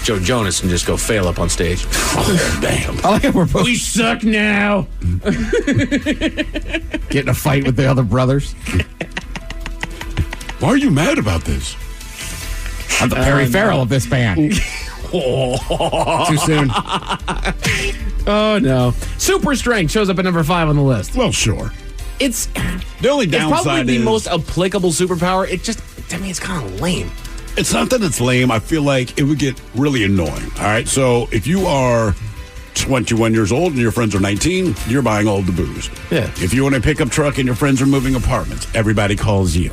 Joe Jonas and just go fail up on stage. Oh, damn. I like how we're both We suck now. getting a fight with the other brothers. Why are you mad about this? I'm the Perry Farrell of this band. Too soon. Oh, no. Super Strength shows up at number 5 on the list. Well, sure. It's the only downside. It's probably the is, most applicable superpower. It just, to me, it's kind of lame. It's not that it's lame. I feel like it would get really annoying. All right. So if you are 21 years old and your friends are 19, you're buying all the booze. Yeah. If you own a pickup truck and your friends are moving apartments, everybody calls you.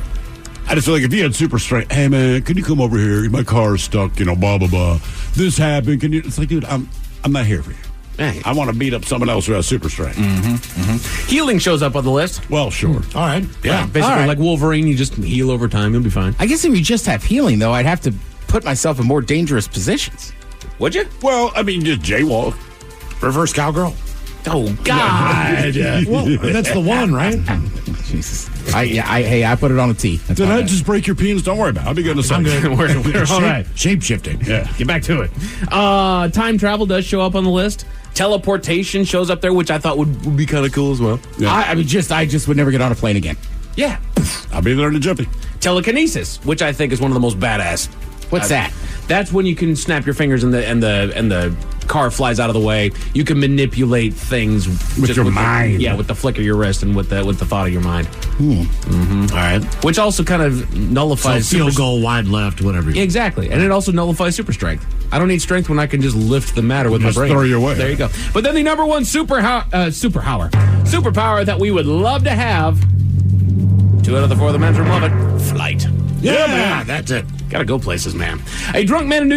I just feel like if you had super strength, hey man, can you come over here? My car is stuck, blah blah blah. This happened. Can you? It's like, dude, I'm not here for you. Hey. I want to beat up someone else who has super strength. Healing shows up on the list. Well, sure. All right. Yeah, basically All right. like Wolverine, you just heal over time, you'll be fine. I guess if you just have healing, though, I'd have to put myself in more dangerous positions. Would you? Well, I mean, just jaywalk. Reverse cowgirl. Oh, God. Well, that's the one, right? Jesus. I put it on a T. That's Did my I bad. just break your penis? Don't worry about it. I'll be good in a I'm second. good. We're all right. Shape-shifting. Yeah. Get back to it. Time travel does show up on the list. Teleportation shows up there, which I thought would be kind of cool as well. Yeah. I just would never get on a plane again. Yeah. I'll be there in a jiffy. Telekinesis, which I think is one of the most badass. What's that? That's when you can snap your fingers and the car flies out of the way. You can manipulate things With your mind. with the flick of your wrist and with the thought of your mind. All right. Which also kind of So nullifies field goal, wide left, whatever. Exactly, and it also nullifies super strength. I don't need strength when I can just lift the matter with Just my brain. throw your way. There you go. But then the number one superpower that we would love to have. 2 out of the 4 of the men's room love it. Flight. Yeah, that's it. Gotta go places, man. A drunk man in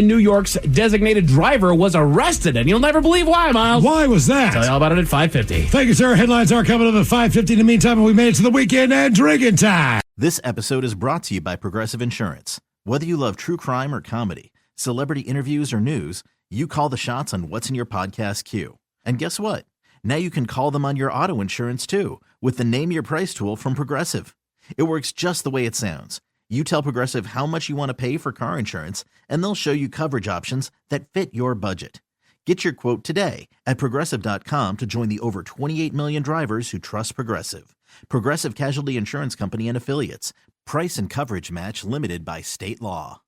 New York's designated driver was arrested, and you'll never believe why, Miles. Why was that? Tell you all about it at 5:50. Thank you, sir. Headlines are coming up at 5:50. In the meantime, we made it to the weekend and drinking time. This episode is brought to you by Progressive Insurance. Whether you love true crime or comedy, celebrity interviews or news, you call the shots on what's in your podcast queue. And guess what? Now you can call them on your auto insurance too with the Name Your Price tool from Progressive. It works just the way it sounds. You tell Progressive how much you want to pay for car insurance, and they'll show you coverage options that fit your budget. Get your quote today at Progressive.com to join the over 28 million drivers who trust Progressive. Progressive Casualty Insurance Company and Affiliates. Price and coverage match limited by state law.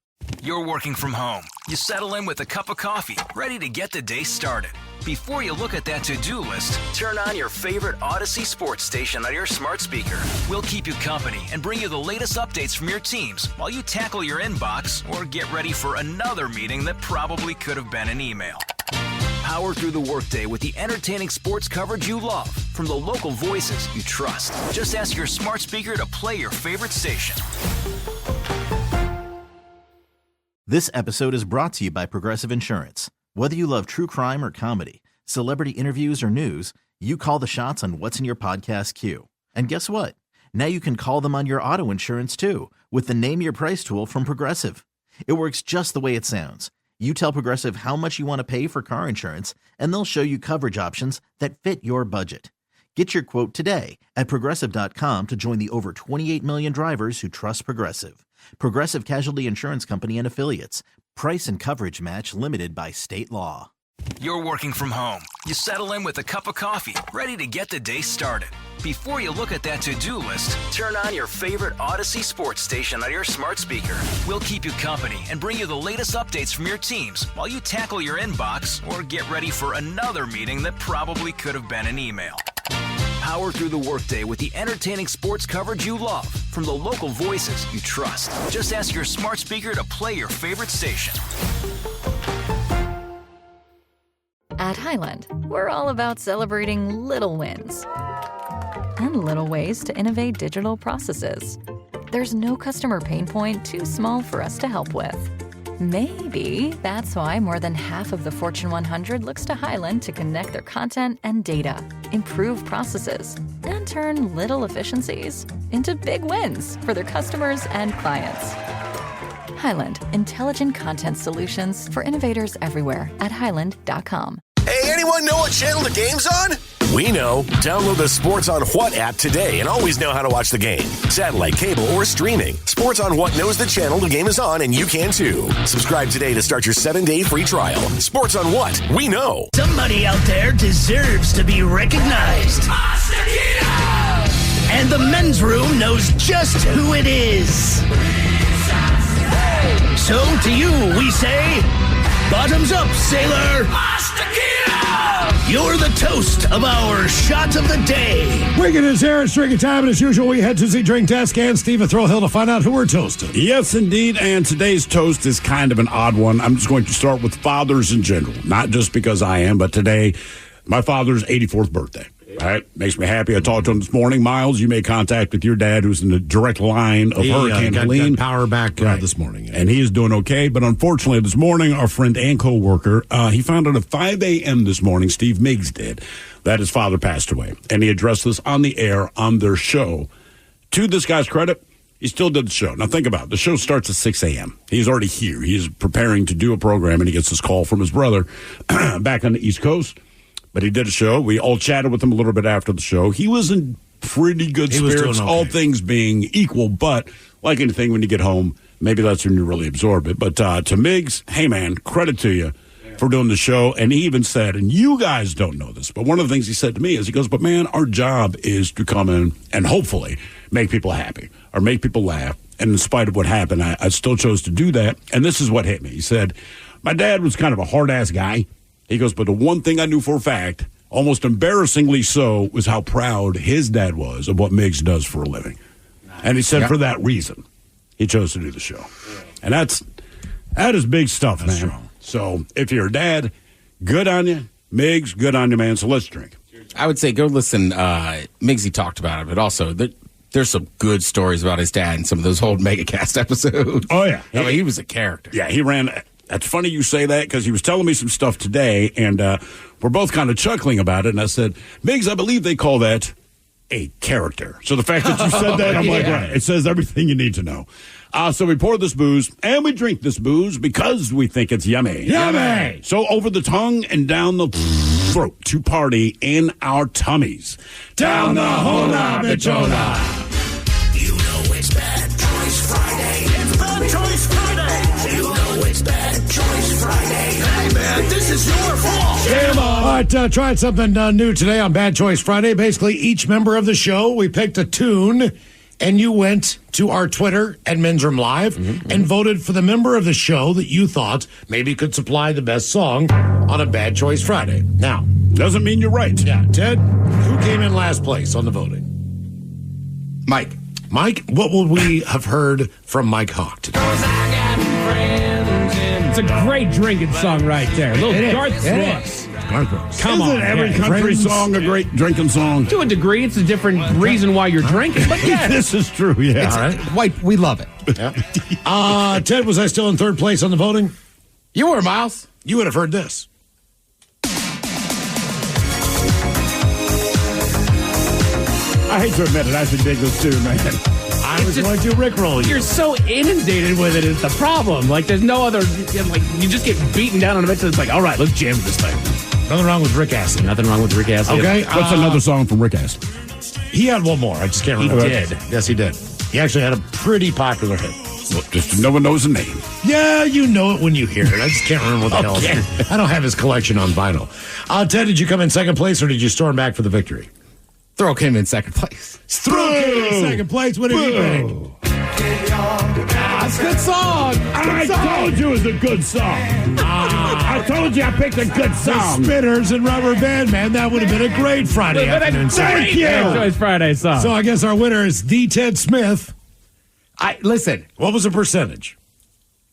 You're working from home. You settle in with a cup of coffee, ready to get the day started. Before you look at that to-do list, turn on your favorite Odyssey sports station on your smart speaker. We'll keep you company and bring you the latest updates from your teams while you tackle your inbox or get ready for another meeting that probably could have been an email. Power through the workday with the entertaining sports coverage you love from the local voices you trust. Just ask your smart speaker to play your favorite station. This episode is brought to you by Progressive Insurance. Whether you love true crime or comedy, celebrity interviews or news, you call the shots on what's in your podcast queue. And guess what? Now you can call them on your auto insurance too with the Name Your Price tool from Progressive. It works just the way it sounds. You tell Progressive how much you want to pay for car insurance, and they'll show you coverage options that fit your budget. Get your quote today at Progressive.com to join the over 28 million drivers who trust Progressive. Progressive Casualty Insurance Company and Affiliates. Price and coverage match limited by state law. You're working from home. You settle in with a cup of coffee, ready to get the day started. Before you look at that to-do list, turn on your favorite Odyssey sports station on your smart speaker. We'll keep you company and bring you the latest updates from your teams while you tackle your inbox or get ready for another meeting that probably could have been an email. Power through the workday with the entertaining sports coverage you love from the local voices you trust. Just ask your smart speaker to play your favorite station. At Highland, we're all about celebrating little wins and little ways to innovate digital processes. There's no customer pain point too small for us to help with. Maybe that's why more than half of the Fortune 100 looks to Highland to connect their content and data, improve processes, and turn little efficiencies into big wins for their customers and clients. Highland, intelligent content solutions for innovators everywhere at highland.com. Hey, anyone know what channel the game's on? We know. Download the Sports on What app today and always know how to watch the game. Satellite, cable, or streaming. Sports on What knows the channel the game is on, and you can too. Subscribe today to start your 7-day free trial. Sports on What? We know. Somebody out there deserves to be recognized. And the men's room knows just who it is. So to you, we say, bottoms up, sailor. You're the toast of our shot of the day. Wicked is here. It's drinking time, and as usual, we head to the drink desk and Steve at Thrill Hill to find out who we're toasting. Yes, indeed. And today's toast is kind of an odd one. I'm just going to start with fathers in general, not just because I am, but today, my father's 84th birthday. All right, makes me happy. I talked to him this morning. Miles, you made contact with your dad, who's in the direct line of Hurricane Helene. Got power back this morning. And he is doing okay. But unfortunately, this morning, our friend and co-worker, he found out at 5 a.m. this morning, Steve Miggs did, that his father passed away. And he addressed this on the air on their show. To this guy's credit, he still did the show. Now, think about it. The show starts at 6 a.m. He's already here. He's preparing to do a program, and he gets this call from his brother back on the East Coast. But he did a show. We all chatted with him a little bit after the show. He was in pretty good spirits, all things being equal. But like anything, when you get home, maybe that's when you really absorb it. But to Miggs, hey, man, credit to you for doing the show. And he even said, and you guys don't know this, but one of the things he said to me is, he goes, but, man, our job is to come in and hopefully make people happy or make people laugh. And in spite of what happened, I still chose to do that. And this is what hit me. He said, my dad was kind of a hard-ass guy. He goes, but the one thing I knew for a fact, almost embarrassingly so, was how proud his dad was of what Miggs does for a living. And he said for that reason, he chose to do the show. And that is big stuff, man. Strong. So if you're a dad, good on you. Miggs, good on you, man. So let's drink. I would say go listen. Miggsy talked about it, but also there's some good stories about his dad in some of those old MegaCast episodes. Oh, yeah. I mean, he was a character. Yeah, he ran... That's funny you say that, because he was telling me some stuff today, and we're both kind of chuckling about it. And I said, Miggs, I believe they call that a character. So the fact that you said that, I'm like, right, it says everything you need to know. So we pour this booze, and we drink this booze because we think it's yummy. Yummy! So over the tongue and down the throat to party in our tummies. Down the hola bichola. You know it's Bad Choice Friday. It's Bad Choice Friday. You know it's Bad Choice Friday. Hey, man, this is your fault. Come on. All right, tried something new today on Bad Choice Friday. Basically, each member of the show, we picked a tune, and you went to our Twitter at Men's Room Live and voted for the member of the show that you thought maybe could supply the best song on a Bad Choice Friday. Now, doesn't mean you're right. Yeah, Ted, who came in last place on the voting? Mike. Mike, what will we have heard from Mike Hawk today? It's a great drinking song right there. A little Garth Brooks. Garth Brooks. Come on. Isn't every country song a great drinking song? To a degree, it's a different reason why you're drinking. But yeah, this is true, yeah. All right. White, we love it. Yeah. Ted, was I still in third place on the voting? You were, Miles. You would have heard this. I hate to admit it, I should dig this too, man. I was going to rickroll you. You're so inundated with it is the problem. Like, there's no other, like, you just get beaten down on a bit, so it's like, all right, let's jam this thing. Nothing wrong with Rick Astley. Nothing wrong with Rick Astley. Okay. What's another song from Rick Astley? He had one more. I just can't remember. He did. Yes, he did. He actually had a pretty popular hit. Well, just no one knows the name. Yeah, you know it when you hear it. I just can't remember what the hell it is. I don't have his collection on vinyl. Ted, did you come in second place, or did you storm back for the victory? Throw came in second place. Throw came in second place. What did you think? It's a good song. I told you it was a good song. I told you I picked a good song. The Spinners and Rubber Band, man. That would have been a great Friday afternoon song. Thank you. Choice Friday song. So I guess our winner is D. Ted Smith. Listen. What was the percentage?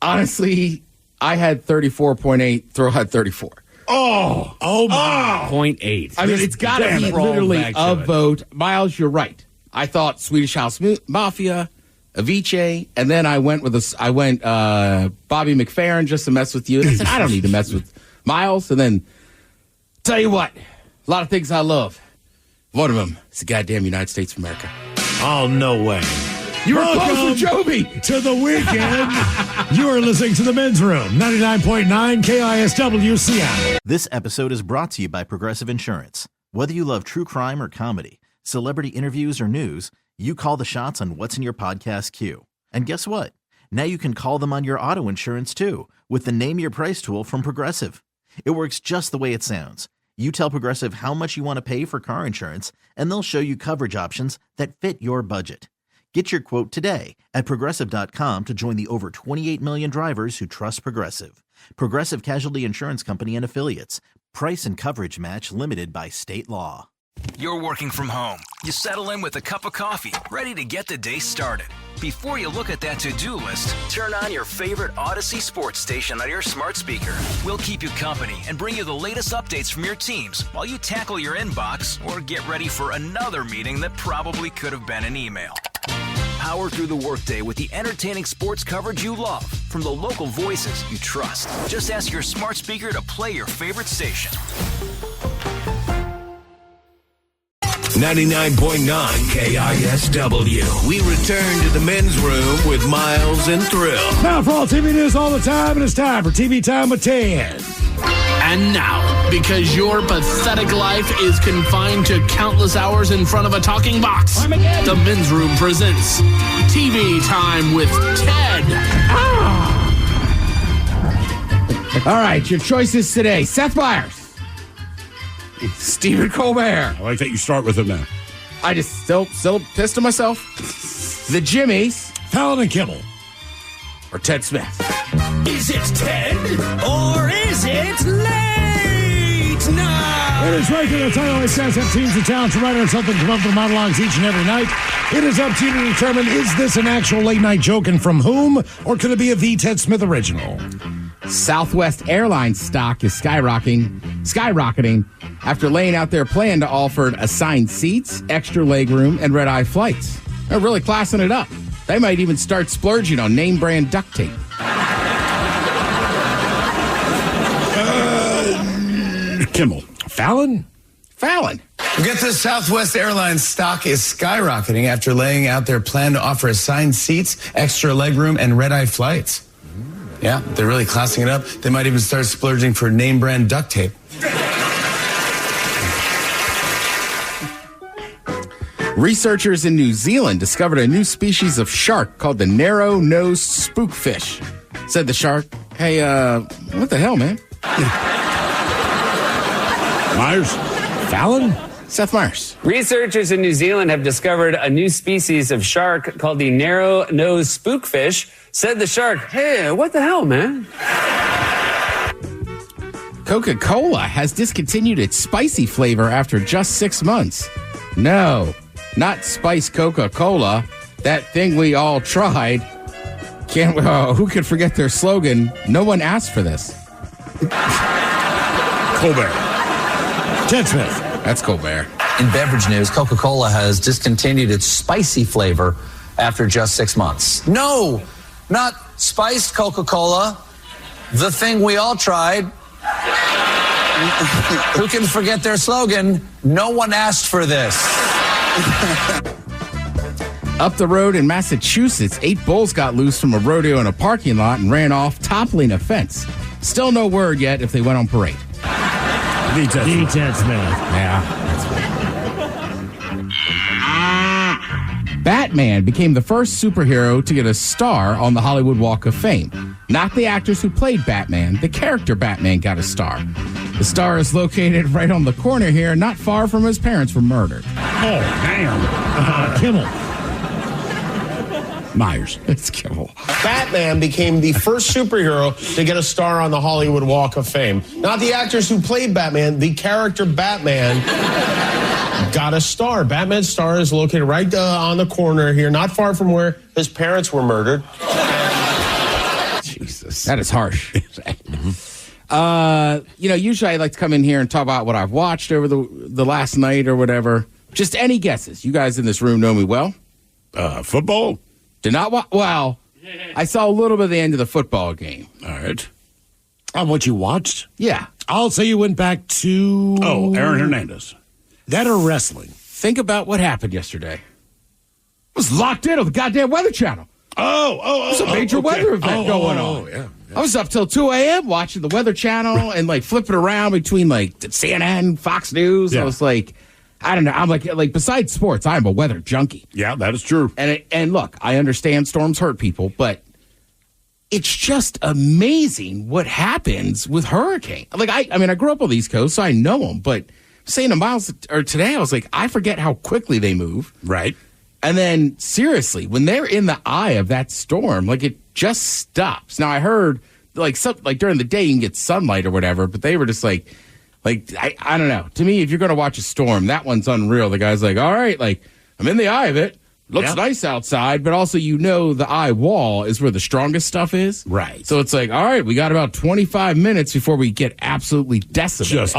Honestly, I had 34.8. Throw had 34. Oh my. 0.8. I mean, it's got to be literally a vote. Miles, you're right. I thought Swedish House Mafia, Avicii, and then I went with Bobby McFerrin just to mess with you. And I said, I don't need to mess with Miles. And then, tell you what, a lot of things I love. One of them is the goddamn United States of America. Oh, no way. You were close Welcome with Joby. to the weekend. You are listening to the Men's Room, 99.9 KISW Seattle. This episode is brought to you by Progressive Insurance. Whether you love true crime or comedy, celebrity interviews or news, you call the shots on what's in your podcast queue. And guess what? Now you can call them on your auto insurance too with the Name Your Price tool from Progressive. It works just the way it sounds. You tell Progressive how much you want to pay for car insurance, and they'll show you coverage options that fit your budget. Get your quote today at Progressive.com to join the over 28 million drivers who trust Progressive. Progressive Casualty Insurance Company and Affiliates. Price and coverage match limited by state law. You're working from home. You settle in with a cup of coffee, ready to get the day started. Before you look at that to-do list, turn on your favorite Odyssey sports station on your smart speaker. We'll keep you company and bring you the latest updates from your teams while you tackle your inbox or get ready for another meeting that probably could have been an email. Power through the workday with the entertaining sports coverage you love from the local voices you trust. Just ask your smart speaker to play your favorite station. 99.9 KISW. We return to the men's room with Miles and Thrill. Now, for all TV news all the time, it is time for TV Time with Ted. And now, because your pathetic life is confined to countless hours in front of a talking box, the Men's Room presents TV Time with Ted. All right, your choices today. Seth Meyers. Stephen Colbert. I like that you start with him now. I just still pissed at myself. The Jimmies. Fallon and Kimmel. Or Ted Smith. Is it Ted or is it late night? It is right to the title. It says have teams and talents to write on something, come up with monologues each and every night. It is up to you to determine, is this an actual late night joke and from whom, or could it be a The Ted Smith original? Southwest Airlines stock is skyrocketing after laying out their plan to offer assigned seats, extra legroom, and red-eye flights. They're really classing it up. They might even start splurging on name brand duct tape. Kimmel. Fallon? Fallon. Get this, Southwest Airlines stock is skyrocketing after laying out their plan to offer assigned seats, extra legroom, and red-eye flights. Yeah, they're really classing it up. They might even start splurging for name brand duct tape. Researchers in New Zealand discovered a new species of shark called the narrow-nosed spookfish. Said the shark, hey, what the hell, man? Myers? Fallon? Seth Meyers. Researchers in New Zealand have discovered a new species of shark called the narrow-nosed spookfish. Said the shark, hey, what the hell, man? Coca-Cola has discontinued its spicy flavor after just 6 months. No, not Spice Coca-Cola, that thing we all tried. Who could forget their slogan, no one asked for this? Colbert. Ted Smith. That's Colbert. In beverage news, Coca-Cola has discontinued its spicy flavor after just 6 months. No, not spiced Coca-Cola, the thing we all tried. Who can forget their slogan, no one asked for this. Up the road in Massachusetts, 8 bulls got loose from a rodeo in a parking lot and ran off, toppling a fence. Still no word yet if they went on parade. The Ted Smith. Yeah. Batman became the first superhero to get a star on the Hollywood Walk of Fame. Not the actors who played Batman. The character Batman got a star. The star is located right on the corner here, not far from his parents were murdered. Oh, damn. Kimmel. Myers. It's Kimmel. Batman became the first superhero to get a star on the Hollywood Walk of Fame. Not the actors who played Batman, the character Batman got a star. Batman's star is located right on the corner here, not far from where his parents were murdered. Jesus. That is harsh. Usually I like to come in here and talk about what I've watched over the last night or whatever. Just any guesses. You guys in this room know me well. Football? Did not well, I saw a little bit of the end of the football game. All right. On what you watched? Yeah. I'll say you went back to... Oh, Aaron Hernandez. That or wrestling? Think about what happened yesterday. was locked in on the goddamn Weather Channel. There's a major weather event going on. Yeah. I was up till 2 a.m. watching the Weather Channel and like flipping around between like CNN, Fox News. I was like, I don't know. I'm like besides sports, I'm a weather junkie. Yeah, that is true. And look, I understand storms hurt people, but it's just amazing what happens with hurricane. Like I mean, I grew up on the East Coast, so I know them. But saying to Miles or today, I was like, I forget how quickly they move. Right. And then, seriously, when they're in the eye of that storm, like it just stops. Now, I heard like during the day you can get sunlight or whatever, but they were just like I don't know. To me, if you're going to watch a storm, that one's unreal. The guy's like, all right, like I'm in the eye of it. Looks nice outside, but also the eye wall is where the strongest stuff is. Right. So it's like, all right, we got about 25 minutes before we get absolutely decimated.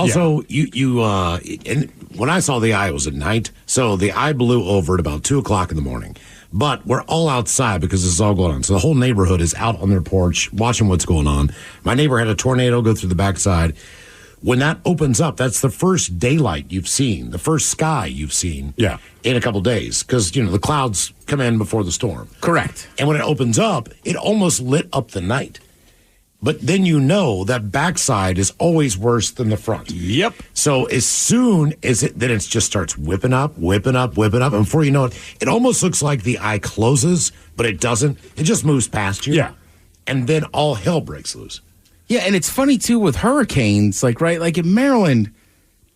And when I saw the eye, it was at night. So the eye blew over at about 2 o'clock in the morning. But we're all outside because this is all going on. So the whole neighborhood is out on their porch watching what's going on. My neighbor had a tornado go through the backside. When that opens up, that's the first daylight you've seen, the first sky you've seen in a couple days. Because, the clouds come in before the storm. Correct. And when it opens up, it almost lit up the night. But then that backside is always worse than the front. Yep. So as soon as it just starts whipping up. And before you know it, it almost looks like the eye closes, but it doesn't. It just moves past you. Yeah. And then all hell breaks loose. Yeah, and it's funny, too, with hurricanes, like in Maryland,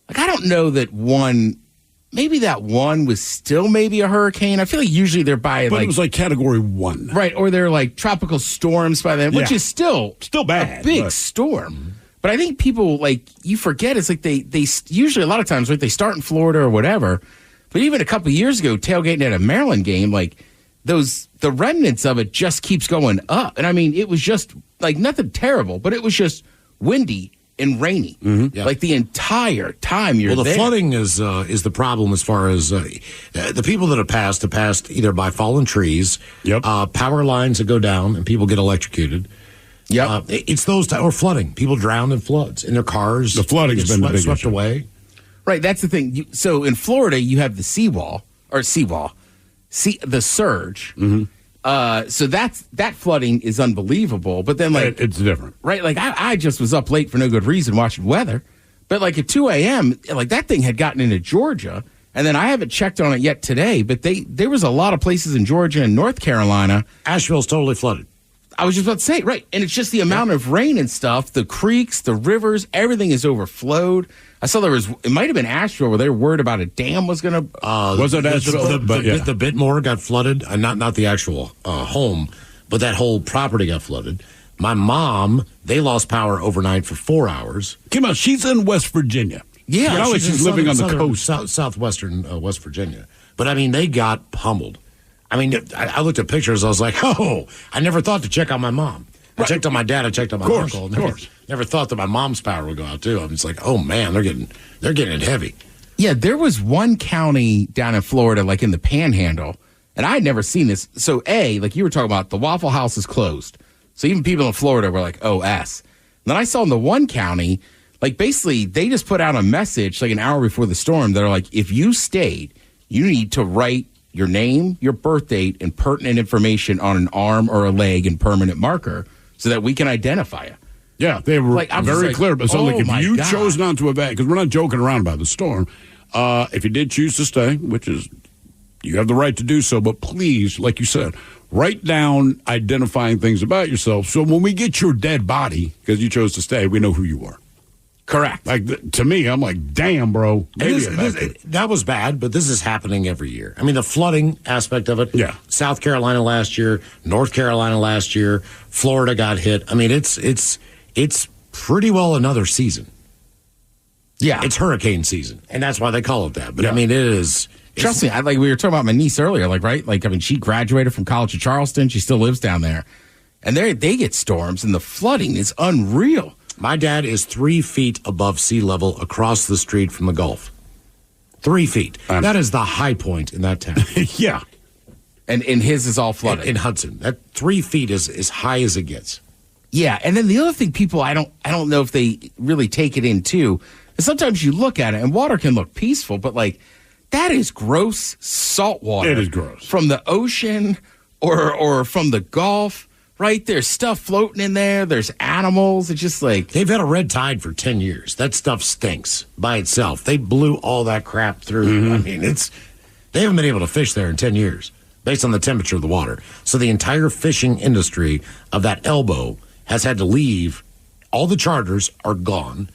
I don't know that maybe that one was still maybe a hurricane. I feel like usually they're by, But it was like Category 1. Right, or they're like tropical storms by then, which is still bad. A big storm. But I think people, you forget, it's like they usually, a lot of times, right, they start in Florida or whatever, but even a couple of years ago, tailgating at a Maryland game, the remnants of it just keeps going up. And I mean, it was just nothing terrible, but it was just windy and rainy, like the entire time you're there. Well, the flooding is the problem as far as the people that have passed either by fallen trees, power lines that go down and people get electrocuted. Yep. It's those or flooding. People drown in floods in their cars. The flooding's been the biggest swept away. Right, that's the thing. So in Florida, you have the the surge. So that flooding is unbelievable. But then, it's different, right? I just was up late for no good reason watching weather. But at 2 a.m., that thing had gotten into Georgia, and then I haven't checked on it yet today. But there was a lot of places in Georgia and North Carolina. Asheville's totally flooded. I was just about to say, right, and it's just the amount of rain and stuff. The creeks, the rivers, everything is overflowed. I saw it might have been Asheville where they were worried about a dam was going to. Was it Asheville? The Bitmore got flooded. Not the actual home, but that whole property got flooded. My mom, they lost power overnight for 4 hours. Come on, she's in West Virginia. Yeah, she's living on the coast, southwestern West Virginia. But I mean, they got pummeled. I mean, I looked at pictures. I was like, I never thought to check on my mom. I checked on my dad. I checked on my uncle. Of course. Never thought that my mom's power would go out too. I was like, oh man, they're getting it heavy. Yeah, there was one county down in Florida, in the Panhandle, and I had never seen this. So you were talking about, the Waffle House is closed. So even people in Florida were like, oh, S. And then I saw in the one county, basically they just put out a message an hour before the storm that are like, if you stayed, you need to write your name, your birth date, and pertinent information on an arm or a leg in permanent marker so that we can identify you. Yeah, they were very clear. But so, if you chose not to evacuate, because we're not joking around about the storm, if you did choose to stay, which is, you have the right to do so, but please, like you said, write down identifying things about yourself. So when we get your dead body, because you chose to stay, we know who you are. Correct. To me, I'm like, damn, bro. That was bad, but this is happening every year. I mean, the flooding aspect of it. Yeah. South Carolina last year, North Carolina last year, Florida got hit. I mean, it's pretty well another season. Yeah. It's hurricane season, and that's why they call it that. But I mean, it is. Trust me, we were talking about my niece earlier, right? She graduated from College of Charleston. She still lives down there. And they get storms, and the flooding is unreal. My dad is 3 feet above sea level across the street from the Gulf. 3 feet. That is the high point in that town. Yeah. And his is all flooded. In Hudson. That 3 feet is as high as it gets. Yeah, and then the other thing people, I don't know if they really take it in too, is sometimes you look at it, and water can look peaceful, but That is gross salt water. It is gross. From the ocean or from the Gulf, right? There's stuff floating in there. There's animals. It's just like... They've had a red tide for 10 years. That stuff stinks by itself. They blew all that crap through. Mm-hmm. I mean, they haven't been able to fish there in 10 years based on the temperature of the water. So the entire fishing industry of that elbow has had to leave. All the charters are gone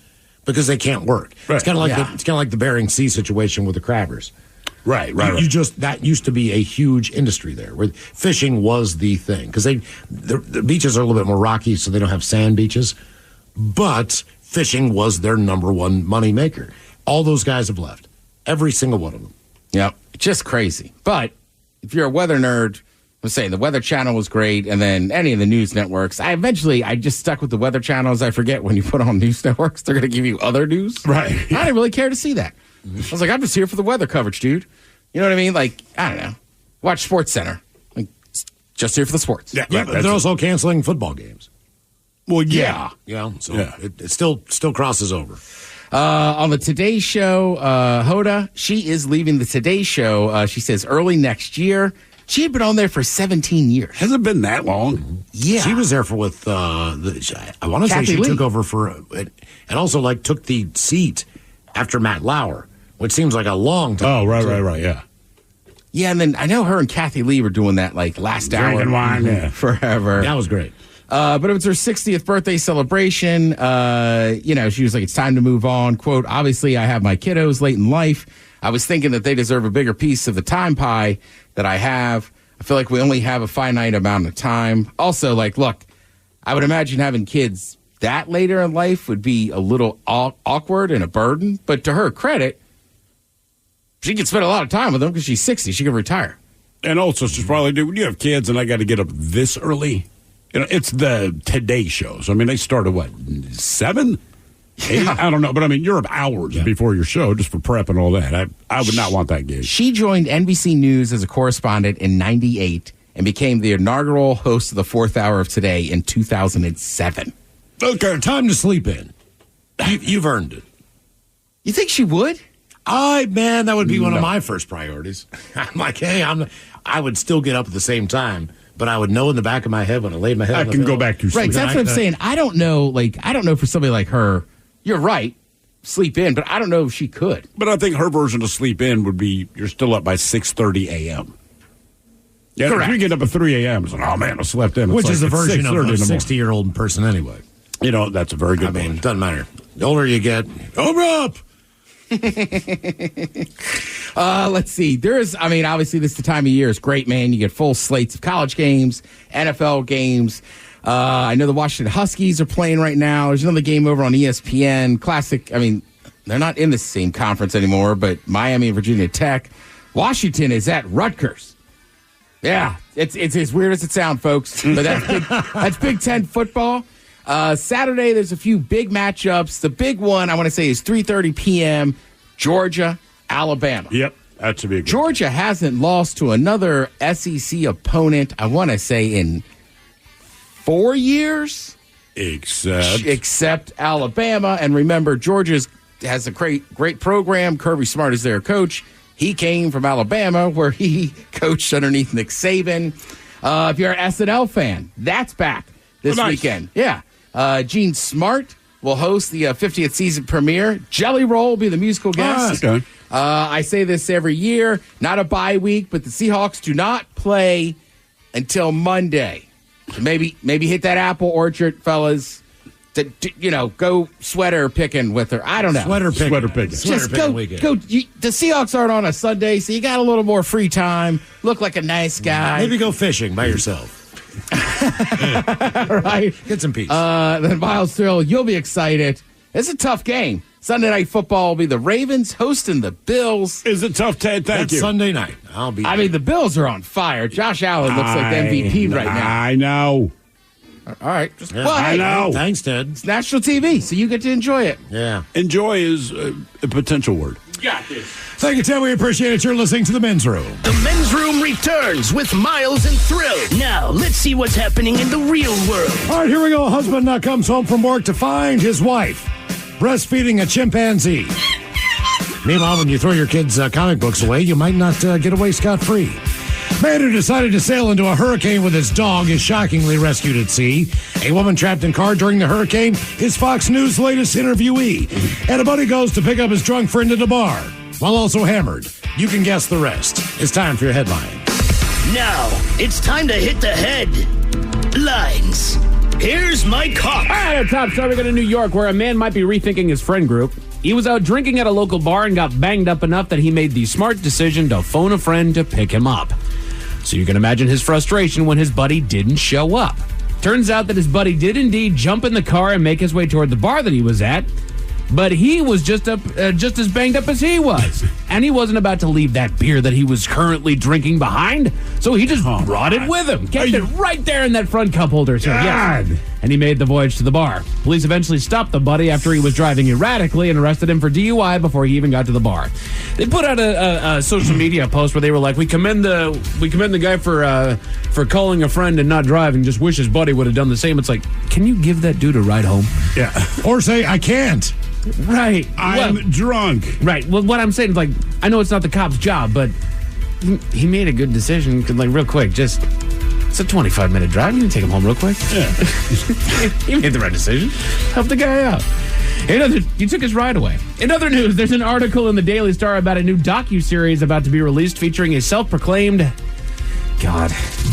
because they can't work. Right. It's kind of like the Bering Sea situation with the crabbers. Right. That used to be a huge industry there, where fishing was the thing. Because the beaches are a little bit more rocky, so they don't have sand beaches. But fishing was their number one money maker. All those guys have left. Every single one of them. Yep. Just crazy. But if you're a weather nerd, I'm saying the Weather Channel was great, and then any of the news networks. I just stuck with the Weather Channels. I forget when you put on news networks, they're going to give you other news. Right. I didn't really care to see that. I was like, I'm just here for the weather coverage, dude. You know what I mean? Like, I don't know. Watch Sports Center. Like, just here for the sports. Yeah, but they're also canceling football games. Well, yeah. It still crosses over. On the Today Show, Hoda, she is leaving the Today Show. She says early next year. She had been on there for 17 years. Has it been that long? Yeah. She was there I want to say she took over and also took the seat after Matt Lauer, which seems like a long time. Oh, right, yeah. Yeah, and then I know her and Kathy Lee were doing that last Drinking hour. wine, yeah. Forever. That was great. But it was her 60th birthday celebration. She was like, it's time to move on. Quote, obviously, I have my kiddos late in life. I was thinking that they deserve a bigger piece of the time pie that I have. I feel like we only have a finite amount of time. Also, look, I would imagine having kids that later in life would be a little awkward and a burden. But to her credit, she can spend a lot of time with them because she's 60. She can retire. And also, she's probably, when you have kids and I got to get up this early, it's the Today Show. So, they start at 7? 8? I don't know. But, you're up hours before your show just for prep and all that. I would not want that gig. She joined NBC News as a correspondent in 98 and became the inaugural host of the fourth hour of Today in 2007. Okay, time to sleep in. You've earned it. You think she would? That would be one of my first priorities. I'm like, hey, I would still get up at the same time, but I would know in the back of my head when I laid my head on the can pillow. go back to sleep. Right, that's what I'm saying. I don't know for somebody like her. You're right, sleep in, but I don't know if she could. But I think her version of sleep in would be you're still up by 6:30 a.m. Yeah, correct. If you get up at 3 a.m., it's like, oh, man, I slept in. Which is the version of a 60-year-old person anyway. That's a very good one. It doesn't matter. The older you get, up. Let's see. Obviously, this is the time of year. It's great, man. You get full slates of college games, NFL games. I know the Washington Huskies are playing right now. There's another game over on ESPN. Classic. They're not in the same conference anymore, but Miami and Virginia Tech. Washington is at Rutgers. Yeah, it's as weird as it sounds, folks. But that's Big Ten football. Saturday, there's a few big matchups. The big one, I want to say, is 3:30 p.m., Georgia, Alabama. Yep, that should be a good Georgia hasn't lost to another SEC opponent, I want to say, in 4 years. Except Alabama. And remember, Georgia has a great program. Kirby Smart is their coach. He came from Alabama, where he coached underneath Nick Saban. If you're an SNL fan, that's back this weekend. Yeah. Gene Smart will host the 50th season premiere. Jelly Roll will be the musical guest. Okay. I say this every year. Not a bye week, but the Seahawks do not play until Monday. So maybe hit that apple orchard, fellas. Go sweater picking with her. I don't know. Sweater picking. Just go. The Seahawks aren't on a Sunday, so you got a little more free time. Look like a nice guy. Maybe go fishing by yourself. Right. Get some peace. Then Miles Thrill, you'll be excited. It's a tough game. Sunday Night Football will be the Ravens hosting the Bills. Is it tough, Ted? Thank you. Sunday night. I'll be there. The Bills are on fire. Josh Allen looks like the MVP right now. I know. All right. I know. Thanks, Ted. It's national TV, so you get to enjoy it. Yeah. Enjoy is a potential word. Got this. Thank you, Ted. We appreciate it. You're listening to The Men's Room. The Men's Room returns with Miles and Thrill. Now, let's see what's happening in the real world. All right, here we go. A husband comes home from work to find his wife breastfeeding a chimpanzee. Meanwhile, when you throw your kids' comic books away, you might not get away scot-free. Man who decided to sail into a hurricane with his dog is shockingly rescued at sea. A woman trapped in car during the hurricane is Fox News' latest interviewee. And a buddy goes to pick up his drunk friend at a bar, while also hammered. You can guess the rest. It's time for your headline. Now, it's time to hit the headlines. Here's my cop. All right, at top story, we go to New York, where a man might be rethinking his friend group. He was out drinking at a local bar and got banged up enough that he made the smart decision to phone a friend to pick him up. So you can imagine his frustration when his buddy didn't show up. Turns out that his buddy did indeed jump in the car and make his way toward the bar that he was at, but he was just as banged up as he was. And he wasn't about to leave that beer that he was currently drinking behind, so he just brought it with him. Kept it right there in that front cup holder. So, yes. And he made the voyage to the bar. Police eventually stopped the buddy after he was driving erratically and arrested him for DUI before he even got to the bar. They put out a social media post where they were like, "We commend the guy for calling a friend and not driving. Just wish his buddy would have done the same." It's like, can you give that dude a ride home? Yeah. Or say, "I can't." Right. I'm drunk. Right. Well, what I'm saying is, like, I know it's not the cop's job, but he made a good decision. Like, real quick, it's a 25-minute drive. You can take him home real quick. Yeah. He made the right decision. Help the guy out. You took his ride away. In other news, there's an article in the Daily Star about a new docuseries about to be released featuring a self-proclaimed,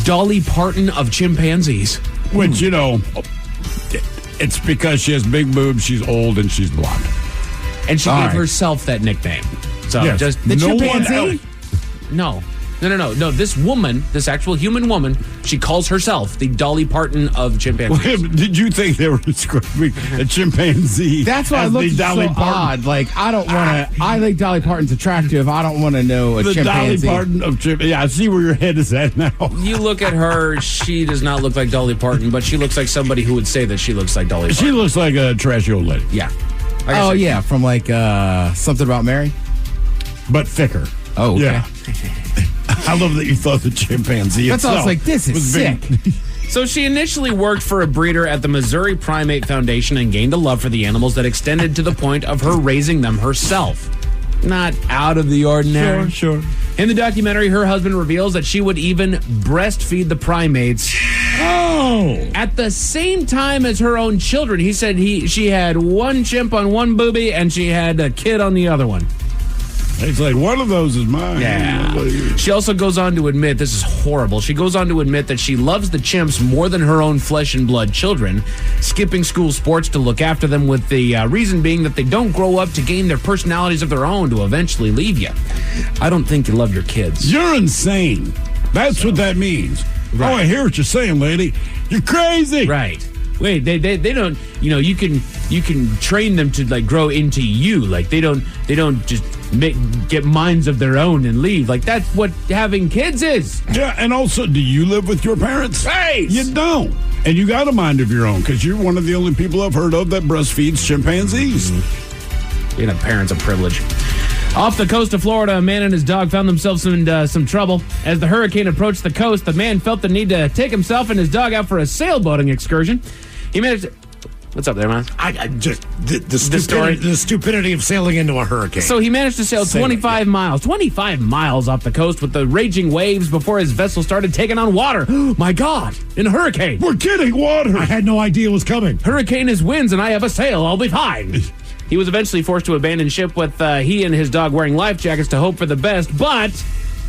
Dolly Parton of chimpanzees. Which, it's because she has big boobs, she's old, and she's blonde. And she gave herself that nickname. So yes. just the no chimpanzee? one else. No. This woman, this actual human woman, she calls herself the Dolly Parton of chimpanzees. Did you think they were describing a chimpanzee? That's why it looks so odd. Like, I don't want to. I think Dolly Parton's attractive. I don't want to know a chimpanzee. Dolly Parton of chimpanzees. Yeah, I see where your head is at now. You look at her, she does not look like Dolly Parton, but she looks like somebody who would say that she looks like Dolly Parton. She looks like a trashy old lady. Yeah. Oh, yeah, from like Something About Mary? But thicker. Oh, okay. Yeah. I love that you thought the chimpanzee That's all I was like, this is sick. So she initially worked for a breeder at the Missouri Primate Foundation and gained a love for the animals that extended to the point of her raising them herself. Not out of the ordinary. Sure. In the documentary, her husband reveals that she would even breastfeed the primates. Oh! At the same time as her own children. He said she had one chimp on one boobie and she had a kid on the other one. It's like, one of those is mine. Yeah. She also goes on to admit, this is horrible, she goes on to admit that she loves the chimps more than her own flesh and blood children, skipping school sports to look after them with the reason being that they don't grow up to gain their personalities of their own to eventually leave you. I don't think you love your kids. You're insane. That's what that means. Right. Oh, I hear what you're saying, lady. You're crazy. Right. Wait, they don't, you can train them to like grow into you. Like they don't just get minds of their own and leave. Like that's what having kids is. Yeah, and also, do you live with your parents? Right. You don't. And you got a mind of your own because you're one of the only people I've heard of that breastfeeds chimpanzees. Mm-hmm. Being a parent's a privilege. Off the coast of Florida, a man and his dog found themselves in some trouble. As the hurricane approached the coast, the man felt the need to take himself and his dog out for a sailboating excursion. He managed to... What's up there, man? I just... The stupidity of sailing into a hurricane. So he managed to sail 25 miles off the coast with the raging waves before his vessel started taking on water. My God, in a hurricane. We're getting water. I had no idea it was coming. Hurricane is winds and I have a sail. I'll be fine. He was eventually forced to abandon ship with he and his dog wearing life jackets to hope for the best, but...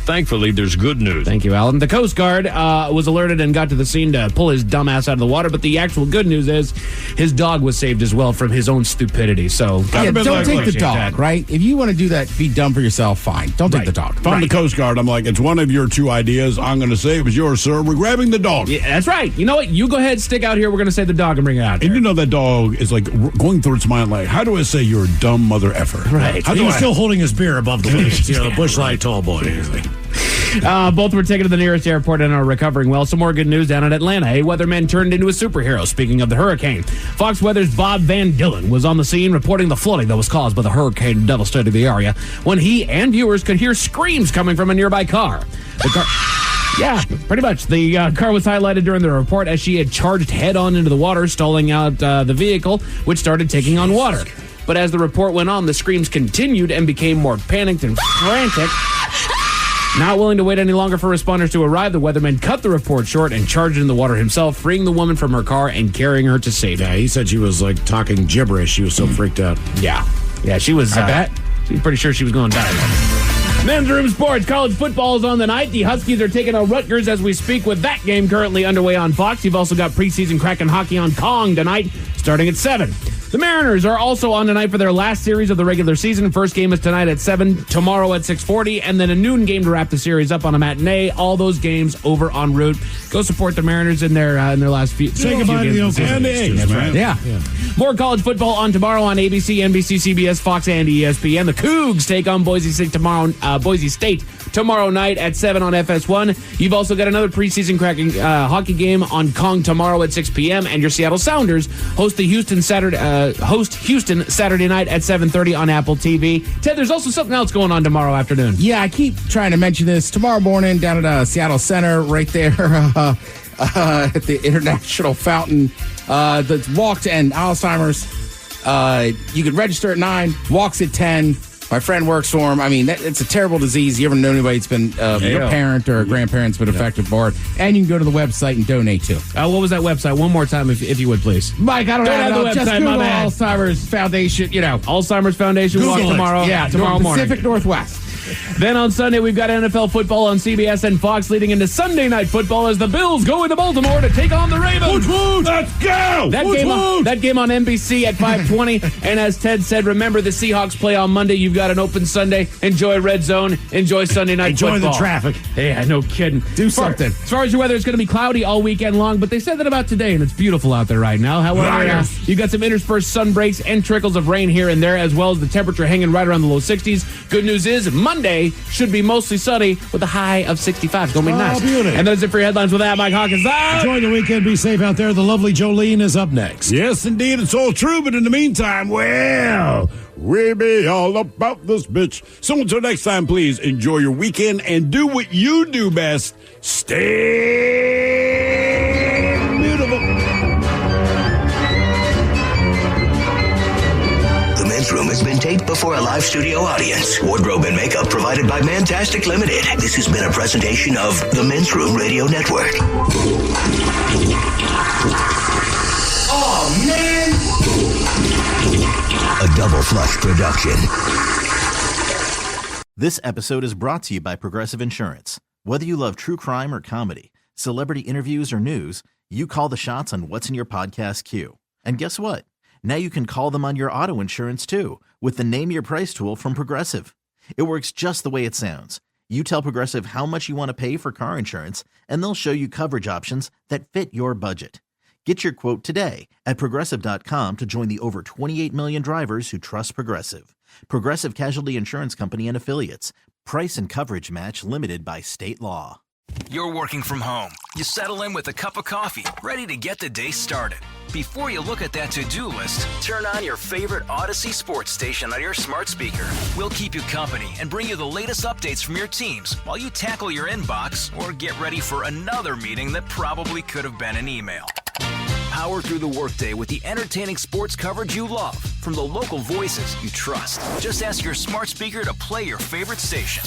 Thankfully, there's good news. Thank you, Alan. The Coast Guard was alerted and got to the scene to pull his dumb ass out of the water, but the actual good news is his dog was saved as well from his own stupidity. So, don't take the dog, right? If you want to do that, be dumb for yourself, fine. Don't take the dog. If I'm the Coast Guard, I'm like, it's one of your two ideas. I'm going to say it was yours, sir. We're grabbing the dog. Yeah, that's right. You know what? You go ahead, stick out here. We're going to say the dog and bring it out there. And you know that dog is like going through its mind like, how do I say you're a dumb mother effer? Right. He was still holding his beer above the waist. The Busch Light tall boy. Both were taken to the nearest airport and are recovering well. Some more good news down in Atlanta. A weatherman turned into a superhero, speaking of the hurricane. Fox Weather's Bob Van Dillon was on the scene reporting the flooding that was caused by the hurricane devastating the area when he and viewers could hear screams coming from a nearby car. The car... Yeah, pretty much. The car was highlighted during the report as she had charged head-on into the water, stalling out the vehicle, which started taking on water. but as the report went on, the screams continued and became more panicked and frantic. Not willing to wait any longer for responders to arrive, the weatherman cut the report short and charged in the water himself, freeing the woman from her car and carrying her to safety. Yeah, he said she was like talking gibberish. She was so freaked out. Yeah, she was. I bet. She was pretty sure she was going to die. Men's Room Sports. College football is on the night. The Huskies are taking on Rutgers as we speak, with that game currently underway on Fox. You've also got preseason Kraken hockey on Kong tonight, starting at 7. The Mariners are also on tonight for their last series of the regular season. First game is tonight at 7, tomorrow at 6:40, and then a noon game to wrap the series up on a matinee. All those games over en route. Go support the Mariners in their last few. Say goodbye to the Oakland A's, That's man. right. Yeah. More college football on tomorrow on ABC, NBC, CBS, Fox, and ESPN. The Cougs take on Boise State tomorrow night at 7 on FS1. You've also got another preseason Kraken hockey game on Kong tomorrow at 6 p.m. And your Seattle Sounders host Houston Saturday night at 7:30 on Apple TV. Ted, there's also something else going on tomorrow afternoon. Yeah, I keep trying to mention this. Tomorrow morning down at Seattle Center, right there at the International Fountain, the walk to end Alzheimer's. You can register at 9, walks at 10. My friend works for him. I mean, it's a terrible disease. You ever know anybody that's been your parent or a grandparent's been affected by it? And you can go to the website and donate too. What was that website? One more time, if you would, please. Mike, I don't have the website. Just Google my bad. Alzheimer's Foundation. Alzheimer's Foundation Google walk tomorrow. Yeah, tomorrow morning. Pacific Northwest. Then on Sunday, we've got NFL football on CBS and Fox, leading into Sunday night football as the Bills go into Baltimore to take on the Ravens. Let's go! That game on NBC at 5:20. And as Ted said, remember the Seahawks play on Monday. You've got an open Sunday. Enjoy Red Zone. Enjoy Sunday night Enjoy football. the traffic. Yeah, no kidding. Do something. As far as your weather, it's going to be cloudy all weekend long, but they said that about today, and it's beautiful out there right now. However, you got some interspersed sun breaks and trickles of rain here and there, as well as the temperature hanging right around the low 60s. Good news is Monday should be mostly sunny with a high of 65. It's going to be nice. Beauty. And that's it for your headlines with that. Mike Hawkins out. Enjoy the weekend. Be safe out there. The lovely Jolene is up next. Yes, indeed, it's all true, but in the meantime, well, we be all about this bitch. So until next time, please enjoy your weekend and do what you do best. Stay beautiful. The Men's Room has been taped before a live studio audience. Wardrobe and makeup provided by Mantastic Limited. This has been a presentation of the Men's Room Radio Network. Oh, man! A Double Flush production. This episode is brought to you by Progressive Insurance. Whether you love true crime or comedy, celebrity interviews or news, you call the shots on what's in your podcast queue. And guess what? Now you can call them on your auto insurance too, with the Name Your Price tool from Progressive. It works just the way it sounds. You tell Progressive how much you want to pay for car insurance, and they'll show you coverage options that fit your budget. Get your quote today at Progressive.com to join the over 28 million drivers who trust Progressive. Progressive Casualty Insurance Company and Affiliates. Price and coverage match limited by state law. You're working from home. You settle in with a cup of coffee, ready to get the day started. Before you look at that to-do list, turn on your favorite Odyssey sports station on your smart speaker. We'll keep you company and bring you the latest updates from your teams while you tackle your inbox or get ready for another meeting that probably could have been an email. Power through the workday with the entertaining sports coverage you love from the local voices you trust. Just ask your smart speaker to play your favorite station.